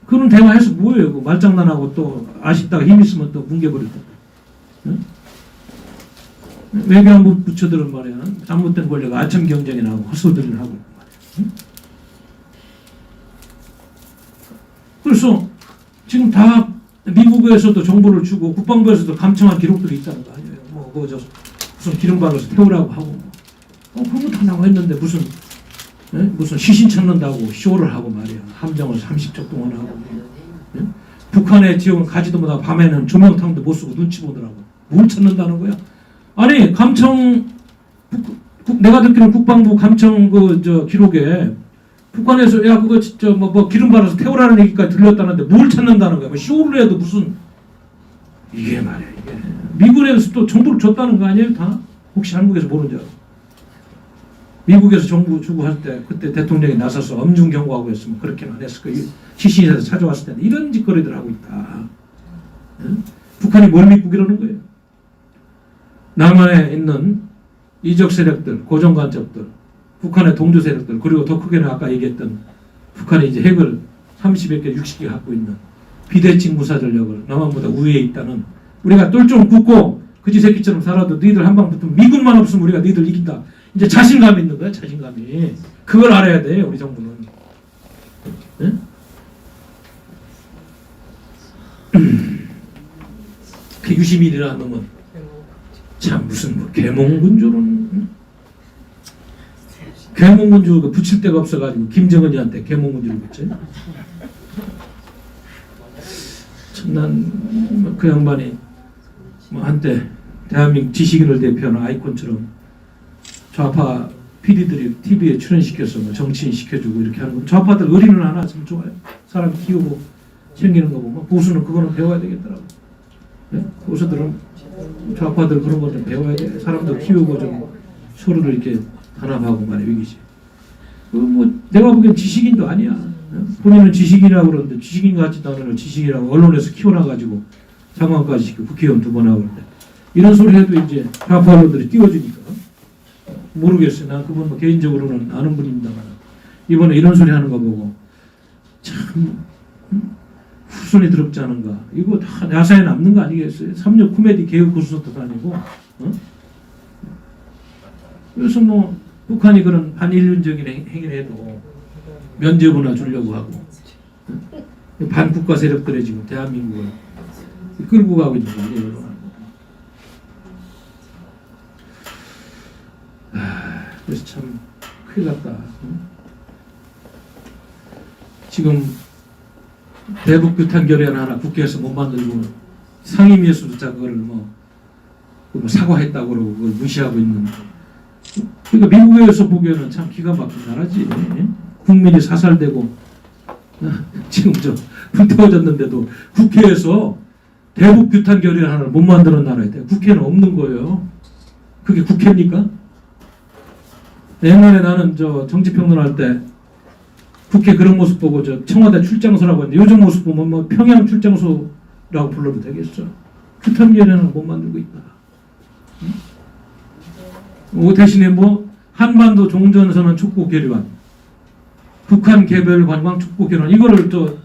그런 대화해서 뭐예요? 그 말장난하고 또 아쉽다가 힘 있으면 또 뭉개버리고. 응? 외교안보 부처들은 말이야 잘못된 권력 아첨 경쟁이 나오고 헛소리를 하고 응? 그래서 지금 다 미국에서도 정보를 주고 국방부에서도 감청한 기록들이 있다는 거 아니에요? 뭐 그저 무슨 기름 발라서 태우라고 하고 그런 거 다 나와 있는데 무슨 시신 찾는다고 쇼를 하고 말이야. 함정을 30초 동안 하고. 예? 북한의 지역은 가지도 못하고 밤에는 조명탕도 못 쓰고 눈치 보더라고. 뭘 찾는다는 거야? 아니 감청 내가 듣기로는 국방부 감청 기록에 북한에서 야 그거 진짜 뭐 기름 발라서 태우라는 얘기까지 들렸다는데 뭘 찾는다는 거야? 뭐 쇼를 해도 무슨 이게 말이야 이게 미군에서 또 정보를 줬다는 거 아니에요 다? 혹시 한국에서 모르는 줄 알아? 미국에서 정부 주고 할 때 그때 대통령이 나서서 엄중 경고하고 했으면 그렇게는 안 했을 거예요. 시신에서 찾아왔을 때는 이런 짓거리들 하고 있다. 응? 북한이 뭘 믿고 그러는 거예요? 남한에 있는 이적 세력들, 고정간첩들, 북한의 동조 세력들 그리고 더 크게는 아까 얘기했던 북한이 이제 핵을 30여 개, 60개 갖고 있는 비대칭 무사 전력을 남한보다 우위에 있다는 우리가 똘 좀 굳고 그지 새끼처럼 살아도 너희들 한 방 붙으면 미군만 없으면 우리가 너희들 이긴다. 이제 자신감이 있는 거야, 자신감이. 그걸 알아야 돼, 우리 정부는. 네? 그 유시민이라는 놈은 참 무슨 뭐 계몽군주로는 응? 계몽군주가 붙일 데가 없어가지고 김정은이한테 계몽군주를 붙여. 참 난 그 양반이 뭐 한때 대한민국 지식인을 대표하는 아이콘처럼 좌파 PD들이 TV에 출연시켜서 뭐 정치인 시켜주고 이렇게 하는 거 좌파들 의리는 하나 참 좋아요. 사람 키우고 챙기는 거 보면 보수는 그거는 배워야 되겠더라고. 네? 보수들은 좌파들 그런 거 좀 배워야 돼. 사람도 키우고 좀 서로를 이렇게 단합하고 말이야 이기지. 뭐 내가 보기엔 지식인도 아니야. 네? 본인은 지식인이라고 그러는데 지식인 같지도 않은 지식이라고 언론에서 키워놔가지고 장관까지 시키고 국회의원 2번 하고 그러는데 이런 소리 해도 이제 좌파 언론들이 띄워주니까. 모르겠어요. 난 그분 뭐 개인적으로는 아는 분입니다만 이번에 이런 소리 하는 거 보고 참 후손이 더럽지 않은가. 이거 다 야사에 남는 거 아니겠어요? 36 코미디 개그 고수도 아니고. 그래서 뭐 북한이 그런 반인륜적인 행위를 해도 면죄부나 주려고 하고 반국가 세력들이 지금 대한민국을 끌고 가고 있는 거 아니에요? 그래서 참 큰일 났다. 지금 대북 규탄 결의안 하나 국회에서 못 만들고 상임위에서도 그걸 뭐 사과했다고 그러고 그걸 무시하고 있는. 그러니까 미국에서 보기에는 참 기가 막힌 나라지. 국민이 사살되고 지금 저 불태워졌는데도 국회에서 대북 규탄 결의안 하나를 못 만드는 나라에 국회는 없는 거예요. 그게 국회입니까? 옛날에 나는 저 정치평론할 때 국회 그런 모습 보고 저 청와대 출장소라고 했는데 요즘 모습 보면 뭐 평양 출장소도 라고 불러도 되겠어. 규탄결의는 못 만들고 있다. 대신에 뭐 한반도 종전선언 촉구 결의안, 북한 개별 관광 촉구 결의안 이거를 또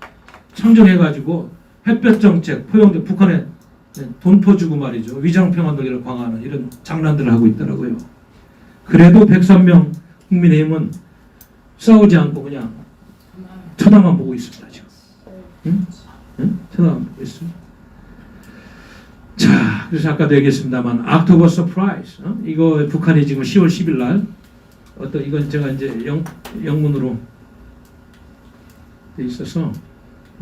상정해가지고 햇볕 정책, 포용적 북한에 돈 퍼주고 말이죠. 위장평화 논의를 강화하는 이런 장난들을 하고 있더라고요. 그래도 103명 국민의힘은 싸우지 않고 그냥 쳐다만 보고 있습니다. 지금. 응? 응? 쳐다만 보고 있어요. 자, 그래서 아까도 얘기했습니다만 October Surprise 이거 북한이 지금 10월 10일 날 어떤 이건 제가 이제 영문으로 돼 있어서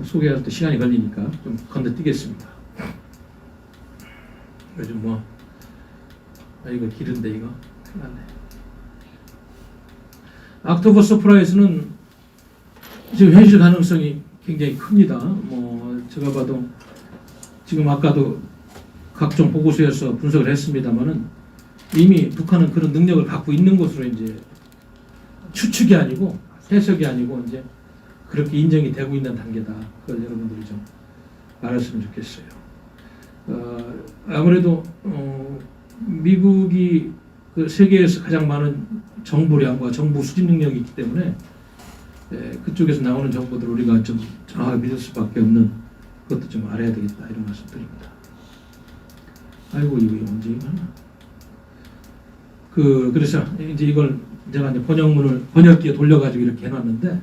소개할 때 시간이 걸리니까 좀 건너뛰겠습니다. 요즘 뭐 이거 기른데 이거 큰일 났네. October Surprise는 지금 현실 가능성이 굉장히 큽니다. 뭐 제가 봐도 지금 아까도 각종 보고서에서 분석을 했습니다만은 이미 북한은 그런 능력을 갖고 있는 것으로 이제 추측이 아니고 해석이 아니고 이제 그렇게 인정이 되고 있는 단계다. 그걸 여러분들이 좀 알았으면 좋겠어요. 아무래도 미국이 그 세계에서 가장 많은 정보량과 정보 수집 능력이 있기 때문에 그쪽에서 나오는 정보들을 우리가 좀 정확하게 믿을 수밖에 없는 것도 좀 알아야 되겠다 이런 말씀드립니다. 아이고 이거 언제 이거 하나? 그래서 이제 이걸 제가 이제 번역기에 돌려가지고 이렇게 해놨는데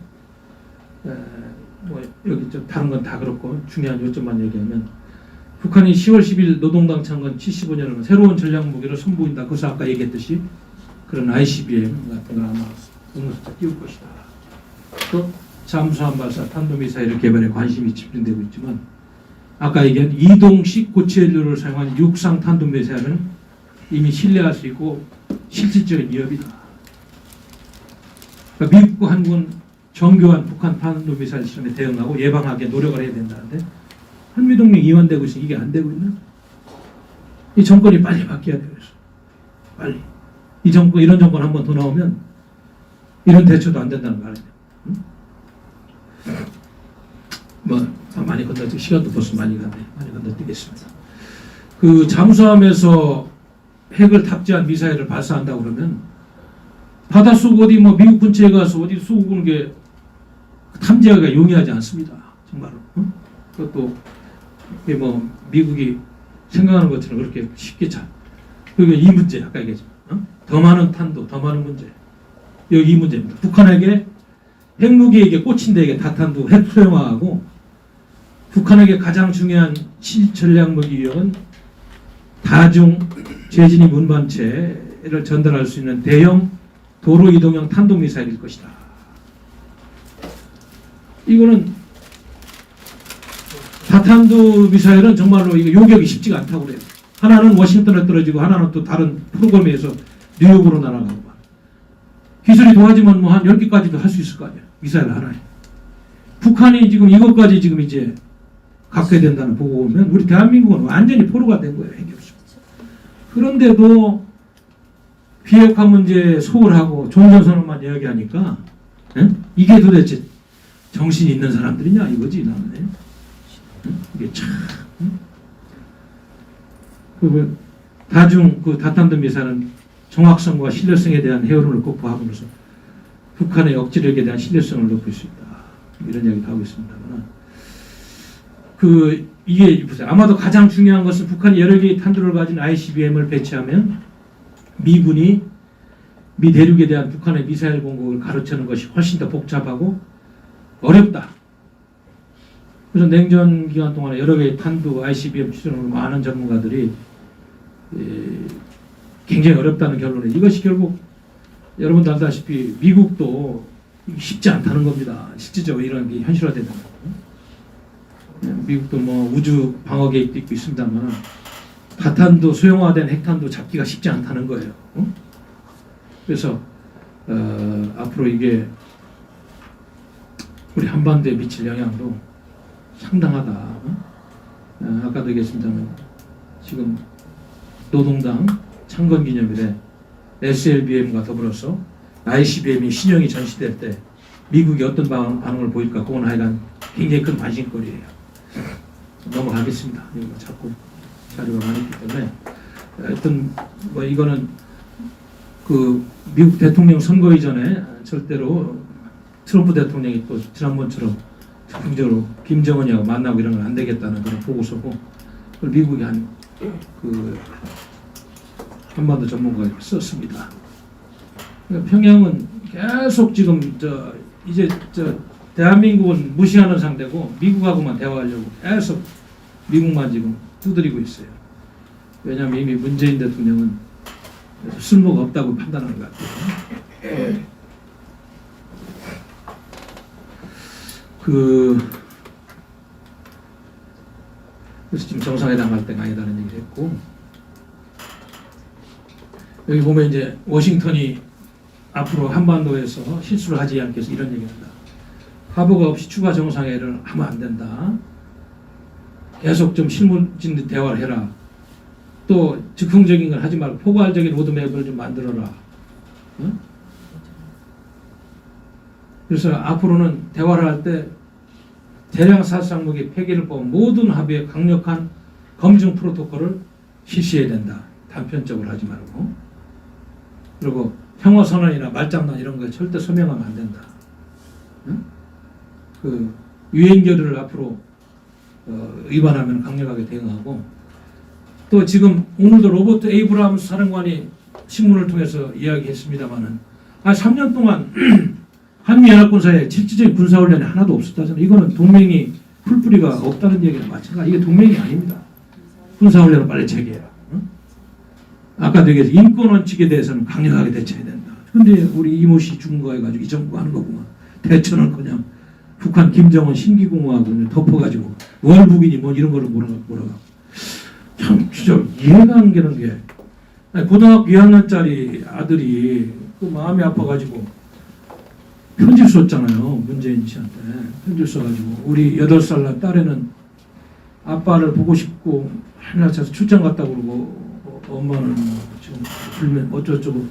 뭐 여기 좀 다른 건 다 그렇고 중요한 요점만 얘기하면 북한이 10월 10일 노동당 창건 75년은 새로운 전략 무기를 선보인다. 그래서 아까 얘기했듯이 그런 ICBM 같은 걸 아마 응급사 띄울 것이다. 또 잠수함 발사 탄도미사일 개발에 관심이 집중되고 있지만 아까 얘기한 이동식 고체연료를 사용한 육상 탄도미사일은 이미 신뢰할 수 있고 실질적인 위협이다. 그러니까 미국과 한국은 정교한 북한 탄도미사일 실험에 대응하고 예방하게 노력을 해야 된다는데 한미동맹 이완되고 있으니 이게 안 되고 있나? 이 정권이 빨리 바뀌어야 돼요. 빨리. 이 정권, 이런 정권 한 번 더 나오면 이런 대처도 안 된다는 거 아니에요. 응? 뭐 많이 건너뛰고 시간도 벌써 많이 갔네. 많이 건너뛰겠습니다. 그 잠수함에서 핵을 탑재한 미사일을 발사한다고 그러면 바닷속 어디 뭐 미국 근처에 가서 어디 쏘고 게 탐지하기가 용이하지 않습니다. 정말로. 응? 그것도 뭐 미국이 생각하는 것처럼 그렇게 쉽게 잘. 그리고 이 문제 아까 얘기했지만 더 많은 탄도, 더 많은 문제. 여기 이 문제입니다. 북한에게 핵무기에게 꽂힌 데에게 다탄두 핵 소형화하고 북한에게 가장 중요한 전략무기 위협은 다중 재진입 운반체를 전달할 수 있는 대형 도로 이동형 탄도미사일일 것이다. 이거는 다탄두 미사일은 정말로 이거 요격이 쉽지가 않다고 그래요. 하나는 워싱턴에 떨어지고 하나는 또 다른 프로그램에서 뉴욕으로 날아가고 기술이 도와지면 뭐 한 10개까지도 할 수 있을 거 아니에요. 미사일 하나에. 북한이 지금 이것까지 지금 이제 갖게 된다는 보고 보면 우리 대한민국은 완전히 포로가 된 거예요. 핵이 없어. 그런데도 비핵화 문제 소홀하고 종전선언만 이야기하니까 이게 도대체 정신이 있는 사람들이냐 이거지 나는. 이게 참. 그 다중 그 다탄두 미사일은 정확성과 신뢰성에 대한 헤어림을 극복함으로써 북한의 억지력에 대한 신뢰성을 높일 수 있다. 이런 이야기도 하고 있습니다만 이게 보세요. 아마도 가장 중요한 것은 북한이 여러 개의 탄두를 가진 ICBM을 배치하면 미군이 미 대륙에 대한 북한의 미사일 공격을 가로채는 것이 훨씬 더 복잡하고 어렵다. 그래서 냉전 기간 동안에 여러 개의 탄두 ICBM 추진으로 많은 전문가들이 굉장히 어렵다는 결론에 이것이 결국 여러분도 알다시피 미국도 쉽지 않다는 겁니다. 실질적으로 이런 게 현실화되는 거예요. 미국도 뭐 우주 방어 계획도 있고 있습니다만 다탄도 소형화된 핵탄도 잡기가 쉽지 않다는 거예요. 그래서 앞으로 이게 우리 한반도에 미칠 영향도 상당하다. 아까도 얘기했습니다만 지금 노동당 창건기념일에 SLBM과 더불어서 ICBM이 신형이 전시될 때 미국이 어떤 반응을 보일까 그건 하여간 굉장히 큰 관심거리예요. 넘어가겠습니다. 이거 자꾸 자료가 많이 있기 때문에 하여튼 뭐 이거는 그 미국 대통령 선거 이전에 절대로 트럼프 대통령이 또 지난번처럼 적극적으로 김정은이하고 만나고 이러면 안 되겠다는 그런 보고서고 그걸 미국이 그 한반도 전문가가 썼습니다. 그러니까 평양은 계속 지금 이제 대한민국은 무시하는 상대고 미국하고만 대화하려고 계속 미국만 지금 두드리고 있어요. 왜냐하면 이미 문재인 대통령은 쓸모가 없다고 판단하는 것 같아요. 그래서 지금 정상회담 할 때가 아니다는 얘기를 했고 여기 보면 이제 워싱턴이 앞으로 한반도에서 실수를 하지 않기 위해서 이런 얘기를 한다. 하버가 없이 추가 정상회의를 하면 안 된다. 계속 좀 실무진 대화를 해라. 또 즉흥적인 걸 하지 말고 포괄적인 로드맵을 좀 만들어라. 응? 그래서 앞으로는 대화를 할 때 대량殺傷무기 폐기를 포함 모든 합의에 강력한 검증 프로토콜을 실시해야 된다. 단편적으로 하지 말고. 그리고 평화선언이나 말장난 이런 거에 절대 서명하면 안 된다. 응? 그 유엔 결의를 앞으로 위반하면 강력하게 대응하고 또 지금 오늘도 로버트 에이브람스 사령관이 신문을 통해서 이야기했습니다마는 3년 동안 한미연합군 사이에 실질적인 군사훈련이 하나도 없었다잖아요. 이거는 동맹이 풀뿌리가 없다는 얘기랑 마찬가지. 이게 동맹이 아닙니다. 군사훈련을 빨리 재개해라. 응? 아까도 얘기해서 인권 원칙에 대해서는 강력하게 대처해야 된다. 그런데 우리 이모 씨 죽은 거 해가지고 이 정부가 하는 거구만. 대처는 그냥 북한 김정은 신기공화국을 덮어가지고 월북이니 뭐 이런 거를 뭐라고. 참 진짜 이해가 안 가는 게 고등학교 2학년짜리 아들이 그 마음이 아파가지고 편지를 썼잖아요. 문재인 씨한테 편지를 써가지고 우리 8살 난 딸애는 아빠를 보고 싶고 하나 차서 출장 갔다 그러고 엄마는 지금 불면 어쩌고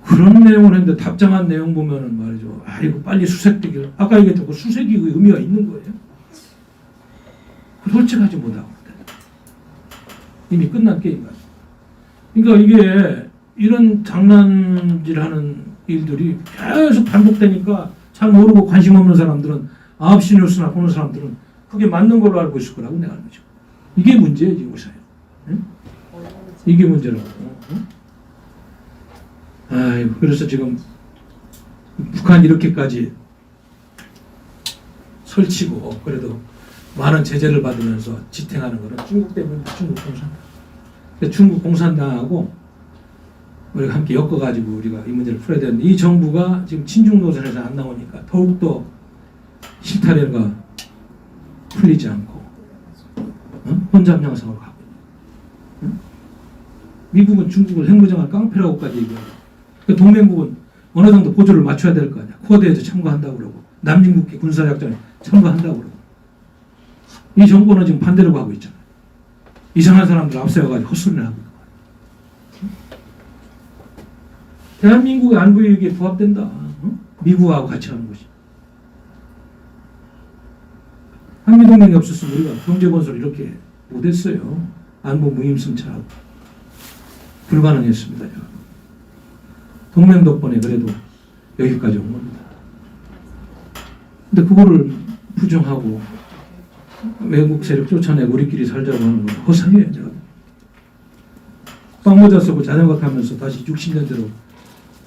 그런 내용을 했는데 답장한 내용 보면은 말이죠. 이거 빨리 수색되길 아까 얘기했던 그 수색이 그 의미가 있는 거예요. 솔직하지 못하고 이미 끝난 게임이야. 그러니까 이게 이런 장난질하는 일들이 계속 반복되니까 잘 모르고 관심 없는 사람들은 9시 뉴스나 보는 사람들은 그게 맞는 걸로 알고 있을 거라고 내가 알죠. 이게 문제예요 지금 우리사회. 응? 이게 문제라고. 응? 아이고 그래서 지금 북한이 이렇게까지 설치고 그래도 많은 제재를 받으면서 지탱하는 것은 중국 때문입니다. 중국 공산당. 중국 공산당하고 우리가 함께 엮어가지고 우리가 이 문제를 풀어야 되는데 이 정부가 지금 친중 노선에서 안 나오니까 더욱더 실타래가 풀리지 않고 혼잡 양상으로 가고 미국은 중국을 핵무장할 깡패라고까지 얘기하고 동맹국은 어느 정도 보조를 맞춰야 될 거 아니야. 코어대에서 참가한다고 그러고 남중국해 군사작전에 참가한다고 그러고 이 정부는 지금 반대로 가고 있잖아요. 이상한 사람들 앞세워가지고 헛소리를 하고 있고 대한민국의 안보위기에 부합된다. 미국하고 같이 하는 것이. 한미동맹이 없었으면 우리가 경제건설을 이렇게 못했어요. 안보 무임승차하고 불가능했습니다. 동맹 덕분에 그래도 여기까지 온 겁니다. 근데 그거를 부정하고 외국 세력 쫓아내고 우리끼리 살자고 하는 건 허상이에요. 제가. 빵모자 쓰고 자전거 타면서 다시 60년대로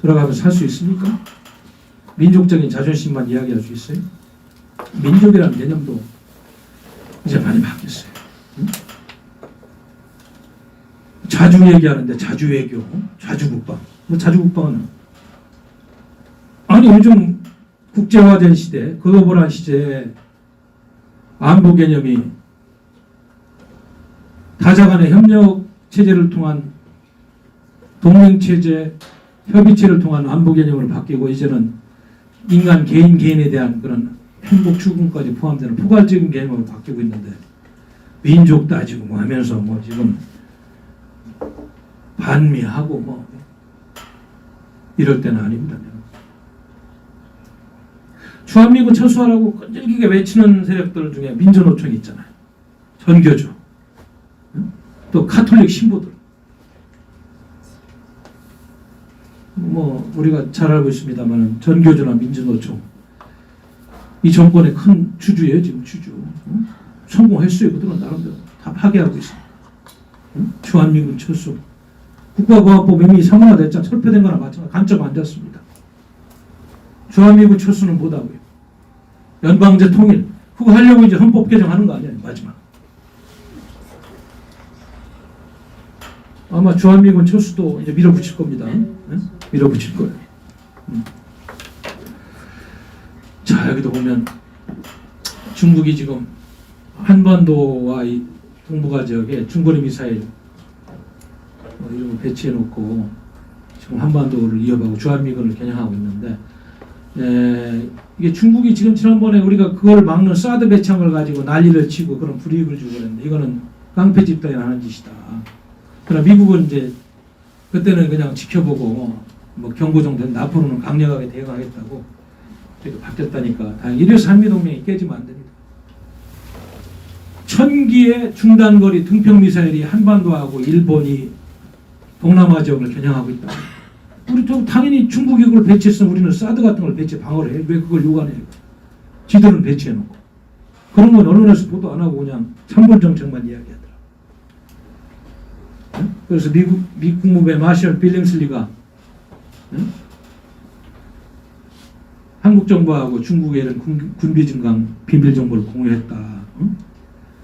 돌아가면서 살 수 있습니까? 민족적인 자존심만 이야기할 수 있어요? 민족이라는 개념도 이제 많이 바뀌었어요. 응? 자주 얘기하는데 자주외교, 자주국방. 뭐 자주국방은 아니 요즘 국제화된 시대, 글로벌한 시대에 안보 개념이 다자 간의 협력 체제를 통한 동맹 체제, 협의체를 통한 안보 개념으로 바뀌고 이제는 인간 개인에 대한 그런 행복 추구까지 포함되는 포괄적인 개념으로 바뀌고 있는데 민족 따지고 뭐 하면서 뭐 지금 반미하고 뭐 이럴 때는 아닙니다. 주한미군 철수하라고 끈질기게 외치는 세력들 중에 민주노총이 있잖아요. 전교조, 또 카톨릭 신부들. 뭐 우리가 잘 알고 있습니다만 전교조나 민주노총 이 정권의 큰 주주예요. 지금 주주. 성공했어요. 그들은 나름대로 다 파괴하고 있어요. 주한미군 철수. 국가보안법 이미 상원화됐잖아. 철폐된 거나 마찬가지. 간첩 안 됐습니다. 주한미군 철수는 뭐다고요? 연방제 통일. 그거 하려고 이제 헌법 개정하는 거 아니에요. 마지막. 아마 주한미군 철수도 이제 밀어붙일 겁니다. 밀어붙일 거예요. 자, 여기도 보면 중국이 지금 한반도와 이 동북아 지역에 중거리 미사일 이런 거 배치해놓고 지금 한반도를 이어가고 주한미군을 겨냥하고 있는데, 이게 중국이 지금 지난번에 우리가 그걸 막는 사드 배창을 가지고 난리를 치고 그런 불이익을 주고 그랬는데, 이거는 깡패 집단이 하는 짓이다. 그러나 미국은 이제 그때는 그냥 지켜보고 뭐 경고 정도는 앞으로는 강력하게 대응하겠다고 이렇게 바뀌었다니까. 다행히 이래서 한미동맹이 깨지면 안 됩니다. 1000기의 중단거리 등평미사일이 한반도하고 일본이 동남아 지역을 겨냥하고 있다. 우리 좀 당연히 중국이 그걸 배치했으면 우리는 사드 같은 걸 배치 방어를 해. 왜 그걸 요구하냐. 지들은 배치해놓고. 그런 건 언론에서 보도 안 하고 그냥 참본 정책만 이야기하더라. 그래서 미국 국무부의 마셜 빌링슬리가 한국 정부하고 중국의 이런 군비 증강 비밀 정보를 공유했다.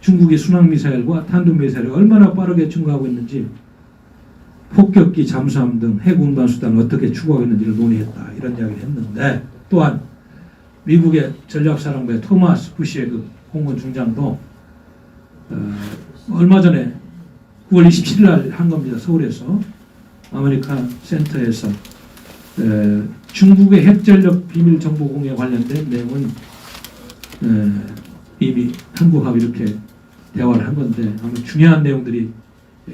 중국의 순항미사일과 탄도미사일이 얼마나 빠르게 증가하고 있는지, 폭격기, 잠수함 등 핵 운반 수단을 어떻게 추구하고 있는지를 논의했다. 이런 이야기를 했는데, 또한 미국의 전략사령부의 토마스 부시의 그 공군 중장도 얼마 전에 9월 27일 날 한 겁니다. 서울에서 아메리칸 센터에서 중국의 핵전력 비밀 정보 공유에 관련된 내용은 이미 한국하고 이렇게 대화를 한 건데, 아마 중요한 내용들이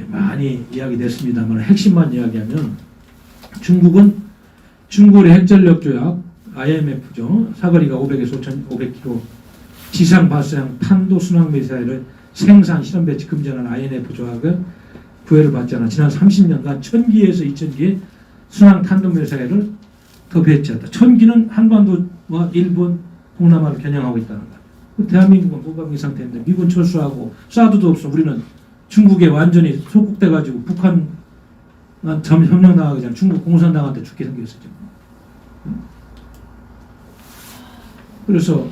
많이 이야기됐습니다만 핵심만 이야기하면, 중국은 중국의 핵전력 조약 IMF죠. 사거리가 500에서 5,500km 지상 발사형 탄도 순항 미사일을 생산 실험 배치 금지하는 INF 조약을 부여를 받잖아. 지난 30년간 1000기에서 2000기의 순항 탄도 미사일을 더 배치했다. 1000기는 한반도와 일본, 동남아를 겨냥하고 있다는 거야. 대한민국은 무방비 상태인데 미군 철수하고 사드도 없어. 우리는 중국에 완전히 소국돼가지고 북한 협력당하기 전에 중국 공산당한테 죽게 생겼어 지금. 그래서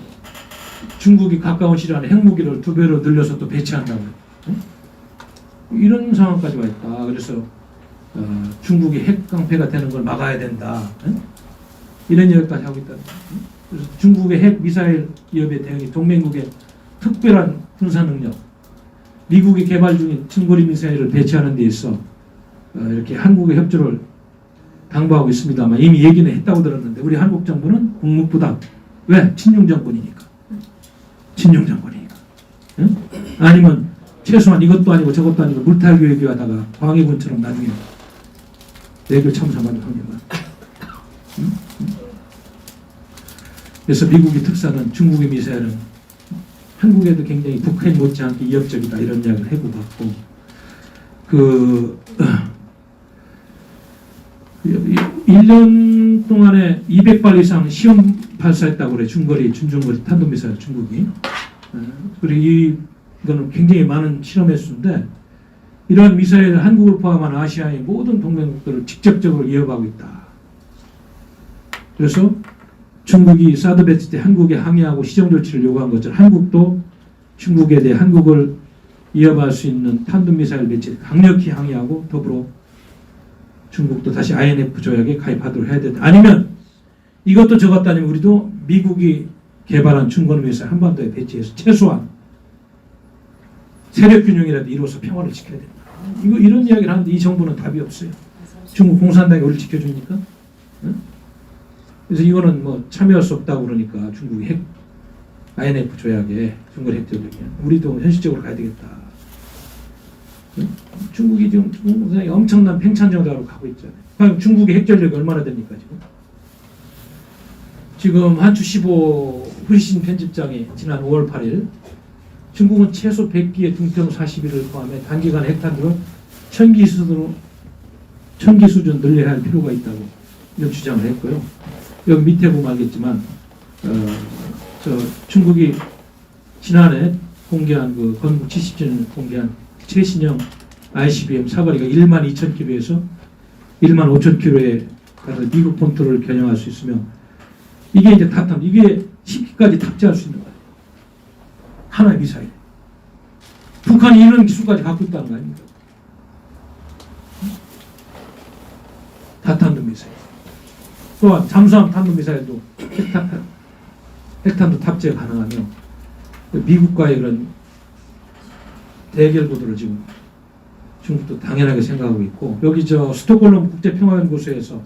중국이 가까운 시일 안에 핵무기를 2배로 늘려서 또 배치한다고. 이런 상황까지 와 있다. 그래서 중국이 핵 깡패가 되는 걸 막아야 된다. 이런 이야기까지 하고 있다. 그래서 중국의 핵 미사일 위협에 대응이 동맹국의 특별한 군사 능력, 미국이 개발 중인 중거리 미사일을 배치하는 데 있어 이렇게 한국의 협조를 당부하고 있습니다만, 이미 얘기는 했다고 들었는데 우리 한국 정부는 묵묵부답. 왜? 친중 정권이니까. 친중 정권이니까. 응? 아니면 최소한 이것도 아니고 저것도 아니고 물탈 교육하다가 광해군처럼 나중에 내교 참사만 하면. 응? 그래서 미국의 특사는 중국의 미사일은 한국에도 굉장히 북한 못지않게 위협적이다 이런 이야기를 해고받고, 1년 동안에 200발 이상 시험 발사했다고 그래. 중거리, 준중거리 탄도미사일 중국이. 그리고 이거는 굉장히 많은 실험 횟수인데, 이러한 미사일을 한국을 포함한 아시아의 모든 동맹국들을 직접적으로 위협하고 있다. 그래서 중국이 사드 배치 때 한국에 항의하고 시정 조치를 요구한 것처럼 한국도 중국에 대해 한국을 위협할 수 있는 탄도미사일 배치에 강력히 항의하고, 더불어 중국도 다시 INF 조약에 가입하도록 해야 된다. 아니면 이것도 저것도 아니면 우리도 미국이 개발한 중거리 미사일 한반도에 배치해서 최소한 세력 균형이라도 이루어서 평화를 지켜야 된다. 이런 이야기를 하는데 이 정부는 답이 없어요. 중국 공산당이 우리를 지켜주니까. 응? 그래서 이거는 뭐 참여할 수 없다고 그러니까 중국이 핵 INF 조약에 중거리 핵 조약에 우리도 현실적으로 가야 되겠다. 응? 중국이 지금 중국 엄청난 팽창정도로 가고 있잖아요. 과연 중국의 핵전력이 얼마나 됩니까 지금? 지금 한추 15 후리신 편집장이 지난 5월 8일 중국은 최소 100기의 등평 41을 포함해 단기간 핵탄두를 1000기 수준 늘려야 할 필요가 있다고 이런 주장을 했고요. 여기 밑에 보면 알겠지만 중국이 지난해 공개한 그 건국 70주년 공개한 최신형 ICBM 사거리가 12,000km에서 15,000km에 가서 미국 본토를 겨냥할 수 있으며 이게 이제 이게 10기까지 탑재할 수 있는 거예요. 하나의 미사일. 북한이 이런 기술까지 갖고 있다는 거 아닙니까? 다탄도 미사일. 또한 잠수함 탄도 미사일도 핵탄도 탑재 가능하며 미국과의 그런 대결 구도를 지금 중국도 당연하게 생각하고 있고 여기 스톡홀름 국제평화연구소에서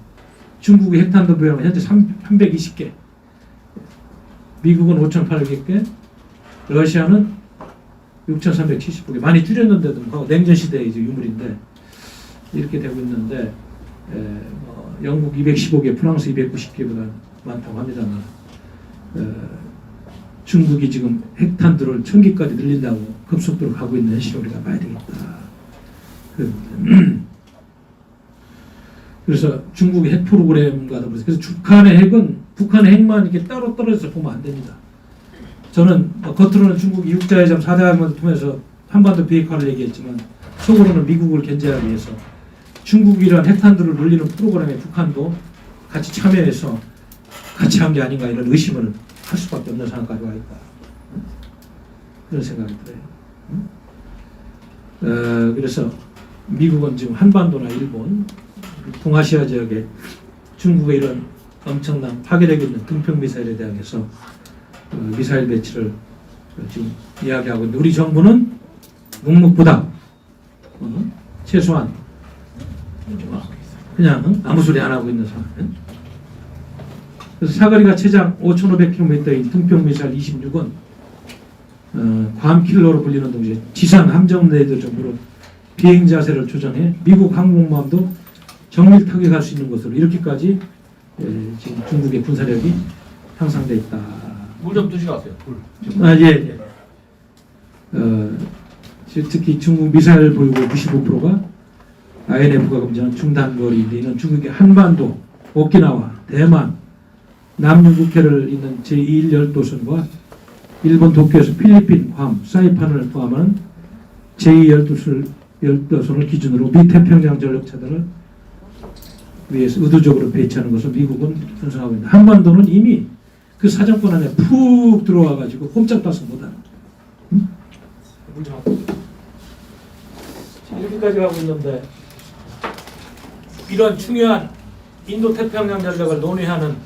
중국의 핵탄도 보유량은 현재 320개, 미국은 5,800개, 러시아는 6,379개. 많이 줄였는데도 냉전 시대의 이제 유물인데 이렇게 되고 있는데 영국 215개, 프랑스 290개보다 많다고 합니다만 중국이 지금 핵탄두를 1000기까지 늘린다고 급속도로 가고 있는 현실을 우리가 봐야 되겠다. 그래서 중국의 핵 프로그램과 더불어서 그래서 북한의 핵만 이렇게 따로 떨어져서 보면 안 됩니다. 저는 겉으로는 중국이 6자회담 4대회담을 통해서 한반도 비핵화를 얘기했지만 속으로는 미국을 견제하기 위해서 중국이란 핵탄두를 늘리는 프로그램에 북한도 같이 참여해서 같이 한 게 아닌가 이런 의심을 할 수밖에 없는 상황까지 와 있다. 그런 생각이 들어요. 그래서 미국은 지금 한반도나 일본, 동아시아 지역에 중국의 이런 엄청난 파괴력 있는 등평 미사일에 대해서 미사일 배치를 지금 이야기하고 있는데 우리 정부는 묵묵부답 최소한 그냥 아무 소리 안 하고 있는 상황. 그래서 사거리가 최장 5,500km인 등평 미사일 26은 괌킬러로 불리는 동시에 지상 함정 레이더 정도로 비행 자세를 조정해 미국 항공모함도 정밀 타격할 수 있는 것으로 이렇게까지 지금 중국의 군사력이 향상돼 있다. 물 좀 드시고 가세요. 예. 특히 중국 미사일 보유국 95%가 INF가 검증한 중단거리인데 이는 중국의 한반도, 오키나와, 대만, 남유국해를 잇는 제2 열도선과 일본 도쿄에서 필리핀, 괌, 사이판을 포함한 제2 열도선을 기준으로 미태평양 전력차단을 위해서 의도적으로 배치하는 것을 미국은 분석하고 있습니다. 한반도는 이미 그 사정권 안에 푹 들어와가지고 꼼짝달싹 못하는 이렇게까지 가고 있는데 이런 중요한 인도태평양 전략을 논의하는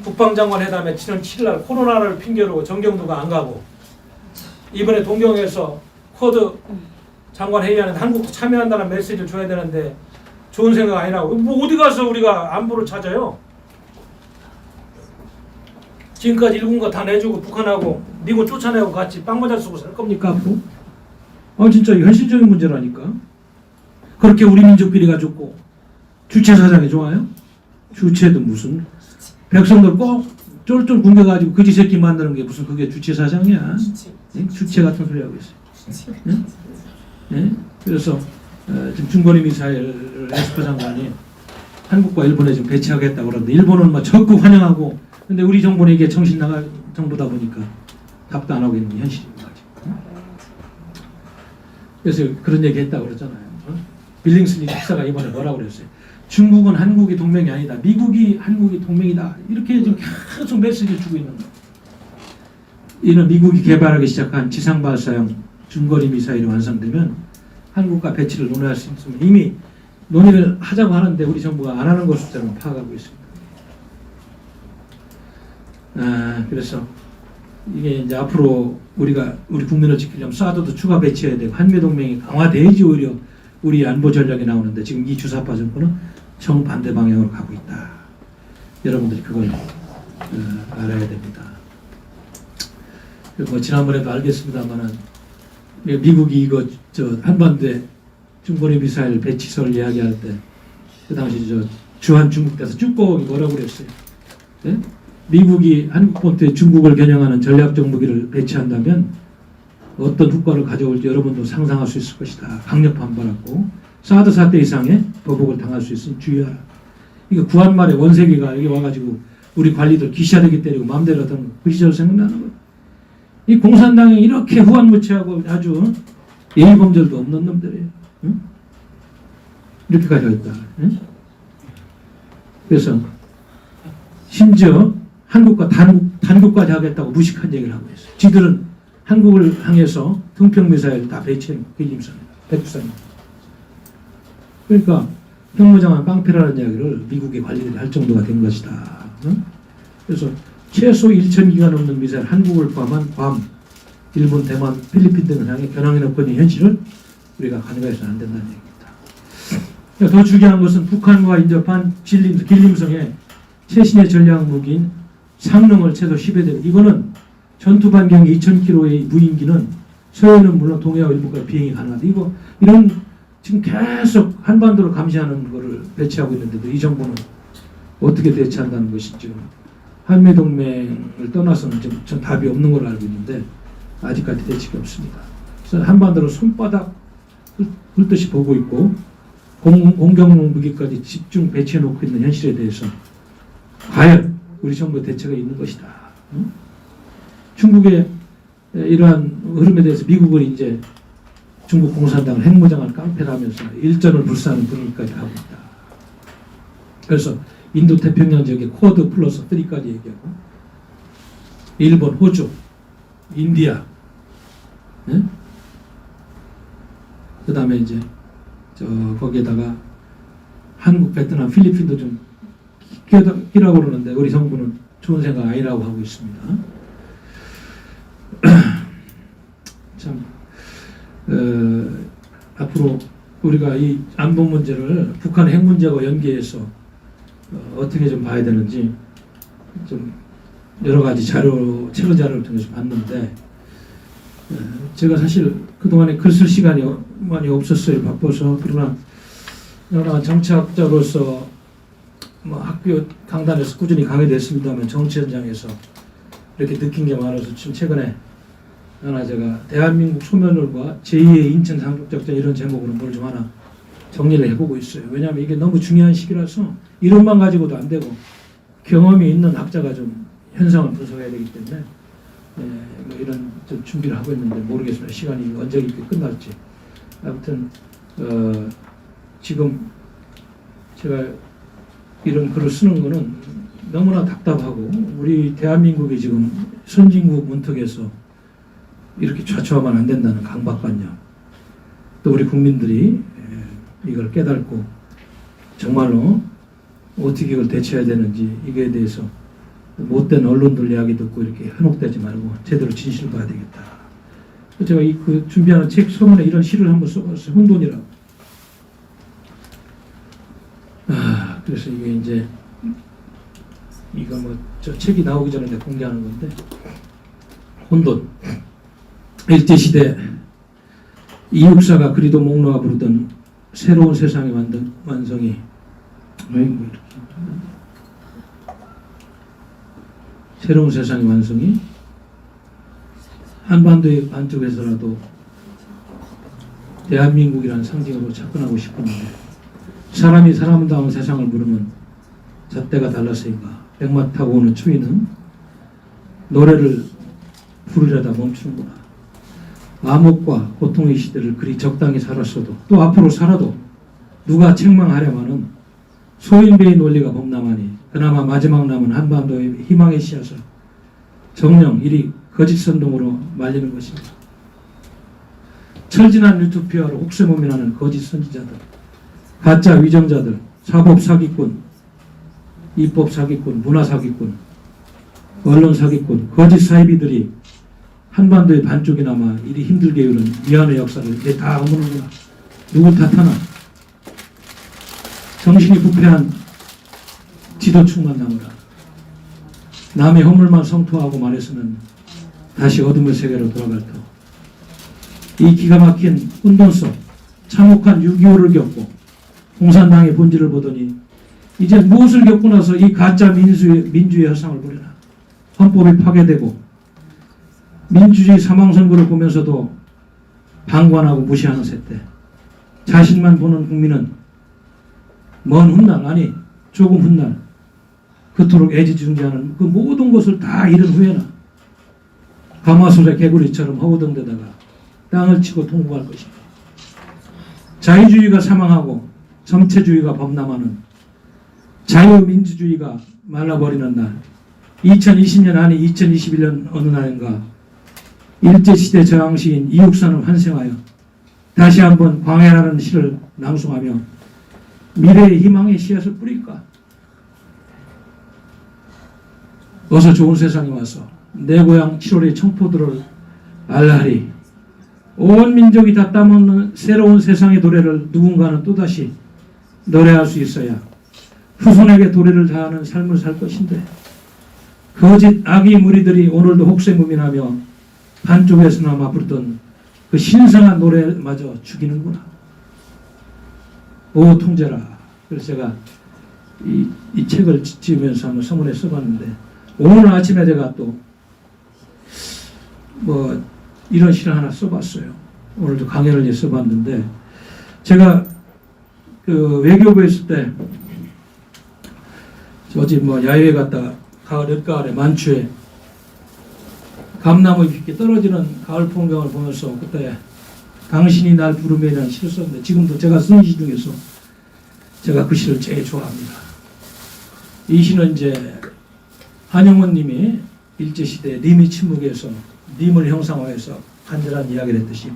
국방장관 회담에 지난 7일 코로나를 핑계로 정경도가 안 가고 이번에 동경에서 쿼드 장관 회의하는데 한국도 참여한다는 메시지를 줘야 되는데 좋은 생각 아니라고 뭐 어디 가서 우리가 안보를 찾아요. 지금까지 일본과 다 내주고 북한하고 미국 쫓아내고 같이 빵모자 쓰고 살 겁니까 앞으로? 진짜 현실적인 문제라니까. 그렇게 우리 민족끼리가 좋고 주체 사장이 좋아요? 주체도 무슨 백성들 꼭 쫄쫄 굶겨가지고 그지 새끼 만드는 게 무슨 그게 주체 사장이야? 주체 같은 소리 하고 있어요. 네? 그래서 지금 중거리 미사일 에스퍼 장관이 한국과 일본에 좀 배치하겠다고 그러는데 일본은 막 적극 환영하고 근데 우리 정부는 이게 정신 나갈 정도다 보니까 답도 안 하고 있는 게 현실입니다. 그래서 그런 얘기 했다고 그랬잖아요. 빌링스리 박사가 이번에 뭐라고 그랬어요? 중국은 한국이 동맹이 아니다. 미국이 한국이 동맹이다. 이렇게 지금 계속 메시지를 주고 있는 거예요. 이는 미국이 개발하기 시작한 지상발사형 중거리 미사일이 완성되면 한국과 배치를 논의할 수 있으면 이미 논의를 하자고 하는데 우리 정부가 안 하는 것으로 저는 파악하고 있습니다. 그래서 이게 이제 앞으로 우리 국민을 지키려면 사드도 추가 배치해야 되고 한미 동맹이 강화돼야지 오히려 우리 안보 전략이 나오는데 지금 이 주사파 정부는 정반대 방향으로 가고 있다. 여러분들이 그걸 알아야 됩니다. 뭐 지난번에도 알겠습니다만은 미국이 이거 한반도에 중거리 미사일 배치설 이야기할 때 그 당시 주한 중국에서 쭈꺼기 뭐라고 그랬어요? 네? 미국이 한국 본토에 중국을 겨냥하는 전략적 무기를 배치한다면 어떤 후과를 가져올지 여러분도 상상할 수 있을 것이다. 강력 반발하고 사드 사태 이상의 보복을 당할 수 있으니 주의하라. 이거 구한 말에 원세기가 여기 와가지고 우리 관리들 기시하게 때리고 마음대로 하던 그 시절 생각나는 거예요. 이 공산당이 이렇게 후한무치하고 아주 예의범절도 없는 놈들이에요. 응? 이렇게까지 했다. 응? 그래서 심지어 한국과 단국까지 하겠다고 무식한 얘기를 하고 있어요. 지들은 한국을 향해서 등평미사일 다 배치해놓은 길림선입니다. 백두산입니다. 그러니까 평무장한 깡패라는 이야기를 미국의 관리들이 할 정도가 된 것이다. 응? 그래서 최소 1,000기가 넘는 미사일 한국을 포함한 괌, 일본, 대만, 필리핀 등을 향해 겨냥해놓고 있는 현실을 우리가 간과해서는 안 된다는 얘기입니다. 더 중요한 것은 북한과 인접한 길림성의 최신의 전략 무기인 상능을 최소 10여 대. 이거는 전투 반경이 2,000km의 무인기는 서해는 물론 동해와 일본까지 비행이 가능하다. 이런 지금 계속 한반도를 감시하는 거를 배치하고 있는데도 이 정부는 어떻게 대처한다는 것이 지금 한미동맹을 떠나서는 전 답이 없는 걸로 알고 있는데 아직까지 대책이 없습니다. 그래서 한반도를 손바닥 훑듯이 보고 있고 공격용 무기까지 집중 배치해 놓고 있는 현실에 대해서 과연 우리 정부의 대처가 있는 것이다. 응? 중국의 이러한 흐름에 대해서 미국은 이제 중국 공산당을 핵무장한 깡패라면서 일전을 불사하는 분위기까지 가고 있다. 그래서 인도 태평양 지역의 쿼드 플러스 3까지 얘기하고 일본, 호주, 인디아, 네? 그 다음에 이제 거기에다가 한국, 베트남, 필리핀도 좀 끼라고 그러는데 우리 정부는 좋은 생각 아니라고 하고 있습니다. 참 앞으로 우리가 이 안보 문제를 북한 핵 문제와 연계해서 어떻게 좀 봐야 되는지 좀 여러 가지 책을 자료를 통해서 봤는데 제가 사실 그동안에 글 쓸 시간이 많이 없었어요. 바빠서. 그러나 정치학자로서 뭐 학교 강단에서 꾸준히 강의됐습니다만 정치 현장에서 이렇게 느낀 게 많아서 지금 최근에 하나 제가 대한민국 소멸과 제2의 인천 상륙작전 이런 제목으로 뭘 좀 하나 정리를 해보고 있어요. 왜냐하면 이게 너무 중요한 시기라서 이론만 가지고도 안 되고 경험이 있는 학자가 좀 현상을 분석해야 되기 때문에 뭐 이런 좀 준비를 하고 있는데 모르겠습니다. 시간이 언제 이렇게 끝날지. 아무튼 지금 제가 이런 글을 쓰는 거는 너무나 답답하고 우리 대한민국이 지금 선진국 문턱에서 이렇게 좌초하면 안 된다는 강박관념, 또 우리 국민들이 이걸 깨닫고 정말로 어떻게 이걸 대처해야 되는지 이거에 대해서 못된 언론들 이야기 듣고 이렇게 현혹되지 말고 제대로 진실을 봐야 되겠다. 제가 그 준비하는 책 서문에 이런 시를 한번 써봤어요. 혼돈이라고. 그래서 이게 이제 이거 뭐 저 책이 나오기 전에 내가 공개하는 건데 혼돈. 일제시대 이육사가 그리도 목노아 부르던 새로운 세상의 완성이 새로운 세상의 완성이 한반도의 반쪽에서라도 대한민국이라는 상징으로 접근하고 싶었는데 사람이 사람다운 세상을 부르면 잣대가 달라서인가 백마 타고 오는 추위는 노래를 부르려다 멈추는구나. 암흑과 고통의 시대를 그리 적당히 살았어도 또 앞으로 살아도 누가 책망하려마는 소인배의 논리가 범람하니 그나마 마지막 남은 한반도의 희망의 씨앗을 정령 이리 거짓 선동으로 말리는 것입니다. 철진한 유토피아로 혹세무민하는 거짓 선지자들, 가짜 위정자들, 사법 사기꾼, 입법 사기꾼, 문화 사기꾼, 언론 사기꾼, 거짓 사이비들이 한반도의 반쪽이나마 이리 힘들게 이루는 미안의 역사를 이제 다 어무는구나. 누구 탓하나? 정신이 부패한 지도층만 남으라. 남의 허물만 성토하고 말했으면 다시 어둠의 세계로 돌아갈 터. 이 기가 막힌 혼돈 속 참혹한 6.25를 겪고 공산당의 본질을 보더니 이제 무엇을 겪고 나서 이 가짜 민주의 허상을 보려나. 헌법이 파괴되고 민주주의 사망선고를 보면서도 방관하고 무시하는 세태. 자신만 보는 국민은 먼 훗날, 아니 조금 훗날 그토록 애지중지하는 그 모든 것을 다 잃은 후에는 가마솥의 개구리처럼 허우덩대다가 땅을 치고 통곡할 것입니다. 자유주의가 사망하고 정체주의가 범람하는 자유민주주의가 말라버리는 날, 2020년 아니 2021년 어느 날인가 일제시대 저항시인 이육선을 환생하여 다시 한번 광해라는 시를 낭송하며 미래의 희망의 씨앗을 뿌릴까? 어서 좋은 세상이 와서 내 고향 7월의 청포도를 알라리 온 민족이 다 땀없는 새로운 세상의 노래를 누군가는 또다시 노래할 수 있어야 후손에게 도래를 다하는 삶을 살 것인데 거짓 악의 무리들이 오늘도 혹세무민하며 반쪽에서나마 부르던 그 신성한 노래마저 죽이는구나. 오 통제라. 그래서 제가 이 책을 지으면서 한번 서문에 써봤는데 오늘 아침에 제가 또 뭐 이런 시를 하나 써봤어요. 오늘도 강연을 써봤는데 제가 그 외교부에 있을 때 어제 뭐 야외에 갔다가 가을 늦가을에 만추에 감나무 잎이 떨어지는 가을 풍경을 보면서 그때 당신이 날 부르며라는 시를 썼는데 지금도 제가 쓴 시 중에서 제가 그 시를 제일 좋아합니다. 이 시는 이제 한영원 님이 일제시대 님의 침묵에서 님을 형상화해서 간절한 이야기를 했듯이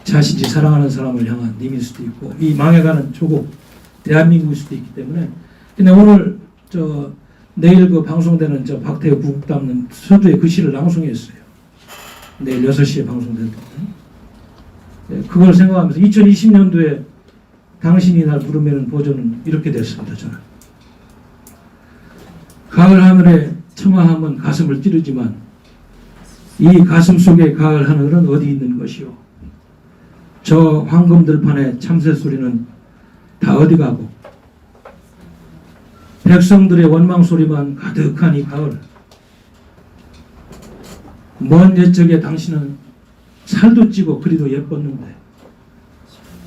자신이 사랑하는 사람을 향한 님일 수도 있고 이 망해가는 조국 대한민국일 수도 있기 때문에 근데 오늘 내일 그 방송되는 박태우 국담는 서두에 그 시를 낭송했어요. 내일 6시에 방송될 때 그걸 생각하면서 2020년도에 당신이 날 부르면 버전은 이렇게 됐습니다. 저는 가을 하늘에 청아함은 가슴을 찌르지만 이 가슴 속의 가을 하늘은 어디 있는 것이오? 저 황금들판의 참새 소리는 다 어디 가고 백성들의 원망 소리만 가득한 이 가을 먼 옛적에 당신은 살도 찌고 그리도 예뻤는데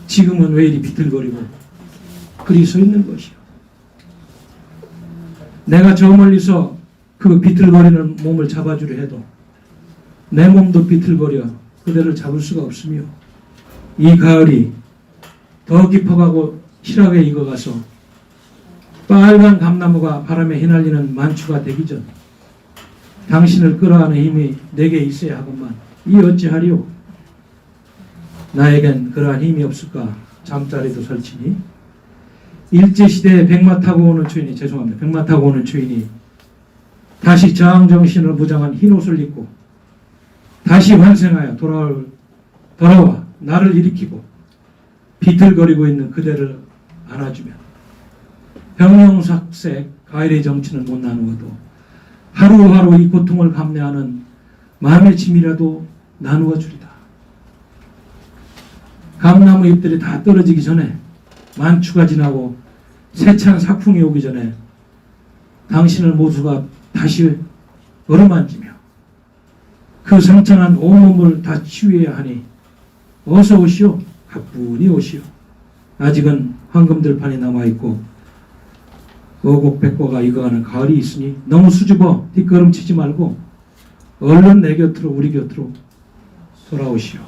지금은 왜 이리 비틀거리고 그리 서 있는 것이오? 내가 저 멀리서 그 비틀거리는 몸을 잡아주려 해도 내 몸도 비틀거려 그대를 잡을 수가 없으며 이 가을이 더 깊어가고 실하게 익어가서 빨간 감나무가 바람에 휘날리는 만추가 되기 전 당신을 끌어안는 힘이 내게 있어야 하건만 이 어찌하리오? 나에겐 그러한 힘이 없을까? 잠자리도 설치니 일제시대에 백마 타고 오는 추인이 죄송합니다. 백마 타고 오는 추인이 다시 저항정신을 무장한 흰옷을 입고 다시 환생하여 돌아와 나를 일으키고 비틀거리고 있는 그대를 안아주면 형용삭색 가을의 정치는 못 나누어도 하루하루 이 고통을 감내하는 마음의 짐이라도 나누어 주리다. 감나무 잎들이 다 떨어지기 전에 만추가 지나고 세찬 삭풍이 오기 전에 당신을 모두가 다시 어루만지며 그 상처난 온몸을 다 치유해야 하니 어서 오시오. 가뿐히 오시오. 아직은 황금들판이 남아있고 어곡백과가 익어가는 가을이 있으니 너무 수줍어 뒷걸음치지 말고 얼른 내 곁으로 우리 곁으로 돌아오시오.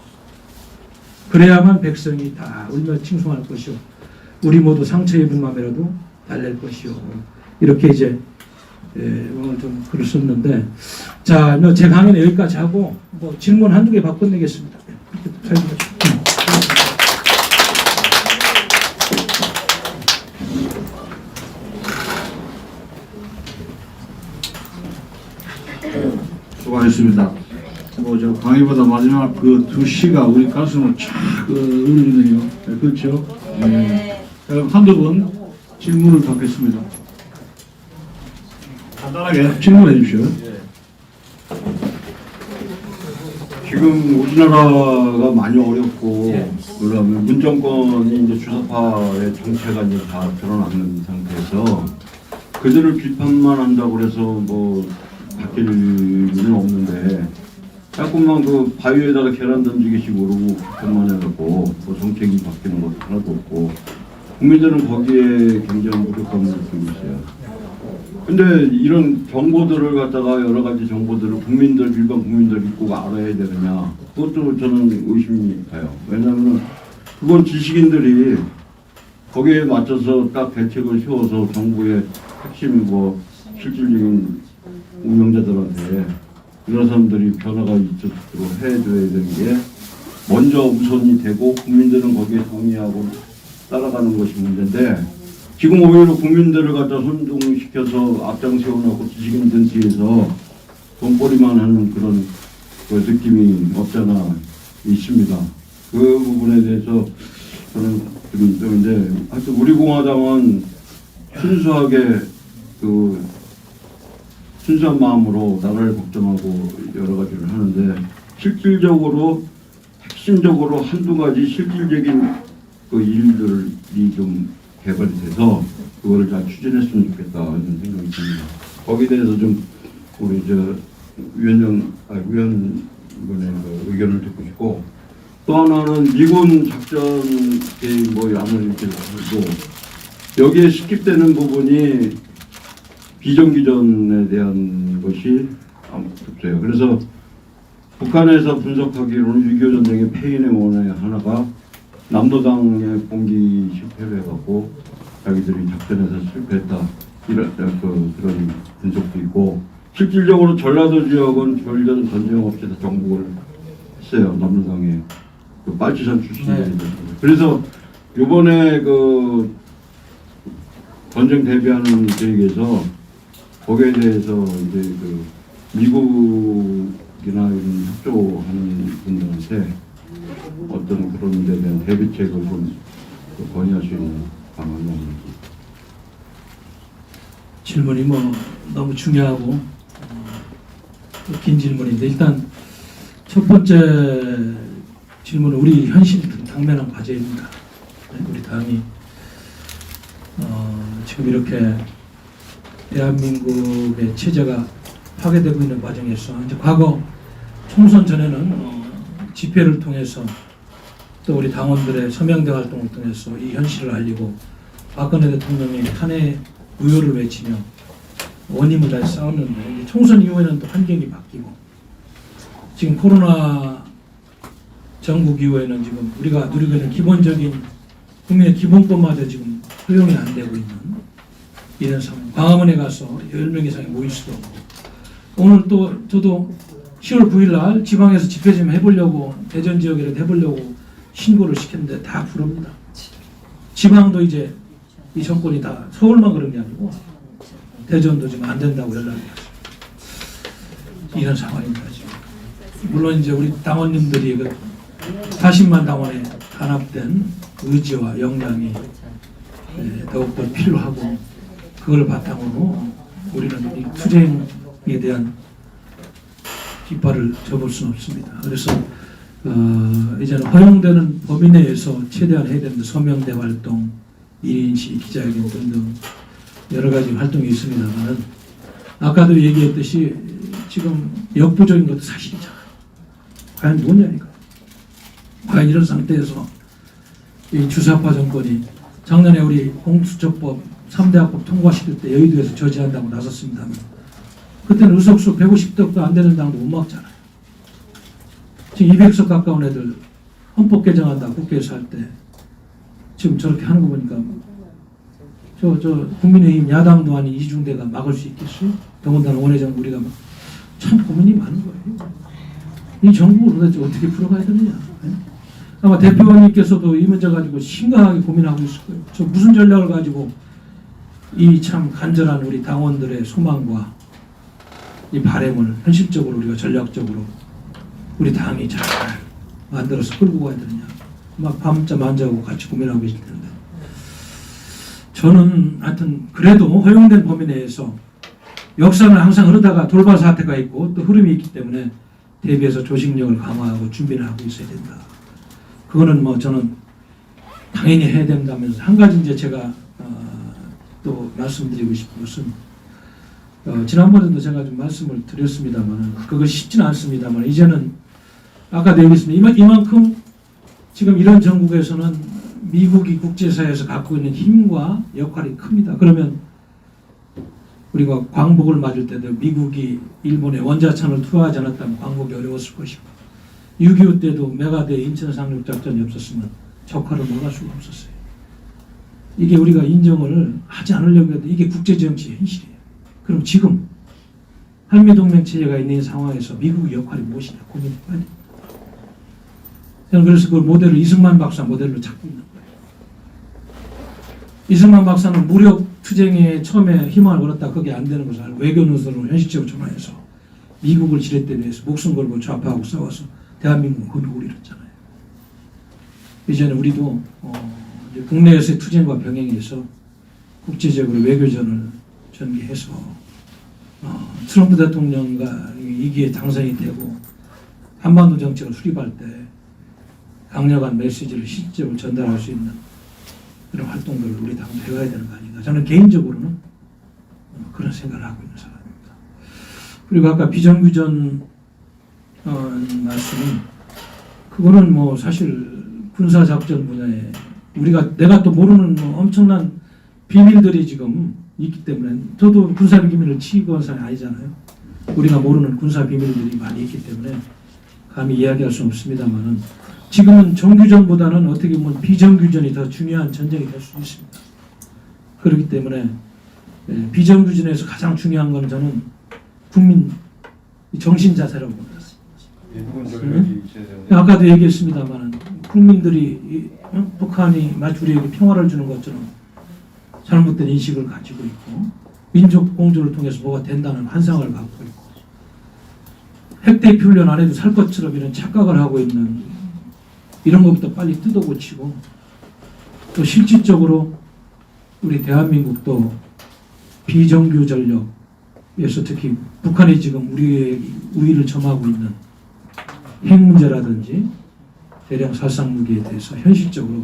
그래야만 백성이 다 울며 칭송할 것이오. 우리 모두 상처 입은 맘이라도 달랠 것이오. 이렇게 이제 오늘 좀 글을 썼는데 자, 제 강의는 여기까지 하고 뭐 질문 한두 개 받고 끝내겠습니다. 잘 들으십시오. 수고하셨습니다. 저 강의보다 마지막 그 두 시가 우리 가슴을 쫙 울리네요. 그렇죠? 네. 한두 번 질문을 받겠습니다. 간단하게 질문해 주십시오. 지금 우리나라가 많이 어렵고 그러면 문정권이 이제 주사파의 정체가 이제 다 드러나는 상태에서 그들을 비판만 한다고 해서 뭐 바뀔 일은 없는데 자꾸만 그 바위에다가 계란 던지기식 오르고 그것만 해갖고 뭐 정책이 바뀌는 것도 하나도 없고 국민들은 거기에 굉장히 무력감을 느끼고 있어요. 근데 이런 정보들을 갖다가 여러 가지 정보들을 국민들, 일반 국민들 꼭 알아야 되느냐, 그것도 저는 의심이 가요. 왜냐하면 그건 지식인들이 거기에 맞춰서 딱 대책을 세워서 정부의 핵심 뭐 실질적인 운영자들한테 이런 사람들이 변화가 있도록 해줘야 되는 게 먼저 우선이 되고 국민들은 거기에 동의하고 따라가는 것이 문제인데, 지금 오히려 국민들을 갖다 선동시켜서 앞장 세워놓고 지식인들 뒤에서 돈벌이만 하는 그런 그 느낌이 없잖아 있습니다. 그 부분에 대해서 저는 좀 있는데, 하여튼 우리 공화당은 순수하게 그 순수한 마음으로 나라를 걱정하고 여러 가지를 하는데, 실질적으로 핵심적으로 한두 가지 실질적인 그 일들이 좀 개발이 돼서 그거를 잘 추진했으면 좋겠다 이런 생각이 듭니다. 거기에 대해서 좀 우리 저 위원분의 그 의견을 듣고 싶고, 또 하나는 미군 작전 계획 뭐 양을 이렇게 하고 여기에 스킵되는 부분이 비정기전에 대한 것이 없어요. 그래서 북한에서 분석하기로는 6.25 전쟁의 패인의 원인의 하나가 남도당의 공기 실패를 해갖고 자기들이 작전에서 실패했다 이런 그런 분석도 있고, 실질적으로 전라도 지역은 별전 전쟁 없이 다 정복을 했어요. 남도당의 그 빨치산 출신들이. 그래서 이번에 그 전쟁 대비하는 계획에서 거기에 대해서 이제 그 미국이나 이런 협조하는 분들한테 어떤 그런 데 대한 대비책을 좀 건의할 수 있는 방안이 없는지. 질문이 뭐 너무 중요하고 긴 질문인데, 일단 첫 번째 질문은 우리 현실 당면한 과제입니다. 우리 당이 지금 이렇게 대한민국의 체제가 파괴되고 있는 과정에서, 이제 과거 총선 전에는 집회를 통해서 또 우리 당원들의 서명대 활동을 통해서 이 현실을 알리고 박근혜 대통령의 탄핵 우효를 외치며 원인을 다해 싸웠는데, 총선 이후에는 또 환경이 바뀌고 지금 코로나 전국 이후에는 지금 우리가 누리고 있는 기본적인 국민의 기본법마저 지금 허용이 안 되고 있는 이런 상황. 광화문에 가서 10명 이상이 모일 수도 없고, 오늘 또 저도 10월 9일 날 지방에서 집회 좀 해보려고, 대전 지역이라도 해보려고 신고를 시켰는데 다 부릅니다. 지방도 이제 이 정권이 다, 서울만 그런 게 아니고 대전도 지금 안 된다고 연락이 왔어요. 이런 상황입니다 지금. 물론 이제 우리 당원님들이 그 40만 당원에 단합된 의지와 역량이 더욱더 필요하고, 그걸 바탕으로 우리는 이 투쟁에 대한 깃발을 접을 수는 없습니다. 그래서 이제는 허용되는 범위 내에서 최대한 해야 되는데, 서명대 활동, 1인시, 기자회견 등등 여러 가지 활동이 있습니다만, 아까도 얘기했듯이 지금 역부족인 것도 사실이잖아요. 과연 뭐냐니까. 과연 이런 상태에서 이 주사파 정권이 작년에 우리 공수처법 3대 합법 통과시킬 때 여의도에서 저지한다고 나섰습니다만, 그때는 의석수 150석도 안 되는 당도 못 막잖아요. 지금 200석 가까운 애들 헌법 개정한다 국회에서 할 때 지금 저렇게 하는 거 보니까 저 국민의힘 야당도 아닌 이중대가 막을 수 있겠어요? 더군다나 원내정부 우리가 참 고민이 많은 거예요. 이 정부를 도대체 어떻게 풀어가야 되느냐. 아마 대표님께서도 이 문제 가지고 심각하게 고민하고 있을 거예요. 저 무슨 전략을 가지고 이 참 간절한 우리 당원들의 소망과 이 바람을 현실적으로 우리가 전략적으로 우리 당이 잘 만들어서 끌고 가야 되느냐. 막 밤잠 안 자고 같이 고민하고 있을 텐데, 저는 하여튼 그래도 허용된 범위 내에서 역사는 항상 흐르다가 돌발 사태가 있고 또 흐름이 있기 때문에 대비해서 조직력을 강화하고 준비를 하고 있어야 된다. 그거는 뭐 저는 당연히 해야 된다면서, 한 가지 이제 제가 또 말씀드리고 싶은 것은 지난번에도 제가 좀 말씀을 드렸습니다만 그거 쉽지는 않습니다만 이제는 아까도 얘기했습니다. 이만큼 지금 이런 전국에서는 미국이 국제사회에서 갖고 있는 힘과 역할이 큽니다. 그러면 우리가 광복을 맞을 때도 미국이 일본에 원자탄을 투하하지 않았다면 광복이 어려웠을 것이고 6.25 때도 메가대 인천 상륙작전이 없었으면 적화를 막을 수가 없었어요. 이게 우리가 인정을 하지 않으려고 해도 이게 국제정치의 현실이에요. 그럼 지금 한미동맹 체제가 있는 상황에서 미국의 역할이 무엇이냐 고민해봐야 됩니다. 저는 그래서 그 모델을 이승만 박사 모델로 찾고 있는 거예요. 이승만 박사는 무력 투쟁에 처음에 희망을 걸었다 그게 안 되는 것을 알고 외교 노선으로 현실적으로 전환해서 미국을 지렛대 내서 목숨 걸고 좌파하고 싸워서 대한민국은 건국을 이뤘잖아요. 이제는 우리도 이제 국내에서의 투쟁과 병행해서 국제적으로 외교전을 전개해서 트럼프 대통령과 이 기회에 당선이 되고 한반도 정책을 수립할 때 강력한 메시지를 실질적으로 전달할 수 있는 그런 활동들을 우리 당도 해가야 되는 거 아닌가. 저는 개인적으로는 그런 생각을 하고 있는 사람입니다. 그리고 아까 비정규전 말씀은 그거는 뭐 사실 군사작전 분야에 내가 또 모르는 뭐 엄청난 비밀들이 지금 있기 때문에 저도 군사 비밀을 취급한 사람이 아니잖아요. 우리가 모르는 군사 비밀들이 많이 있기 때문에 감히 이야기할 수는 없습니다만은 지금은 정규전보다는 어떻게 보면 비정규전이 더 중요한 전쟁이 될 수 있습니다. 그렇기 때문에 비정규전에서 가장 중요한 건 저는 국민 정신 자세라고 봅니다. 아까도 얘기했습니다만 국민들이 북한이 마치 우리에게 평화를 주는 것처럼 잘못된 인식을 가지고 있고 민족 공조를 통해서 뭐가 된다는 환상을 갖고 있고 핵대피 훈련 안 해도 살 것처럼 이런 착각을 하고 있는 이런 것부터 빨리 뜯어고치고 또 실질적으로 우리 대한민국도 비정규 전력에서 특히 북한이 지금 우리의 우위를 점하고 있는 핵 문제라든지 대량 살상 무기에 대해서 현실적으로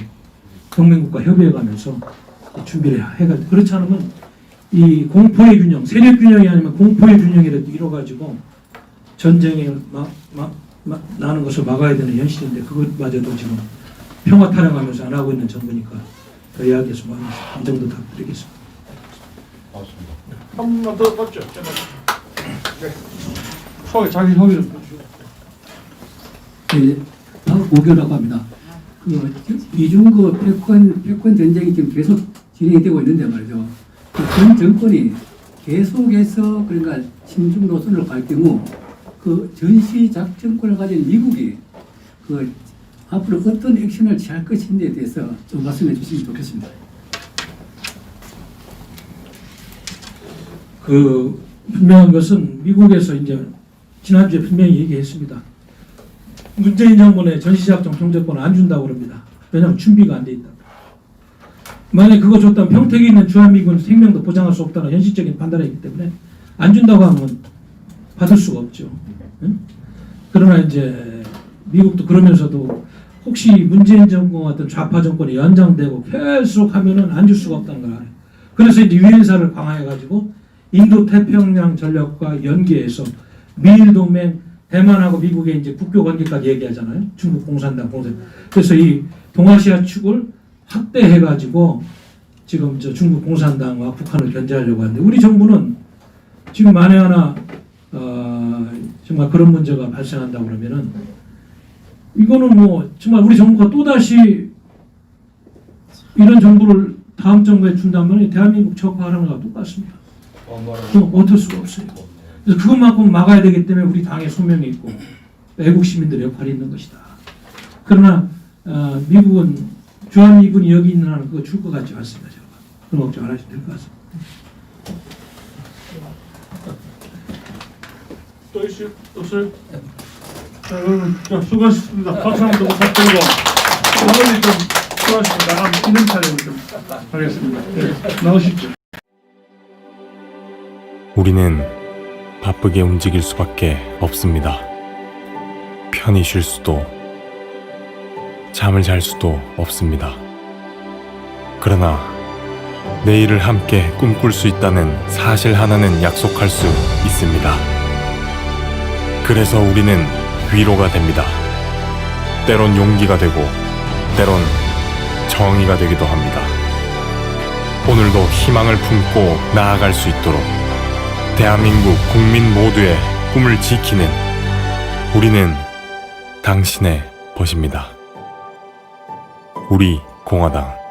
동맹국과 협의해가면서 준비를 해가 그렇지 않으면 이 공포의 균형, 세력 균형이 아니면 공포의 균형이라도 이뤄가지고 전쟁이 나는 것을 막아야 되는 현실인데 그것마저도 지금 평화 타령하면서 안 하고 있는 정부니까 더 이야기해서 이 정도 답드리겠습니다. 맞습니다. 한 번만 더 봤죠? 자기 소개를 해주시죠. 네, 오교라고 합니다. 이중 패권 전쟁이 지금 계속 진행이 되고 있는데 말이죠. 전 정권이 계속해서 그러니까 친중 노선을 갈 경우 그 전시 작전권을 가진 미국이 그 앞으로 어떤 액션을 취할 것인지에 대해서 좀 말씀해 주시면 좋겠습니다. 그 분명한 것은 미국에서 이제 지난주에 분명히 얘기했습니다. 문재인 정권의 전시작전 경제권 안 준다고 그럽니다. 왜냐하면 준비가 안 돼 있다. 만약에 그거 줬다면 평택에 있는 주한미군 생명도 보장할 수 없다는 현실적인 판단이 있기 때문에 안 준다고 하면 받을 수가 없죠. 응? 그러나 이제 미국도 그러면서도 혹시 문재인 정권 같은 좌파 정권이 연장되고 계속 하면은 안 줄 수가 없다는 걸 알아요. 그래서 이제 유엔사를 강화해가지고 인도 태평양 전략과 연계해서 미일 동맹 대만하고 미국의 이제 국교 관계까지 얘기하잖아요. 중국 공산당. 그래서 이 동아시아 축을 확대해가지고 지금 저 중국 공산당과 북한을 견제하려고 하는데 우리 정부는 지금 만에 하나 정말 그런 문제가 발생한다 그러면은 이거는 뭐 정말 우리 정부가 또다시 이런 정부를 다음 정부에 준다면 대한민국 적화하는 거랑 똑같습니다. 어쩔 수가 없어요. 그래서 그것만큼 막아야 되기 때문에 우리 당의 소명이 있고 애국 시민들의 역할이 있는 것이다. 그러나 미국은 주한미군이 여기 있는 한은 그거 줄 것 같지 않습니다. 제가. 그런 걱정 안 하셔도 될 것 같습니다. 또 있어요? 자, 여러분, 수고하셨습니다. 박수 한번 부탁드리고 오늘 좀 수고하셨습니다. 다음 이런 촬영을 좀 하겠습니다. 네, 나오십시오. 우리는 바쁘게 움직일 수밖에 없습니다. 편히 쉴 수도, 잠을 잘 수도 없습니다. 그러나 내일을 함께 꿈꿀 수 있다는 사실 하나는 약속할 수 있습니다. 그래서 우리는 위로가 됩니다. 때론 용기가 되고 때론 정의가 되기도 합니다. 오늘도 희망을 품고 나아갈 수 있도록 대한민국 국민 모두의 꿈을 지키는 우리는 당신의 벗입니다. 우리 공화당